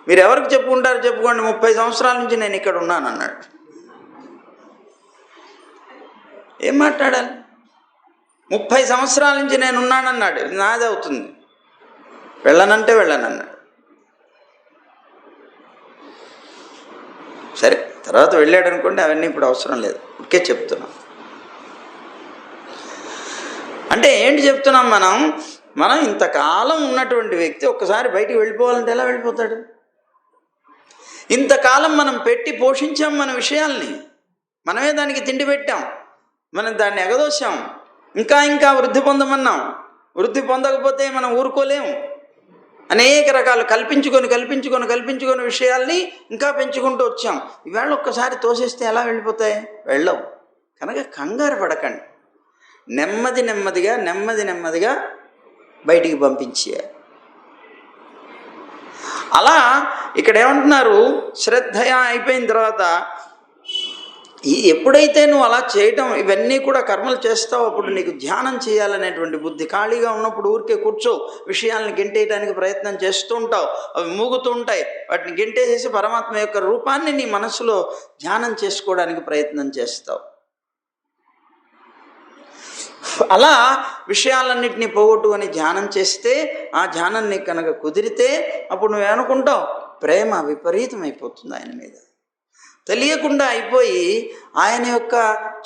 మీరు ఎవరికి చెప్పుకుంటారు చెప్పుకోండి, 30 సంవత్సరాల నుంచి నేను ఇక్కడ ఉన్నాను అన్నాడు. ఏం మాట్లాడాలి? 30 సంవత్సరాల నుంచి నేను ఉన్నానన్నాడు, నాది అవుతుంది. వెళ్ళనంటే వెళ్ళనన్నాడు. సరే, తర్వాత వెళ్ళాడు అనుకోండి, అవన్నీ ఇప్పుడు అవసరం లేదు, ఇంకే చెప్తున్నాం. అంటే ఏంటి చెప్తున్నాం, మనం ఇంతకాలం ఉన్నటువంటి వ్యక్తి ఒక్కసారి బయటికి వెళ్ళిపోవాలంటే ఎలా వెళ్ళిపోతాడు? ఇంతకాలం మనం పెట్టి పోషించాం మన విషయాల్ని, మనమే దానికి తిండి పెట్టాం, మనం దాన్ని ఎగదోసాం, ఇంకా వృద్ధి పొందమన్నాం. వృద్ధి పొందకపోతే మనం ఊరుకోలేము. అనేక రకాలు కల్పించుకొని విషయాల్ని ఇంకా పెంచుకుంటూ వచ్చాం. ఈవేళ ఒక్కసారి తోసేస్తే ఎలా వెళ్ళిపోతాయి? వెళ్ళవు. కనుక కంగారు పడకండి, నెమ్మదిగా బయటికి పంపించేయాలి. అలా ఇక్కడ ఏమంటున్నారు, శ్రద్ధయా అయిపోయిన తర్వాత ఎప్పుడైతే నువ్వు అలా చేయటం, ఇవన్నీ కూడా కర్మలు చేస్తావు, అప్పుడు నీకు ధ్యానం చేయాలనేటువంటి బుద్ధి. ఖాళీగా ఉన్నప్పుడు ఊరికే కూర్చో, విషయాలను గెంటేయడానికి ప్రయత్నం చేస్తూ ఉంటావు, అవి మూగుతూ ఉంటాయి, వాటిని గెంటేసేసి పరమాత్మ యొక్క రూపాన్ని నీ మనసులో ధ్యానం చేసుకోవడానికి ప్రయత్నం చేస్తావు. అలా విషయాలన్నింటినీ పోగొట్టుకొని ధ్యానం చేస్తే, ఆ ధ్యానం నీకు కనుక కుదిరితే, అప్పుడు నువ్వేమనుకుంటావు, ప్రేమ విపరీతమైపోతుంది ఆయన మీద. తెలియకుండా అయిపోయి ఆయన యొక్క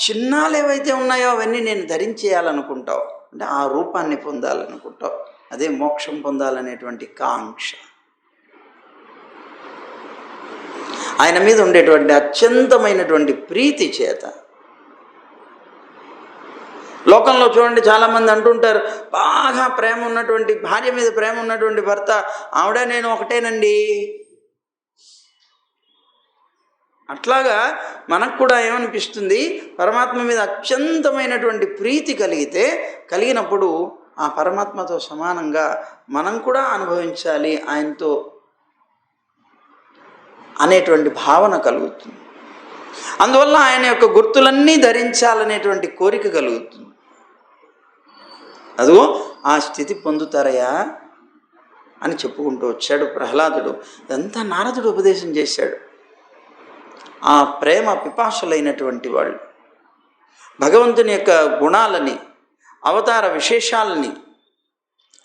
చిహ్నాలు ఏవైతే ఉన్నాయో అవన్నీ నేను ధరించేయాలనుకుంటావు. అంటే ఆ రూపాన్ని పొందాలనుకుంటావు. అదే మోక్షం పొందాలనేటువంటి కాంక్ష. ఆయన మీద ఉండేటువంటి అత్యంతమైనటువంటి ప్రీతి చేత. లోకంలో చూడండి, చాలామంది అంటుంటారు, బాగా ప్రేమ ఉన్నటువంటి భార్య మీద ప్రేమ ఉన్నటువంటి భర్త, ఆవిడ నేను ఒకటేనండి. అట్లాగా మనకు కూడా ఏమనిపిస్తుంది, పరమాత్మ మీద అత్యంతమైనటువంటి ప్రీతి కలిగినప్పుడు ఆ పరమాత్మతో సమానంగా మనం కూడా అనుభవించాలి ఆయనతో అనేటువంటి భావన కలుగుతుంది. అందువల్ల ఆయన యొక్క గుర్తులన్నీ ధరించాలనేటువంటి కోరిక కలుగుతుంది. అదిగో ఆ స్థితి పొందుతారయా అని చెప్పుకుంటూ వచ్చాడు ప్రహ్లాదుడు. ఇదంతా నారదుడు ఉపదేశం చేశాడు. ఆ ప్రేమ పిపాసులైనటువంటి వాళ్ళు భగవంతుని యొక్క గుణాలని, అవతార విశేషాలని,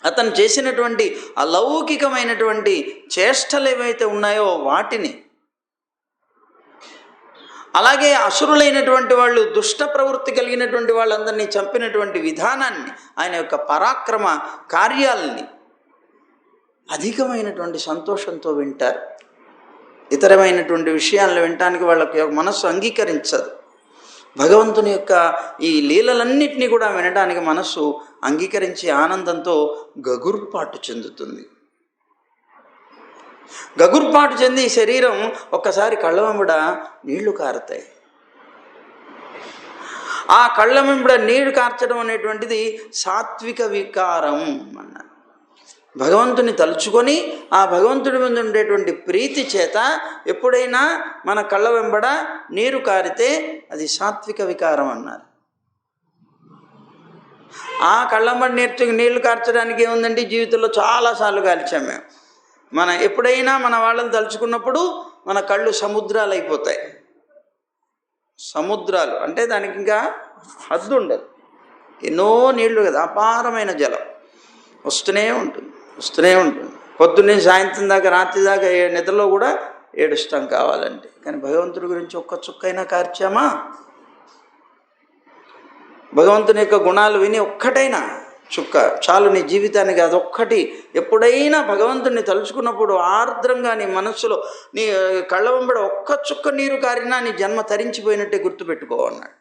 అతను చేసినటువంటి అలౌకికమైనటువంటి చేష్టలు ఏవైతే ఉన్నాయో వాటిని, అలాగే అసురులైనటువంటి వాళ్ళు, దుష్ట ప్రవృత్తి కలిగినటువంటి వాళ్ళందరినీ చంపినటువంటి విధానాన్ని, ఆయన యొక్క పరాక్రమ కార్యాలని అధికమైనటువంటి సంతోషంతో వింటారు. ఇతరమైనటువంటి విషయాలను వినటానికి వాళ్ళకి మనస్సు అంగీకరించదు. భగవంతుని యొక్క ఈ లీలలన్నింటినీ కూడా వినడానికి మనస్సు అంగీకరించి ఆనందంతో గగుర్పాటు చెందుతుంది. గగుర్పాటు చెంది శరీరం ఒక్కసారి కళ్ళ వెంబడ నీళ్లు కారుతాయి. ఆ కళ్ళ వెంబడ నీళ్లు కార్చడం అనేటువంటిది సాత్విక వికారం అన్నారు. భగవంతుని తలుచుకొని ఆ భగవంతుడి మీద ఉండేటువంటి ప్రీతి చేత ఎప్పుడైనా మన కళ్ళ వెంబడ నీరు కారితే అది సాత్విక వికారం అన్నారు. ఆ కళ్ళ వెంబడి నీళ్లు కార్చడానికి ఏముందండి, జీవితంలో చాలాసార్లు కాల్చాం మేము. ఎప్పుడైనా మన వాళ్ళని తలుచుకున్నప్పుడు మన కళ్ళు సముద్రాలు అయిపోతాయి. సముద్రాలు అంటే దానికి ఇంకా హద్దు ఉండదు. ఎన్నో నీళ్లు కదా, అపారమైన జలం వస్తూనే ఉంటుంది. పొద్దున్నే సాయంత్రం దాకా, రాత్రి దాకా నిద్రలో కూడా ఏడుస్తాం కావాలంటే. కానీ భగవంతుడి గురించి ఒక్క చుక్కైనా కార్చామా? భగవంతుని యొక్క గుణాలు విని ఒక్కటైనా చుక్క చాలు నీ జీవితానికి. అదొక్కటి ఎప్పుడైనా భగవంతుడిని తలుచుకున్నప్పుడు ఆర్ద్రంగా నీ మనస్సులో, నీ కళ్ళ వెంబడి ఒక్క చుక్క నీరు కారినా నీ జన్మ తరించిపోయినట్టే గుర్తుపెట్టుకో అన్నాడు.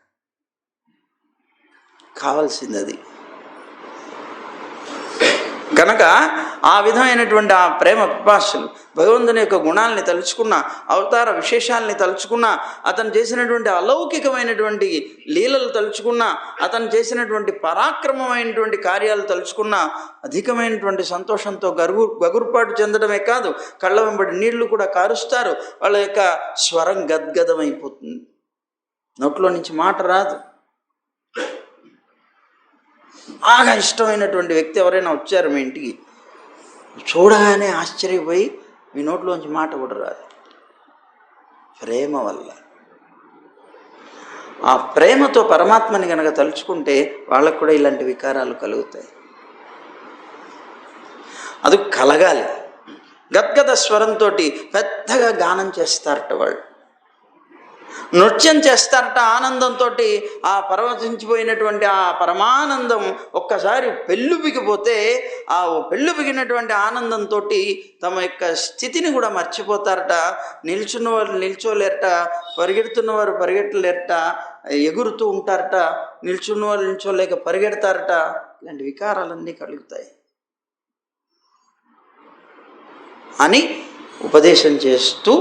కావాల్సింది అది. కనుక ఆ విధమైనటువంటి ఆ ప్రేమ పిపాసులు భగవంతుని యొక్క గుణాలని తలుచుకున్న, అవతార విశేషాలని తలుచుకున్న, అతను చేసినటువంటి అలౌకికమైనటువంటి లీలలు తలుచుకున్న, అతను చేసినటువంటి పరాక్రమమైనటువంటి కార్యాలు తలుచుకున్న అధికమైనటువంటి సంతోషంతో గగుర్పాటు చెందడమే కాదు, కళ్ళ వెంబడి నీళ్లు కూడా కారుస్తారు. వాళ్ళ యొక్క స్వరం గద్గదమైపోతుంది, నోట్లో నుంచి మాట రాదు. బాగా ఇష్టమైనటువంటి వ్యక్తి ఎవరైనా వచ్చారు మీ ఇంటికి, చూడగానే ఆశ్చర్యపోయి మీ నోట్లోంచి మాట కూడా రాదు, ప్రేమ వల్ల. ఆ ప్రేమతో పరమాత్మని కనుక తలుచుకుంటే వాళ్ళకు కూడా ఇలాంటి వికారాలు కలుగుతాయి. అది కలగాలి. గద్గద స్వరంతో పెద్దగా గానం చేస్తారట వాళ్ళు, నృత్యం చేస్తారట ఆనందంతో. ఆ పరవశించిపోయినటువంటి ఆ పరమానందం ఒక్కసారి పెళ్ళుబిగిపోతే ఆ పెళ్ళుబిగినటువంటి ఆనందంతో తమ యొక్క స్థితిని కూడా మర్చిపోతారట. నిల్చున్న వారు నిల్చోలేరట, పరిగెడుతున్న వారు పరిగెట్టలేరట, ఎగురుతూ ఉంటారట, నిల్చున్న వారు నిల్చోలేక పరిగెడతారట. ఇలాంటి వికారాలన్నీ కలుగుతాయి అని ఉపదేశం చేస్తూ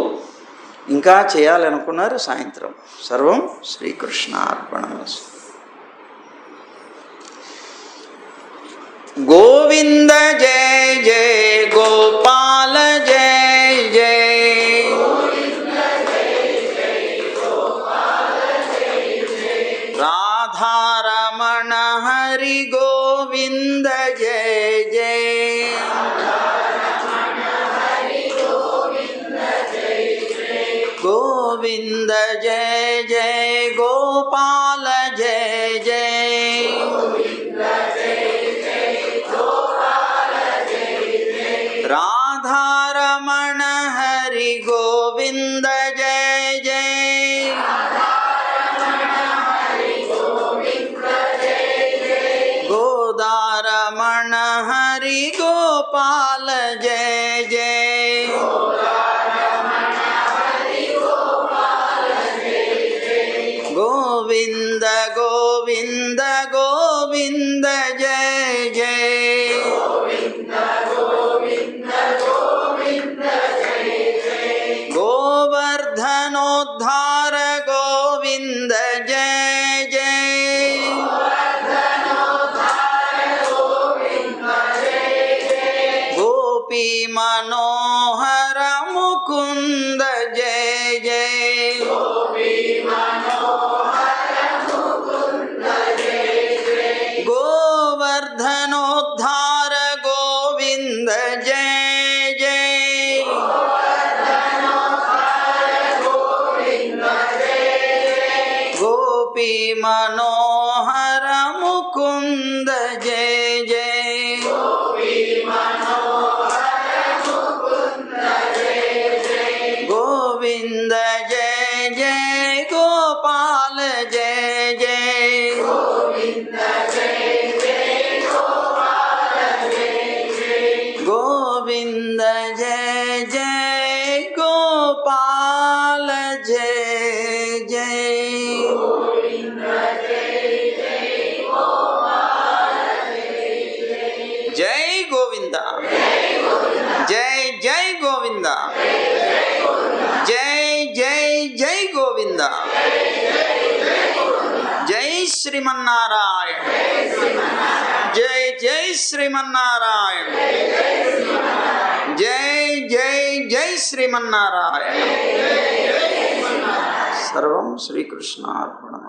ఇంకా చేయాలనుకున్నారు. సాయంత్రం సర్వం శ్రీకృష్ణార్పణమస్తు. గోవింద జయ జయ గోపాల జయ జయ, రాధారమణ హరి గోవింద జయ జయ, గోవింద జయ జయ గోపాల జయ జయ, రాధారమణ హరి గోవింద జయ జయ, గోదారమణ హరి గోపాల జయ జయ, గోవింద గోవింద గోవింద జయ జయ, గోవర్ధనోద్ధార గోవింద జయ జయ, గోపీ మనోహర ముకుంద జయ జయ, గోవర్ధనోద్ధార గోవింద జయ జయ, గోపీ మనోహర ముకుంద జయ జయ, గోవింద జయ జయ గోపాల జయ జయ, గోవింద జయ జయ గోపాల జయ జయ, జై గోవింద, జై జై గోవింద, జై జై జై గోవింద, జై శ్రీమన్నారాయణ, జై జై శ్రీమన్నారాయణ, జై జై జై శ్రీమన్నారాయణ. సర్వం శ్రీకృష్ణార్పణం.